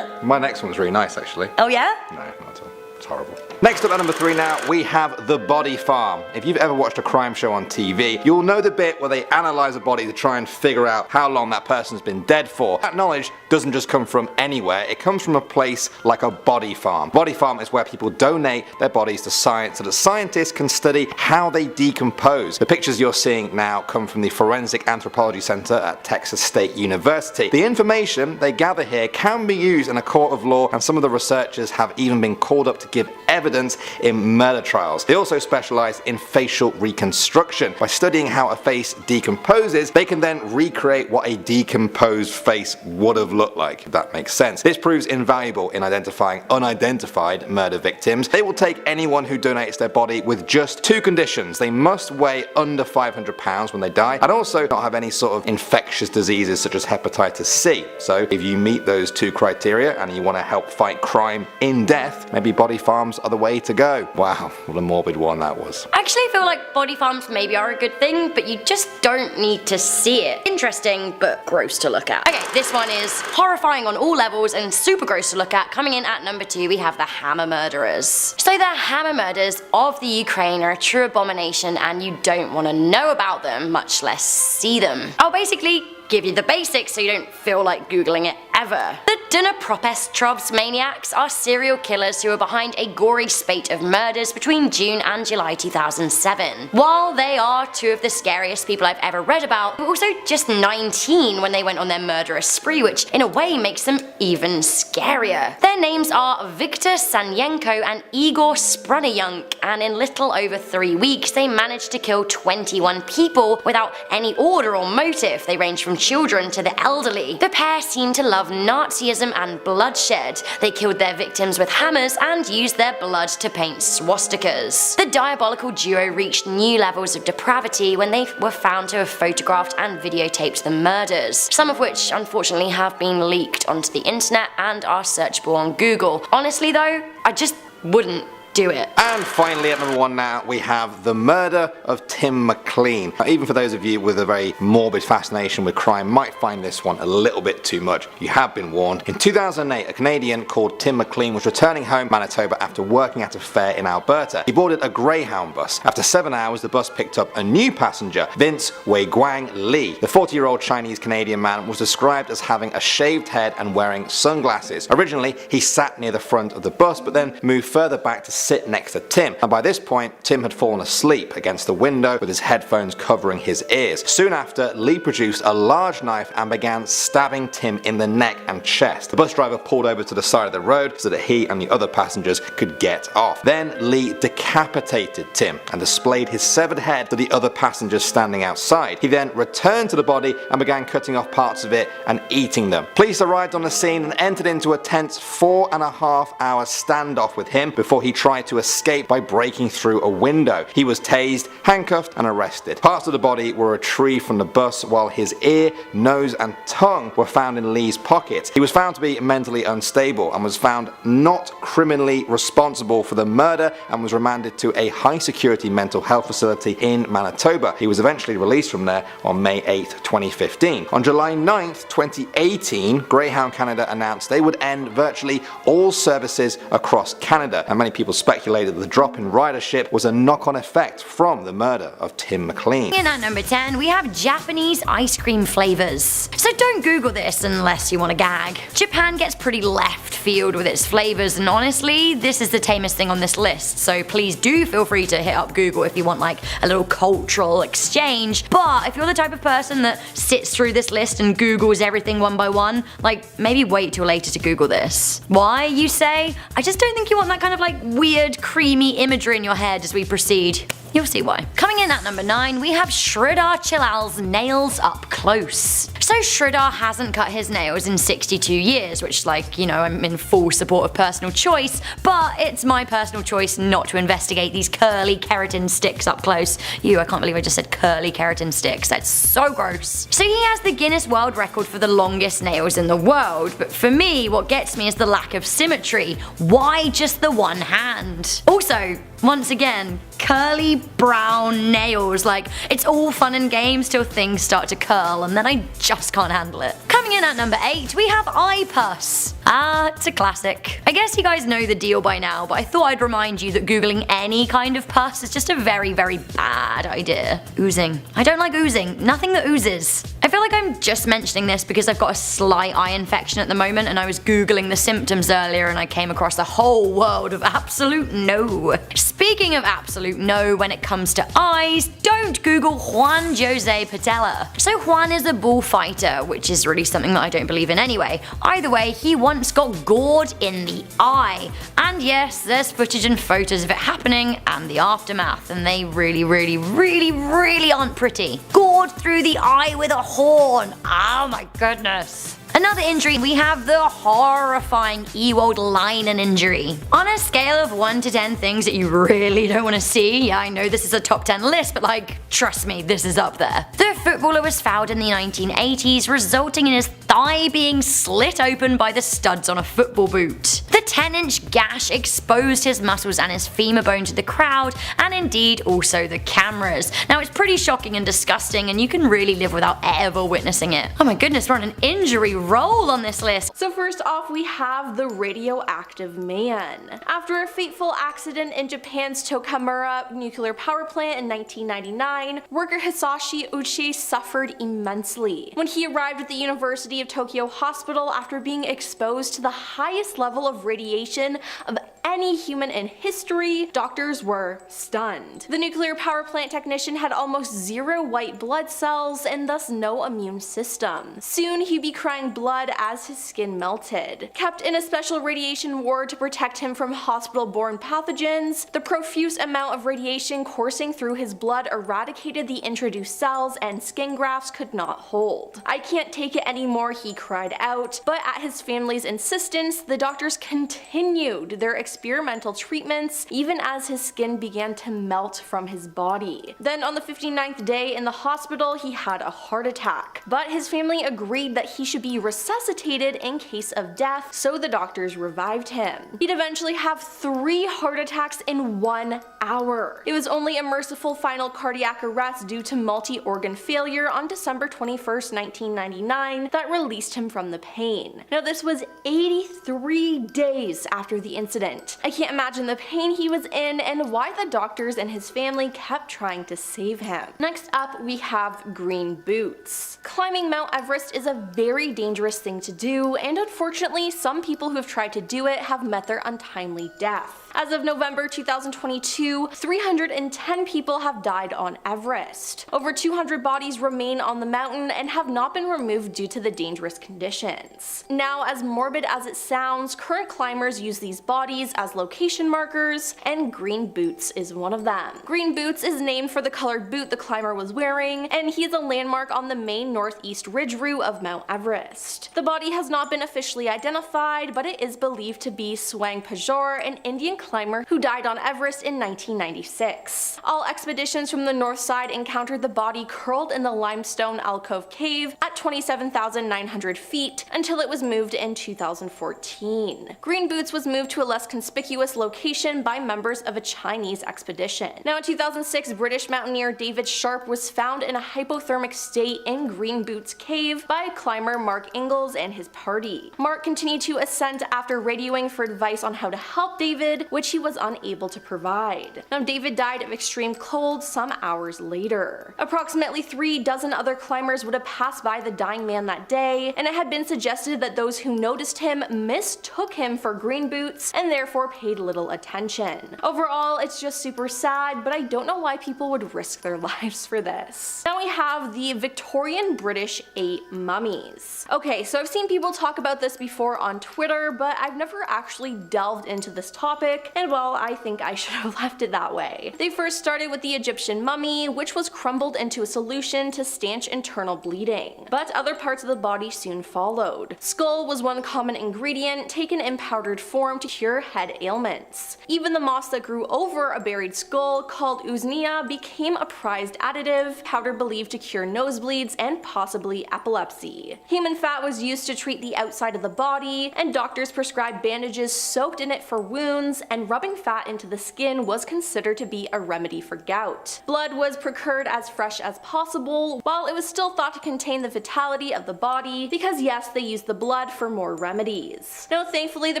S8: My next one's really nice, actually.
S4: oh yeah?
S8: No, not at all. It's horrible. Next up at number 3 now, we have The Body Farm. If you've ever watched a crime show on TV, you'll know the bit where they analyse a body to try and figure out how long that person's been dead for. That knowledge doesn't just come from anywhere, it comes from a place like a body farm. Body farm is where people donate their bodies to science so that scientists can study how they decompose. The pictures you're seeing now come from the Forensic Anthropology Center at Texas State University. The information they gather here can be used in a court of law, and some of the researchers have even been called up to give evidence in murder trials. They also specialize in facial reconstruction. By studying how a face decomposes, they can then recreate what a decomposed face would have looked like, if that makes sense. This proves invaluable in identifying unidentified murder victims. They will take anyone who donates their body with just 2 conditions. They must weigh under 500 pounds when they die, and also not have any sort of infectious diseases such as hepatitis C. So if you meet those 2 criteria and you want to help fight crime in death, maybe body farms are the way to go. Wow, what a morbid one that was.
S4: I actually feel like body farms maybe are a good thing, but you just don't need to see it. Interesting, but gross to look at. Okay, this one is horrifying on all levels and super gross to look at. Coming in at number 2, we have the Hammer Murderers. So the Hammer Murders of the Ukraine are a true abomination, and you don't want to know about them, much less see them. I'll basically give you the basics so you don't feel like googling it ever. The Dnipropetrovsk maniacs are serial killers who are behind a gory spate of murders between June and July 2007. While they are 2 of the scariest people I've ever read about, they were also just 19 when they went on their murderous spree, which in a way makes them even scarier. Their names are Viktor Sanyenko and Igor Spranyunk, and in little over 3 weeks they managed to kill 21 people without any order or motive. They range from children to the elderly. The pair seemed to love Nazism and bloodshed. They killed their victims with hammers and used their blood to paint swastikas. The diabolical duo reached new levels of depravity when they were found to have photographed and videotaped the murders, some of which unfortunately have been leaked onto the internet and are searchable on Google. Honestly though, I just wouldn't do it.
S8: And finally at number 1 now, we have The Murder of Tim McLean. Now, even for those of you with a very morbid fascination with crime might find this one a little bit too much. You have been warned. In 2008, a Canadian called Tim McLean was returning home Manitoba after working at a fair in Alberta. He boarded a Greyhound bus. After 7 hours, the bus picked up a new passenger, Vince Weiguang Li. The 40-year-old Chinese-Canadian man was described as having a shaved head and wearing sunglasses. Originally, he sat near the front of the bus, but then moved further back to sit next to Tim, and by this point Tim had fallen asleep against the window with his headphones covering his ears. Soon after, Lee produced a large knife and began stabbing Tim in the neck and chest. The bus driver pulled over to the side of the road so that he and the other passengers could get off. Then Lee decapitated Tim and displayed his severed head to the other passengers standing outside. He then returned to the body and began cutting off parts of it and eating them. Police arrived on the scene and entered into a tense 4.5-hour standoff with him before he tried to escape by breaking through a window. He was tased, handcuffed and arrested. Parts of the body were retrieved from the bus while his ear, nose and tongue were found in Lee's pockets. He was found to be mentally unstable and was found not criminally responsible for the murder and was remanded to a high security mental health facility in Manitoba. He was eventually released from there on May 8, 2015. On July 9, 2018, Greyhound Canada announced they would end virtually all services across Canada, and many people speculated that the drop in ridership was a knock-on effect from the murder of Tim McLean.
S4: In at number 10, we have Japanese ice cream flavors. So don't Google this unless you want to gag. Japan gets pretty left field with its flavors, and honestly, this is the tamest thing on this list, so please do feel free to hit up Google if you want like a little cultural exchange. But if you're the type of person that sits through this list and Googles everything one by one, like maybe wait till later to Google this. Why, you say? I just don't think you want that kind of like weird, creamy imagery in your head as we proceed. You'll see why. Coming in at number 9, we have Sridhar Chilal's Nails Up Close. So Sridhar hasn't cut his nails in 62 years, which, like, you know, I'm in full support of personal choice, but it's my personal choice not to investigate these curly keratin sticks up close. I can't believe I just said curly keratin sticks, that's so gross. So he has the Guinness World Record for the longest nails in the world, but for me, what gets me is the lack of symmetry. Why just the one hand? Also, once again, curly brown nails, like, it's all fun and games till things start to curl and then I just can't handle it. Coming in at number 8, we have eye pus. It's a classic. I guess you guys know the deal by now, but I thought I'd remind you that googling any kind of pus is just a very, very bad idea. Oozing. I don't like oozing. Nothing that oozes. I feel like I'm just mentioning this because I've got a slight eye infection at the moment and I was googling the symptoms earlier and I came across a whole world of absolute no. Speaking of absolute no when it comes to eyes, don't Google Juan Jose Patella. So Juan is a bullfighter, which is really something that I don't believe in anyway. Either way, he once got gored in the eye. And yes, there's footage and photos of it happening and the aftermath, and they really, really, really, really aren't pretty. Gored through the eye with a horn. Oh my goodness. Another injury, we have the horrifying Ewald Leinen injury. On a scale of 1 to 10 things that you really don't want to see, yeah, I know this is a top 10 list, but like, trust me, this is up there. The footballer was fouled in the 1980s, resulting in his thigh being slit open by the studs on a football boot. The 10-inch gash exposed his muscles and his femur bone to the crowd, and indeed also the cameras. Now it's pretty shocking and disgusting, and you can really live without ever witnessing it. Oh my goodness, we're on an injury roll on this list.
S10: So first off, we have the radioactive man. After a fateful accident in Japan's Tokamura nuclear power plant in 1999, worker Hisashi Uchi suffered immensely. When he arrived at the University of Tokyo Hospital after being exposed to the highest level of radiation of any human in history, doctors were stunned. The nuclear power plant technician had almost zero white blood cells and thus no immune system. Soon he'd be crying blood as his skin melted. Kept in a special radiation ward to protect him from hospital-borne pathogens, the profuse amount of radiation coursing through his blood eradicated the introduced cells and skin grafts could not hold. "I can't take it anymore," he cried out, but at his family's insistence, the doctors continued their experimental treatments even as his skin began to melt from his body. Then on the 59th day in the hospital, he had a heart attack, but his family agreed that he should be resuscitated in case of death, so the doctors revived him. He'd eventually have 3 heart attacks in 1 hour. It was only a merciful final cardiac arrest due to multi-organ failure on December 21st, 1999 that released him from the pain. Now this was 83 days after the incident. I can't imagine the pain he was in and why the doctors and his family kept trying to save him. Next up, we have green boots. Climbing Mount Everest is a very dangerous thing to do, and unfortunately some people who have tried to do it have met their untimely death. As of November 2022, 310 people have died on Everest. Over 200 bodies remain on the mountain and have not been removed due to the dangerous conditions. Now, as morbid as it sounds, current climbers use these bodies as location markers, and green boots is one of them. Green boots is named for the colored boot the climber was wearing, and he is a landmark on the main northeast ridge route of Mount Everest. The body has not been officially identified, but it is believed to be Swang Pajor, an Indian climber who died on Everest in 1996. All expeditions from the north side encountered the body curled in the limestone alcove cave at 27,900 feet until it was moved in 2014. Green Boots was moved to a less conspicuous location by members of a Chinese expedition. Now in 2006, British mountaineer David Sharp was found in a hypothermic state in Green Boots cave by climber Mark Ingalls and his party. Mark continued to ascend after radioing for advice on how to help David, which he was unable to provide. Now David died of extreme cold some hours later. Approximately 3 dozen other climbers would have passed by the dying man that day, and it had been suggested that those who noticed him mistook him for for green boots and therefore paid little attention. Overall, it's just super sad, but I don't know why people would risk their lives for this. Now we have the Victorian British 8 mummies. Okay, so I've seen people talk about this before on Twitter, but I've never actually delved into this topic, and well, I think I should have left it that way. They first started with the Egyptian mummy, which was crumbled into a solution to stanch internal bleeding, but other parts of the body soon followed. Skull was one common ingredient taken in powdered form to cure head ailments. Even the moss that grew over a buried skull, called usnea, became a prized additive, powder believed to cure nosebleeds and possibly epilepsy. Human fat was used to treat the outside of the body, and doctors prescribed bandages soaked in it for wounds, and rubbing fat into the skin was considered to be a remedy for gout. Blood was procured as fresh as possible, while it was still thought to contain the vitality of the body, because yes, they used the blood for more remedies. Now thankfully the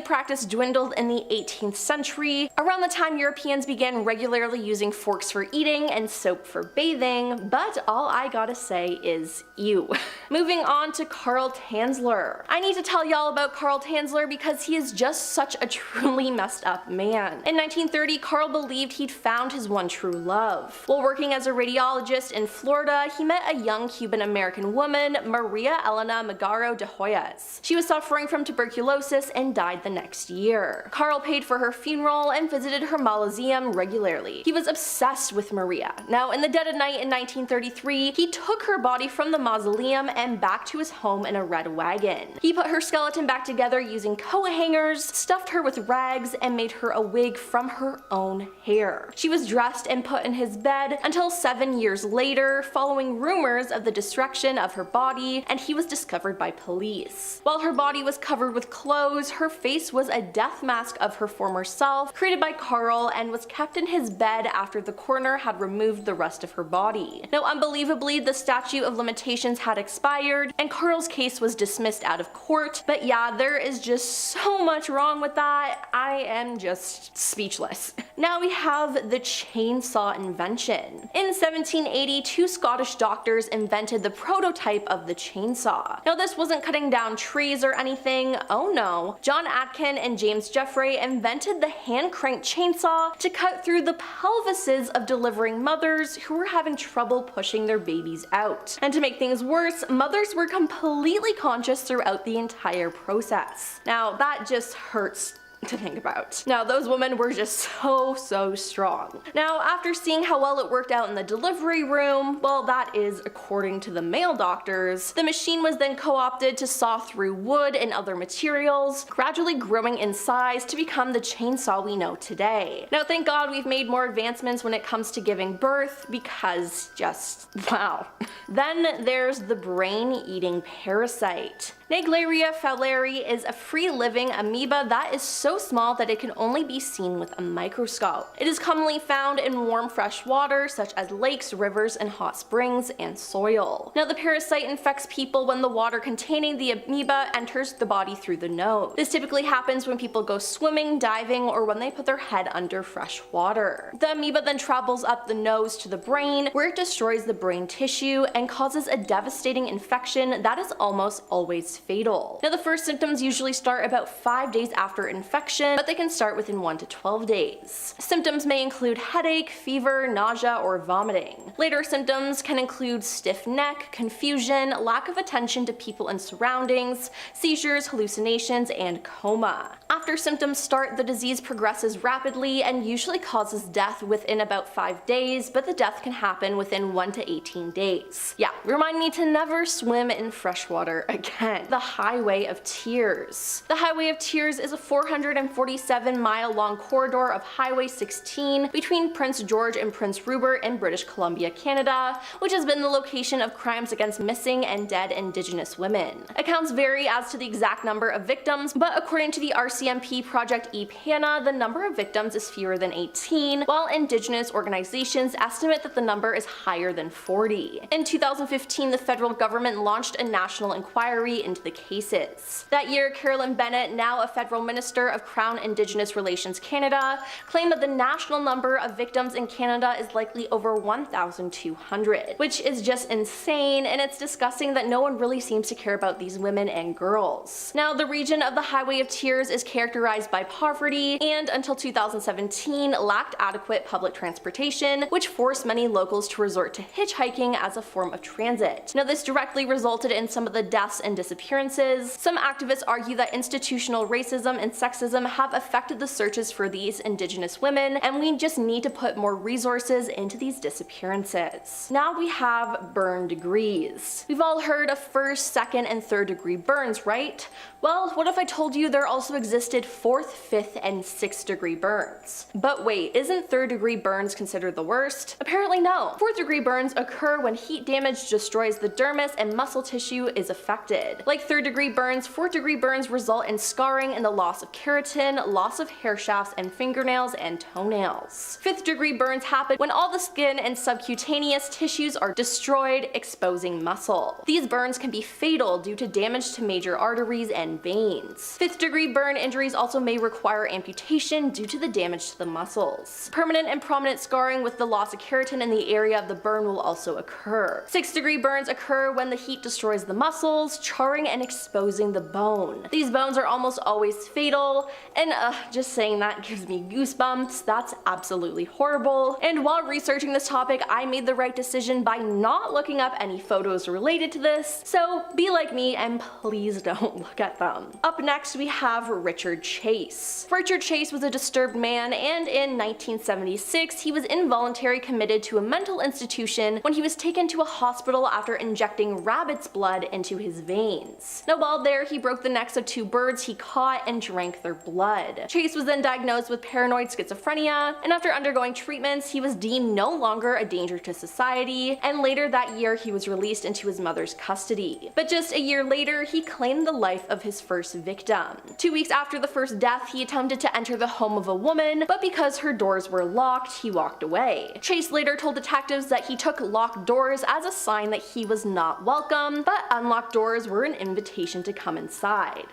S10: practice dwindled in the 18th century, around the time Europeans began regularly using forks for eating and soap for bathing, but all I gotta say is ew. Moving on to Karl Tanzler. I need to tell y'all about Karl Tanzler because he is just such a truly messed up man. In 1930, Karl believed he'd found his one true love. While working as a radiologist in Florida, he met a young Cuban-American woman, Maria Elena Magaro de Hoyos. She was suffering from tuberculosis and died the next year. Karl paid for her funeral and visited her mausoleum regularly. He was obsessed with Maria. Now, in the dead of night in 1933, he took her body from the mausoleum and back to his home in a red wagon. He put her skeleton back together using coat hangers, stuffed her with rags, and made her a wig from her own hair. She was dressed and put in his bed until 7 years later, following rumors of the destruction of her body, and he was discovered by police. While her body was covered with clothes, her face was a death mask of her former self, created by Karl, and was kept in his bed after the coroner had removed the rest of her body. Now, unbelievably, the statute of limitations had expired, and Karl's case was dismissed out of court, but yeah, there is just so much wrong with that, I am just speechless. Now we have the chainsaw invention. In 1780, 2 Scottish doctors invented the prototype of the chainsaw. Now this wasn't cutting down trees or anything, oh no. John Atkin and James Jeffrey invented the hand-cranked chainsaw to cut through the pelvises of delivering mothers who were having trouble pushing their babies out. And to make things worse, mothers were completely conscious throughout the entire process. Now that just hurts to think about. Now those women were just so strong. Now after seeing how well it worked out in the delivery room, well that is according to the male doctors, the machine was then co-opted to saw through wood and other materials, gradually growing in size to become the chainsaw we know today. Now thank God we've made more advancements when it comes to giving birth, because just wow. Then there's the brain-eating parasite. Naegleria fowleri is a free-living amoeba that is so small that it can only be seen with a microscope. It is commonly found in warm fresh water such as lakes, rivers, and hot springs, and soil. Now the parasite infects people when the water containing the amoeba enters the body through the nose. This typically happens when people go swimming, diving, or when they put their head under fresh water. The amoeba then travels up the nose to the brain, where it destroys the brain tissue and causes a devastating infection that is almost always fatal. Now the first symptoms usually start about 5 days after infection, but they can start within 1 to 12 days. Symptoms may include headache, fever, nausea, or vomiting. Later symptoms can include stiff neck, confusion, lack of attention to people and surroundings, seizures, hallucinations, and coma. After symptoms start, the disease progresses rapidly and usually causes death within about 5 days, but the death can happen within 1 to 18 days. Yeah, remind me to never swim in fresh water again. The Highway of Tears. The Highway of Tears is a 447-mile long corridor of Highway 16 between Prince George and Prince Rupert in British Columbia, Canada, which has been the location of crimes against missing and dead Indigenous women. Accounts vary as to the exact number of victims, but according to the RCMP Project ePana, the number of victims is fewer than 18, while Indigenous organizations estimate that the number is higher than 40. In 2015, the federal government launched a national inquiry into into the cases. That year, Carolyn Bennett, now a federal minister of Crown Indigenous Relations Canada, claimed that the national number of victims in Canada is likely over 1,200, which is just insane, and it's disgusting that no one really seems to care about these women and girls. Now, the region of the Highway of Tears is characterized by poverty and, until 2017, lacked adequate public transportation, which forced many locals to resort to hitchhiking as a form of transit. Now, this directly resulted in some of the deaths and disappearances. Some activists argue that institutional racism and sexism have affected the searches for these Indigenous women, and we just need to put more resources into these disappearances. Now we have burn degrees. We've all heard of first, second, and third degree burns, right? Well, what if I told you there also existed 4th, 5th, and 6th degree burns? But wait, isn't 3rd degree burns considered the worst? Apparently no. 4th degree burns occur when heat damage destroys the dermis and muscle tissue is affected. Like 3rd degree burns, 4th degree burns result in scarring and the loss of keratin, loss of hair shafts and fingernails and toenails. 5th degree burns happen when all the skin and subcutaneous tissues are destroyed, exposing muscle. These burns can be fatal due to damage to major arteries and veins. 5th degree burn injuries also may require amputation due to the damage to the muscles. Permanent and prominent scarring with the loss of keratin in the area of the burn will also occur. 6th degree burns occur when the heat destroys the muscles, charring and exposing the bone. These bones are almost always fatal, and just saying that gives me goosebumps. That's absolutely horrible. And while researching this topic, I made the right decision by not looking up any photos related to this, so be like me and please don't look at them. Up next we have Richard Chase. Richard Chase was a disturbed man, and in 1976 he was involuntarily committed to a mental institution when he was taken to a hospital after injecting rabbit's blood into his veins. Now while there, he broke the necks of 2 birds he caught and drank their blood. Chase was then diagnosed with paranoid schizophrenia, and after undergoing treatments he was deemed no longer a danger to society, and later that year he was released into his mother's custody. But just a year later, he claimed the life of his first victim. 2 weeks after the first death, he attempted to enter the home of a woman, but because her doors were locked, he walked away. Chase later told detectives that he took locked doors as a sign that he was not welcome, but unlocked doors were an invitation to come inside.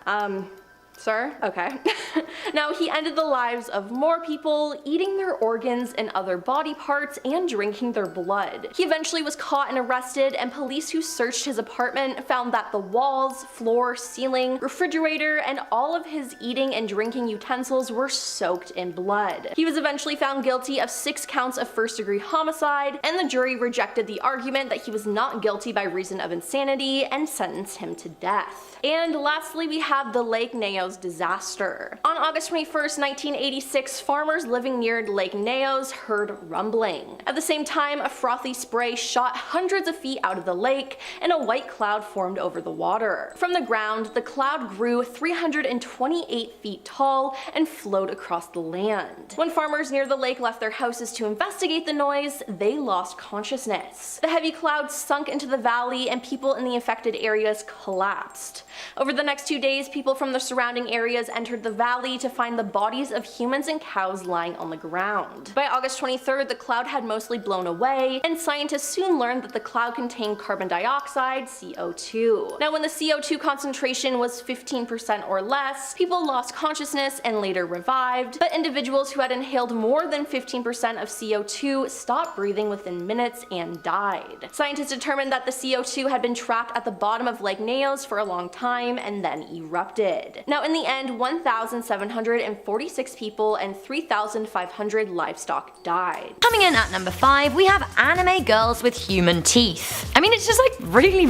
S10: Sir? Okay. Now, he ended the lives of more people, eating their organs and other body parts and drinking their blood. He eventually was caught and arrested, and police who searched his apartment found that the walls, floor, ceiling, refrigerator, and all of his eating and drinking utensils were soaked in blood. He was eventually found guilty of 6 counts of first-degree homicide, and the jury rejected the argument that he was not guilty by reason of insanity and sentenced him to death. And lastly, we have the Lake Neos disaster. On August 21st, 1986, farmers living near Lake Neos heard rumbling. At the same time, a frothy spray shot hundreds of feet out of the lake, and a white cloud formed over the water. From the ground, the cloud grew 328 feet tall and flowed across the land. When farmers near the lake left their houses to investigate the noise, they lost consciousness. The heavy cloud sunk into the valley, and people in the affected areas collapsed. Over the next 2 days, people from the surrounding areas entered the valley to find the bodies of humans and cows lying on the ground. By August 23rd, the cloud had mostly blown away, and scientists soon learned that the cloud contained carbon dioxide, CO2. Now, when the CO2 concentration was 15% or less, people lost consciousness and later revived, but individuals who had inhaled more than 15% of CO2 stopped breathing within minutes and died. Scientists determined that the CO2 had been trapped at the bottom of Lake Neos for a long time and then erupted. Now, in the end, 1,746 people and 3,500 livestock died.
S4: Coming in at number 5, we have anime girls with human teeth. I mean, it's just like really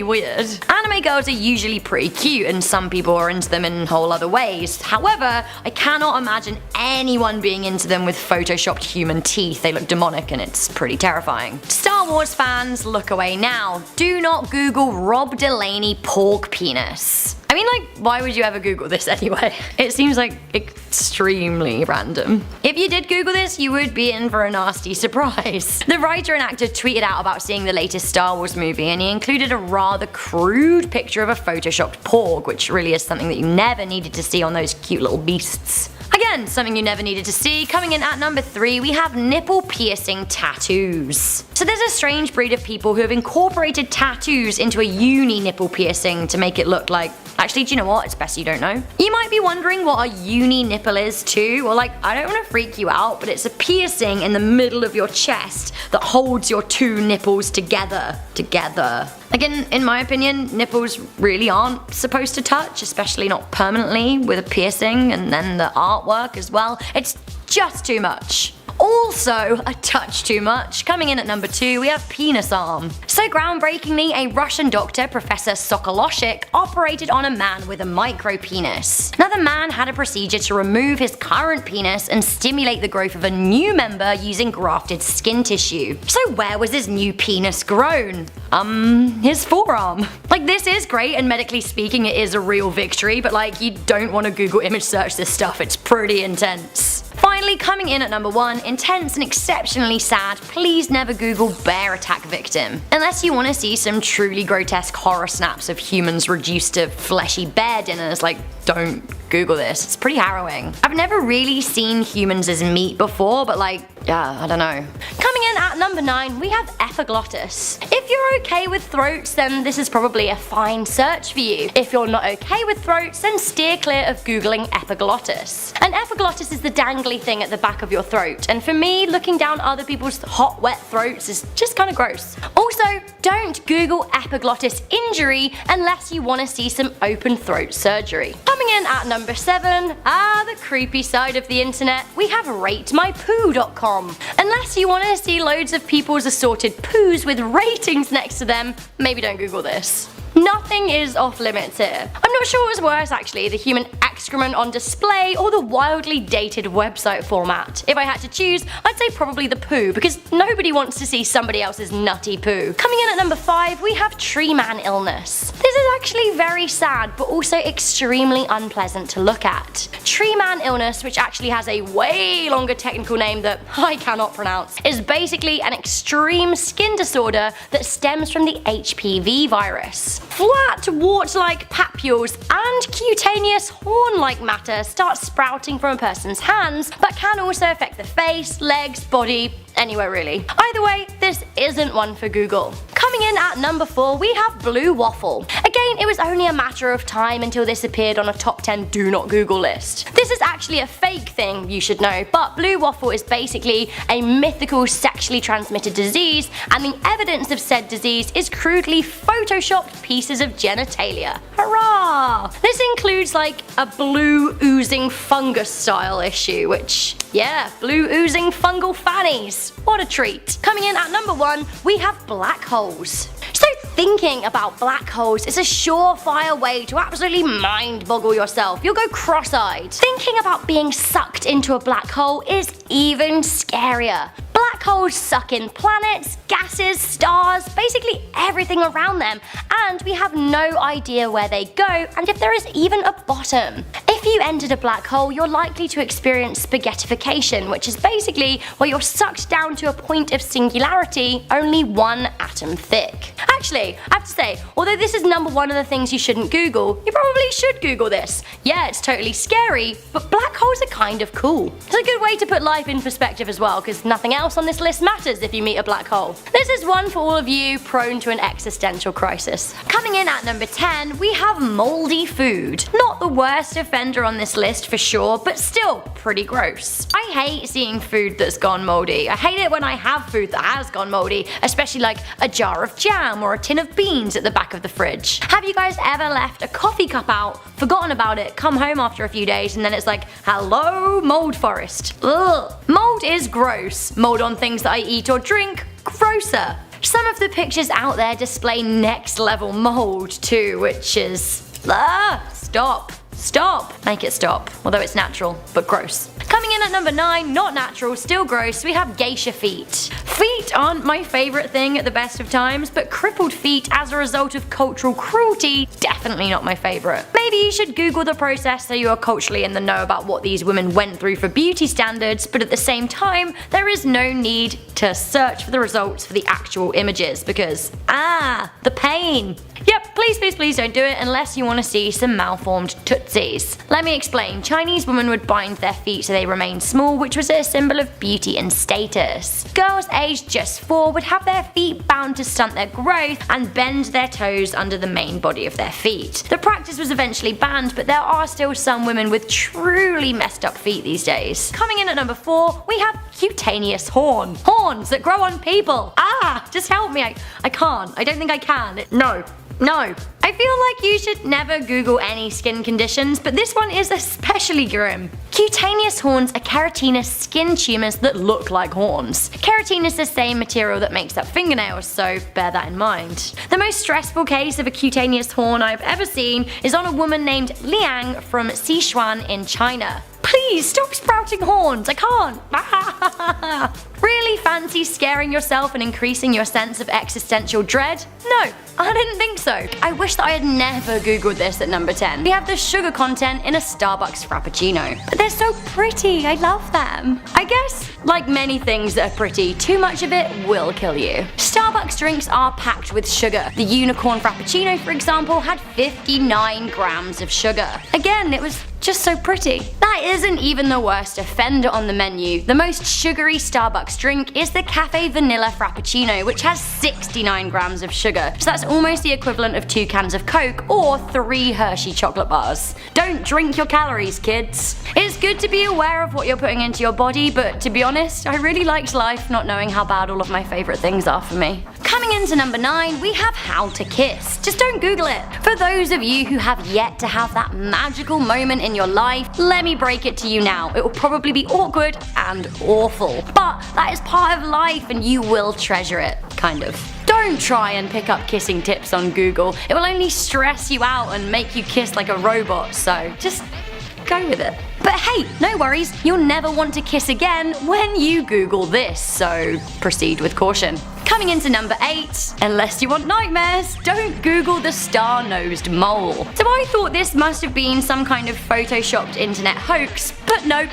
S4: weird. Anime girls are usually pretty cute, and some people are into them in whole other ways. However, I cannot imagine anyone being into them with photoshopped human teeth. They look demonic and it's pretty terrifying. Star Wars fans, look away now. Do not Google Rob Delaney pork penis. I mean, like, why would you ever Google this anyway? It seems like extremely random. If you did Google this, you would be in for a nasty surprise. The writer and actor tweeted out about seeing the latest Star Wars movie, and he included a rather crude picture of a photoshopped porg, which really is something that you never needed to see on those cute little beasts. Again, Again, something you never needed to see. Coming in at number 3, we have nipple piercing tattoos. So there's a strange breed of people who have incorporated tattoos into a uni nipple piercing to make it look like... Actually, do you know what? It's best you don't know. You might be wondering what a uni nipple is too. Well, like, I don't want to freak you out, but it's a piercing in the middle of your chest that holds your two nipples together. Like, in my opinion, nipples really aren't supposed to touch, especially not permanently with a piercing, and then the artwork as well. It's just too much. Also, a touch too much. Coming in at number 2, we have penis arm. So groundbreakingly, a Russian doctor, Professor Sokoloshik, operated on a man with a micro penis. Now the man had a procedure to remove his current penis and stimulate the growth of a new member using grafted skin tissue. So where was his new penis grown? His forearm. Like, this is great, and medically speaking it is a real victory, but like, you don't want to Google image search this stuff, it's pretty intense. Finally, coming in at number 1, intense and exceptionally sad, please never Google bear attack victim. Unless you want to see some truly grotesque horror snaps of humans reduced to fleshy bear dinners, like, don't Google this, it's pretty harrowing. I've never really seen humans as meat before, but like, yeah, I don't know. Coming in at number 9, we have epiglottis. If you're okay with throats, then this is probably a fine search for you. If you're not okay with throats, then steer clear of Googling epiglottis. An epiglottis is the dangly thing at the back of your throat, and for me, looking down other people's hot, wet throats is just kind of gross. Also, don't Google epiglottis injury unless you want to see some open throat surgery. Coming in at number 7, the creepy side of the internet, we have ratemypoo.com. Unless you want to see loads of people's assorted poos with ratings next to them, maybe don't Google this. Nothing is off limits here. I'm not sure what's worse actually, the human excrement on display or the wildly dated website format. If I had to choose, I'd say probably the poo, because nobody wants to see somebody else's nutty poo. Coming in at number 5, we have tree man illness. This is actually very sad, but also extremely unpleasant to look at. Tree man illness, which actually has a way longer technical name that I cannot pronounce, is basically an extreme skin disorder that stems from the HPV virus. Flat wart-like papules and cutaneous horn-like matter start sprouting from a person's hands, but can also affect the face, legs, body, anywhere really. Either way, this isn't one for Google. Coming in at number 4, we have blue waffle. Again, it was only a matter of time until this appeared on a top 10 do not Google list. This is actually a fake thing, you should know, but blue waffle is basically a mythical sexually transmitted disease, and the evidence of said disease is crudely photoshopped pieces of genitalia. Hurrah! This includes like a blue oozing fungus style issue, which, yeah, blue oozing fungal fannies. What a treat. Coming in at number 1, we have black holes. So thinking about black holes is a surefire way to absolutely mind boggle yourself. You'll go cross-eyed. Thinking about being sucked into a black hole is even scarier. Black holes suck in planets, gases, stars, basically everything around them, and we have no idea where they go and if there is even a bottom. If you entered a black hole, you're likely to experience spaghettification, which is basically where you're sucked down to a point of singularity only one atom thick. Actually, I have to say, although this is number 1 of the things you shouldn't Google, you probably should Google this. Yeah, it's totally scary, but black holes are kind of cool. It's a good way to put life in perspective as well, because nothing else on this list matters if you meet a black hole. This is one for all of you prone to an existential crisis. Coming in at number 10, we have moldy food. Not the worst offender on this list for sure, but still pretty gross. I hate seeing food that's gone moldy. I hate it when I have food that has gone moldy, especially like a jar of jam or a tin of beans at the back of the fridge. Have you guys ever left a coffee cup out, forgotten about it, come home after a few days, and then it's like, hello, mold forest. Ugh. Mold is gross. Mold on things that I eat or drink, grosser. Some of the pictures out there display next level mold too, which is, stop. Stop. Make it stop. Although it's natural, but gross. Coming in at number 9, not natural, still gross, we have geisha feet. Feet aren't my favourite thing at the best of times, but crippled feet as a result of cultural cruelty, definitely not my favourite. Maybe Maybe you should Google the process so you are culturally in the know about what these women went through for beauty standards, but at the same time, there is no need to search for the results for the actual images because, the pain. Yep, please don't do it unless you want to see some malformed tootsies. Let me explain. Chinese women would bind their feet so they remained small, which was a symbol of beauty and status. Girls aged just 4 would have their feet bound to stunt their growth and bend their toes under the main body of their feet. The practice was eventually banned, but there are still some women with truly messed up feet these days. Coming in at number 4, we have cutaneous horn. Horns that grow on people. Just help me. I can't. I don't think I can. No. I feel like you should never Google any skin conditions, but this one is especially grim. Cutaneous horns are keratinous skin tumors that look like horns. Keratin is the same material that makes up fingernails, so bear that in mind. The most stressful case of a cutaneous horn I've ever seen is on a woman named Liang from Sichuan in China. Please stop sprouting horns, I can't. Really fancy scaring yourself and increasing your sense of existential dread? No, I didn't think so. I wish that I had never googled this at number 10. We have the sugar content in a Starbucks Frappuccino. But they're so pretty, I love them. I guess, like many things that are pretty, too much of it will kill you. Starbucks drinks are packed with sugar. The Unicorn Frappuccino, for example, had 59 grams of sugar. Again, it was just so pretty. That isn't even the worst offender on the menu. The most sugary Starbucks drink is the Cafe Vanilla Frappuccino, which has 69 grams of sugar. So that's almost the equivalent of 2 cans of Coke or 3 Hershey chocolate bars. Don't drink your calories, kids. It's good to be aware of what you're putting into your body, but to be honest, I really liked life not knowing how bad all of my favorite things are for me. Coming into number 9, we have how to kiss. Just don't Google it. For those of you who have yet to have that magical moment in your life, let me break it to you now. It will probably be awkward and awful, but that is part of life and you will treasure it, kind of. Don't try and pick up kissing tips on Google. It will only stress you out and make you kiss like a robot, so just go with it. But hey, no worries, you'll never want to kiss again when you Google this, so proceed with caution. Coming into number 8, unless you want nightmares, don't Google the star-nosed mole. So I thought this must have been some kind of photoshopped internet hoax, but nope.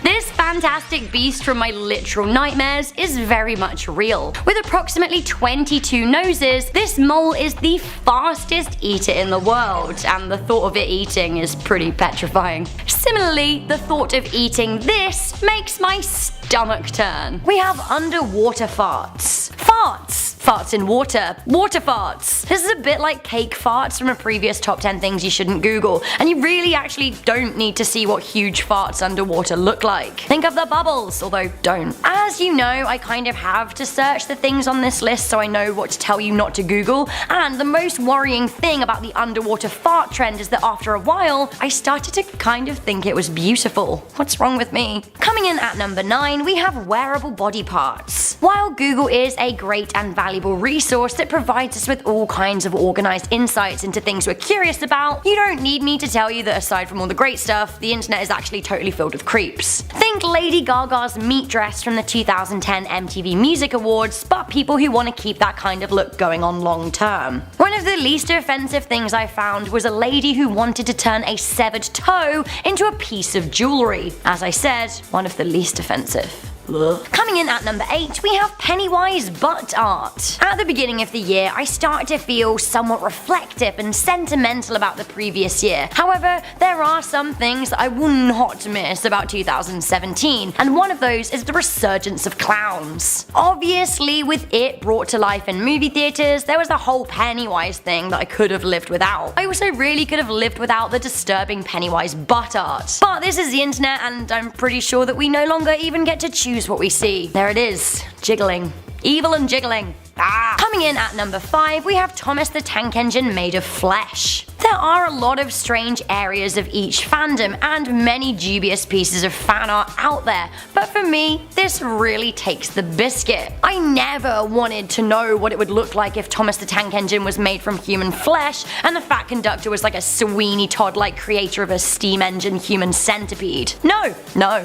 S4: This fantastic beast from my literal nightmares is very much real. With approximately 22 noses, this mole is the fastest eater in the world, and the thought of it eating is pretty petrifying. Similarly, the thought of eating this makes my stomach turn. We have underwater farts. Farts in water. Water farts. This is a bit like cake farts from a previous top 10 things you shouldn't Google, and you really actually don't need to see what huge farts underwater look like. Think of the bubbles, although don't. As you know, I kind of have to search the things on this list so I know what to tell you not to Google, and the most worrying thing about the underwater fart trend is that after a while, I started to kind of think it was beautiful. What's wrong with me? Coming in at number 9, we have wearable body parts. While Google is a great and valuable resource that provides us with all kinds of organized insights into things we're curious about, you don't need me to tell you that aside from all the great stuff, the internet is actually totally filled with creeps. Think Lady Gaga's meat dress from the 2010 MTV Music Awards, but people who want to keep that kind of look going on long term. One of the least offensive things I found was a lady who wanted to turn a severed toe into a piece of jewelry. As I said, one of the least offensive. Coming in at number 8, we have Pennywise butt art. At the beginning of the year, I started to feel somewhat reflective and sentimental about the previous year. However, there are some things that I will not miss about 2017, and one of those is the resurgence of clowns. Obviously, with it brought to life in movie theaters, there was the whole Pennywise thing that I could have lived without. I also really could have lived without the disturbing Pennywise butt art. But this is the internet, and I'm pretty sure that we no longer even get to choose what we see. There it is, jiggling. Evil and jiggling. Coming in at number 5, we have Thomas the Tank Engine made of flesh. There are a lot of strange areas of each fandom and many dubious pieces of fan art out there, but for me, this really takes the biscuit. I never wanted to know what it would look like if Thomas the Tank Engine was made from human flesh and the Fat Conductor was like a Sweeney Todd-like creator of a steam engine human centipede. No.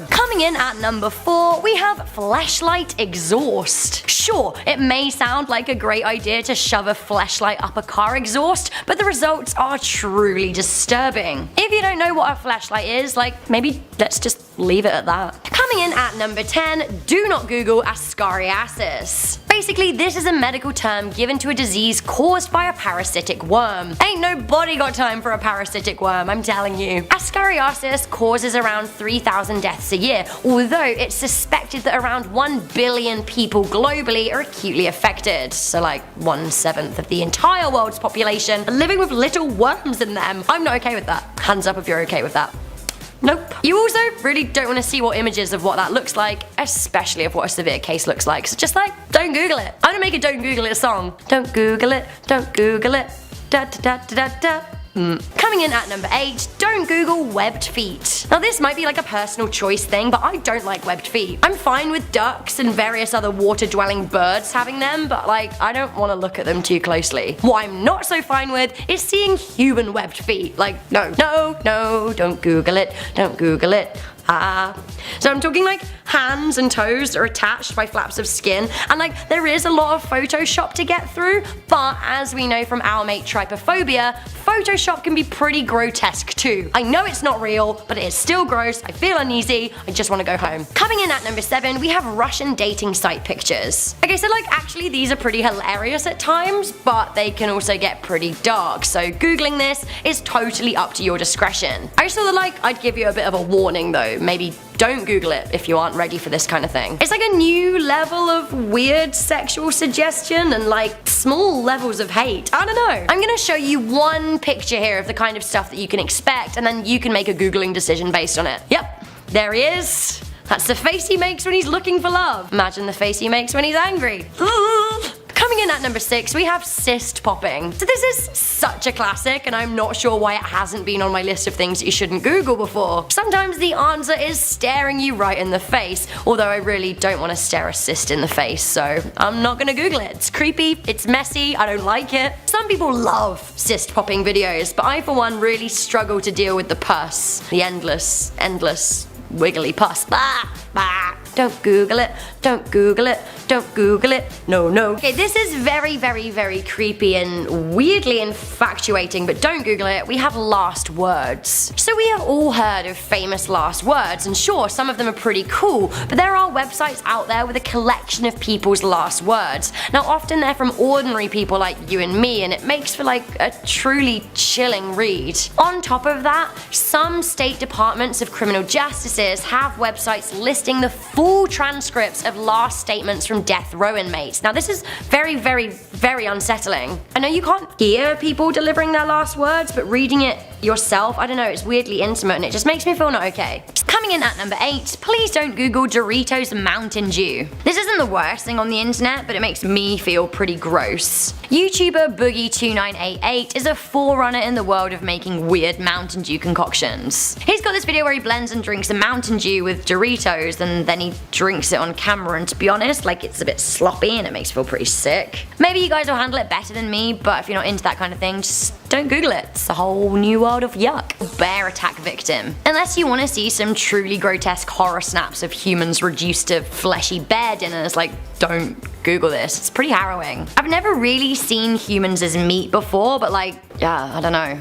S4: Coming in at number 4, we have fleshlight exhaust. Sure, it may sound like a great idea to shove a fleshlight up a car exhaust, but the results are truly disturbing. If you don't know what a flashlight is, like, maybe let's just leave it at that. Coming in at number 10, do not Google ascariasis. Basically, this is a medical term given to a disease caused by a parasitic worm. Ain't nobody got time for a parasitic worm, I'm telling you. Ascariasis causes around 3,000 deaths a year, although it's suspected that around 1 billion people globally are acutely affected. So like 1/7 of the entire world's population are living with little worms in them. I'm not okay with that. Hands up if you're okay with that. Nope. You also really don't want to see what images of what that looks like, especially of what a severe case looks like. So just like, don't Google it. I'm gonna make a Don't Google It song. Don't Google it, don't Google it, da da da da da. Coming in at number 8, don't Google webbed feet. Now this might be like a personal choice thing, but I don't like webbed feet. I'm fine with ducks and various other water-dwelling birds having them, but like, I don't want to look at them too closely. What I'm not so fine with is seeing human webbed feet. Like, no, no, no, don't Google it, don't Google it. So I'm talking like hands and toes that are attached by flaps of skin, and like there is a lot of Photoshop to get through, but as we know from our mate Trypophobia, Photoshop can be pretty grotesque too. I know it's not real, but it is still gross, I feel uneasy, I just want to go home. Coming in at number 7, we have Russian dating site pictures. Okay, so like actually these are pretty hilarious at times, but they can also get pretty dark, so googling this is totally up to your discretion. I just thought that like I'd give you a bit of a warning though. Maybe don't Google it if you aren't ready for this kind of thing. It's like a new level of weird sexual suggestion and like small levels of hate. I don't know. I'm gonna show you one picture here of the kind of stuff that you can expect, and then you can make a Googling decision based on it. Yep, there he is. That's the face he makes when he's looking for love. Imagine the face he makes when he's angry. Coming in at number 6, we have cyst popping. So this is such a classic, and I'm not sure why it hasn't been on my list of things that you shouldn't Google before. Sometimes the answer is staring you right in the face, although I really don't want to stare a cyst in the face, so I'm not gonna Google it. It's creepy, it's messy, I don't like it. Some people love cyst popping videos, but I for one really struggle to deal with the pus. The endless wiggly pus. Don't Google it, don't Google it, don't Google it, no, no. Okay, this is very, very, very creepy and weirdly infatuating, but don't Google it. We have last words. So we have all heard of famous last words, and sure, some of them are pretty cool, but there are websites out there with a collection of people's last words. Now often they're from ordinary people like you and me, and it makes for like a truly chilling read. On top of that, some state departments of criminal justices have websites listing the full transcripts of last statements from death row inmates. Now this is very, very, very unsettling. I know you can't hear people delivering their last words, but reading it yourself, I don't know, it's weirdly intimate and it just makes me feel not okay. Coming in at number 8, please don't Google Doritos Mountain Dew. This isn't the worst thing on the internet, but it makes me feel pretty gross. YouTuber Boogie2988 is a forerunner in the world of making weird Mountain Dew concoctions. He's got this video where he blends and drinks a Mountain Dew with Doritos, and then he drinks it on camera, and to be honest, like it's a bit sloppy and it makes me feel pretty sick. Maybe you guys will handle it better than me, but if you're not into that kind of thing, just don't Google it. It's a whole new world of yuck. Bear attack victim. Unless you want to see some truly grotesque horror snaps of humans reduced to fleshy bear dinners, like don't Google this. It's pretty harrowing. I've never really seen humans as meat before, but like, yeah, I don't know.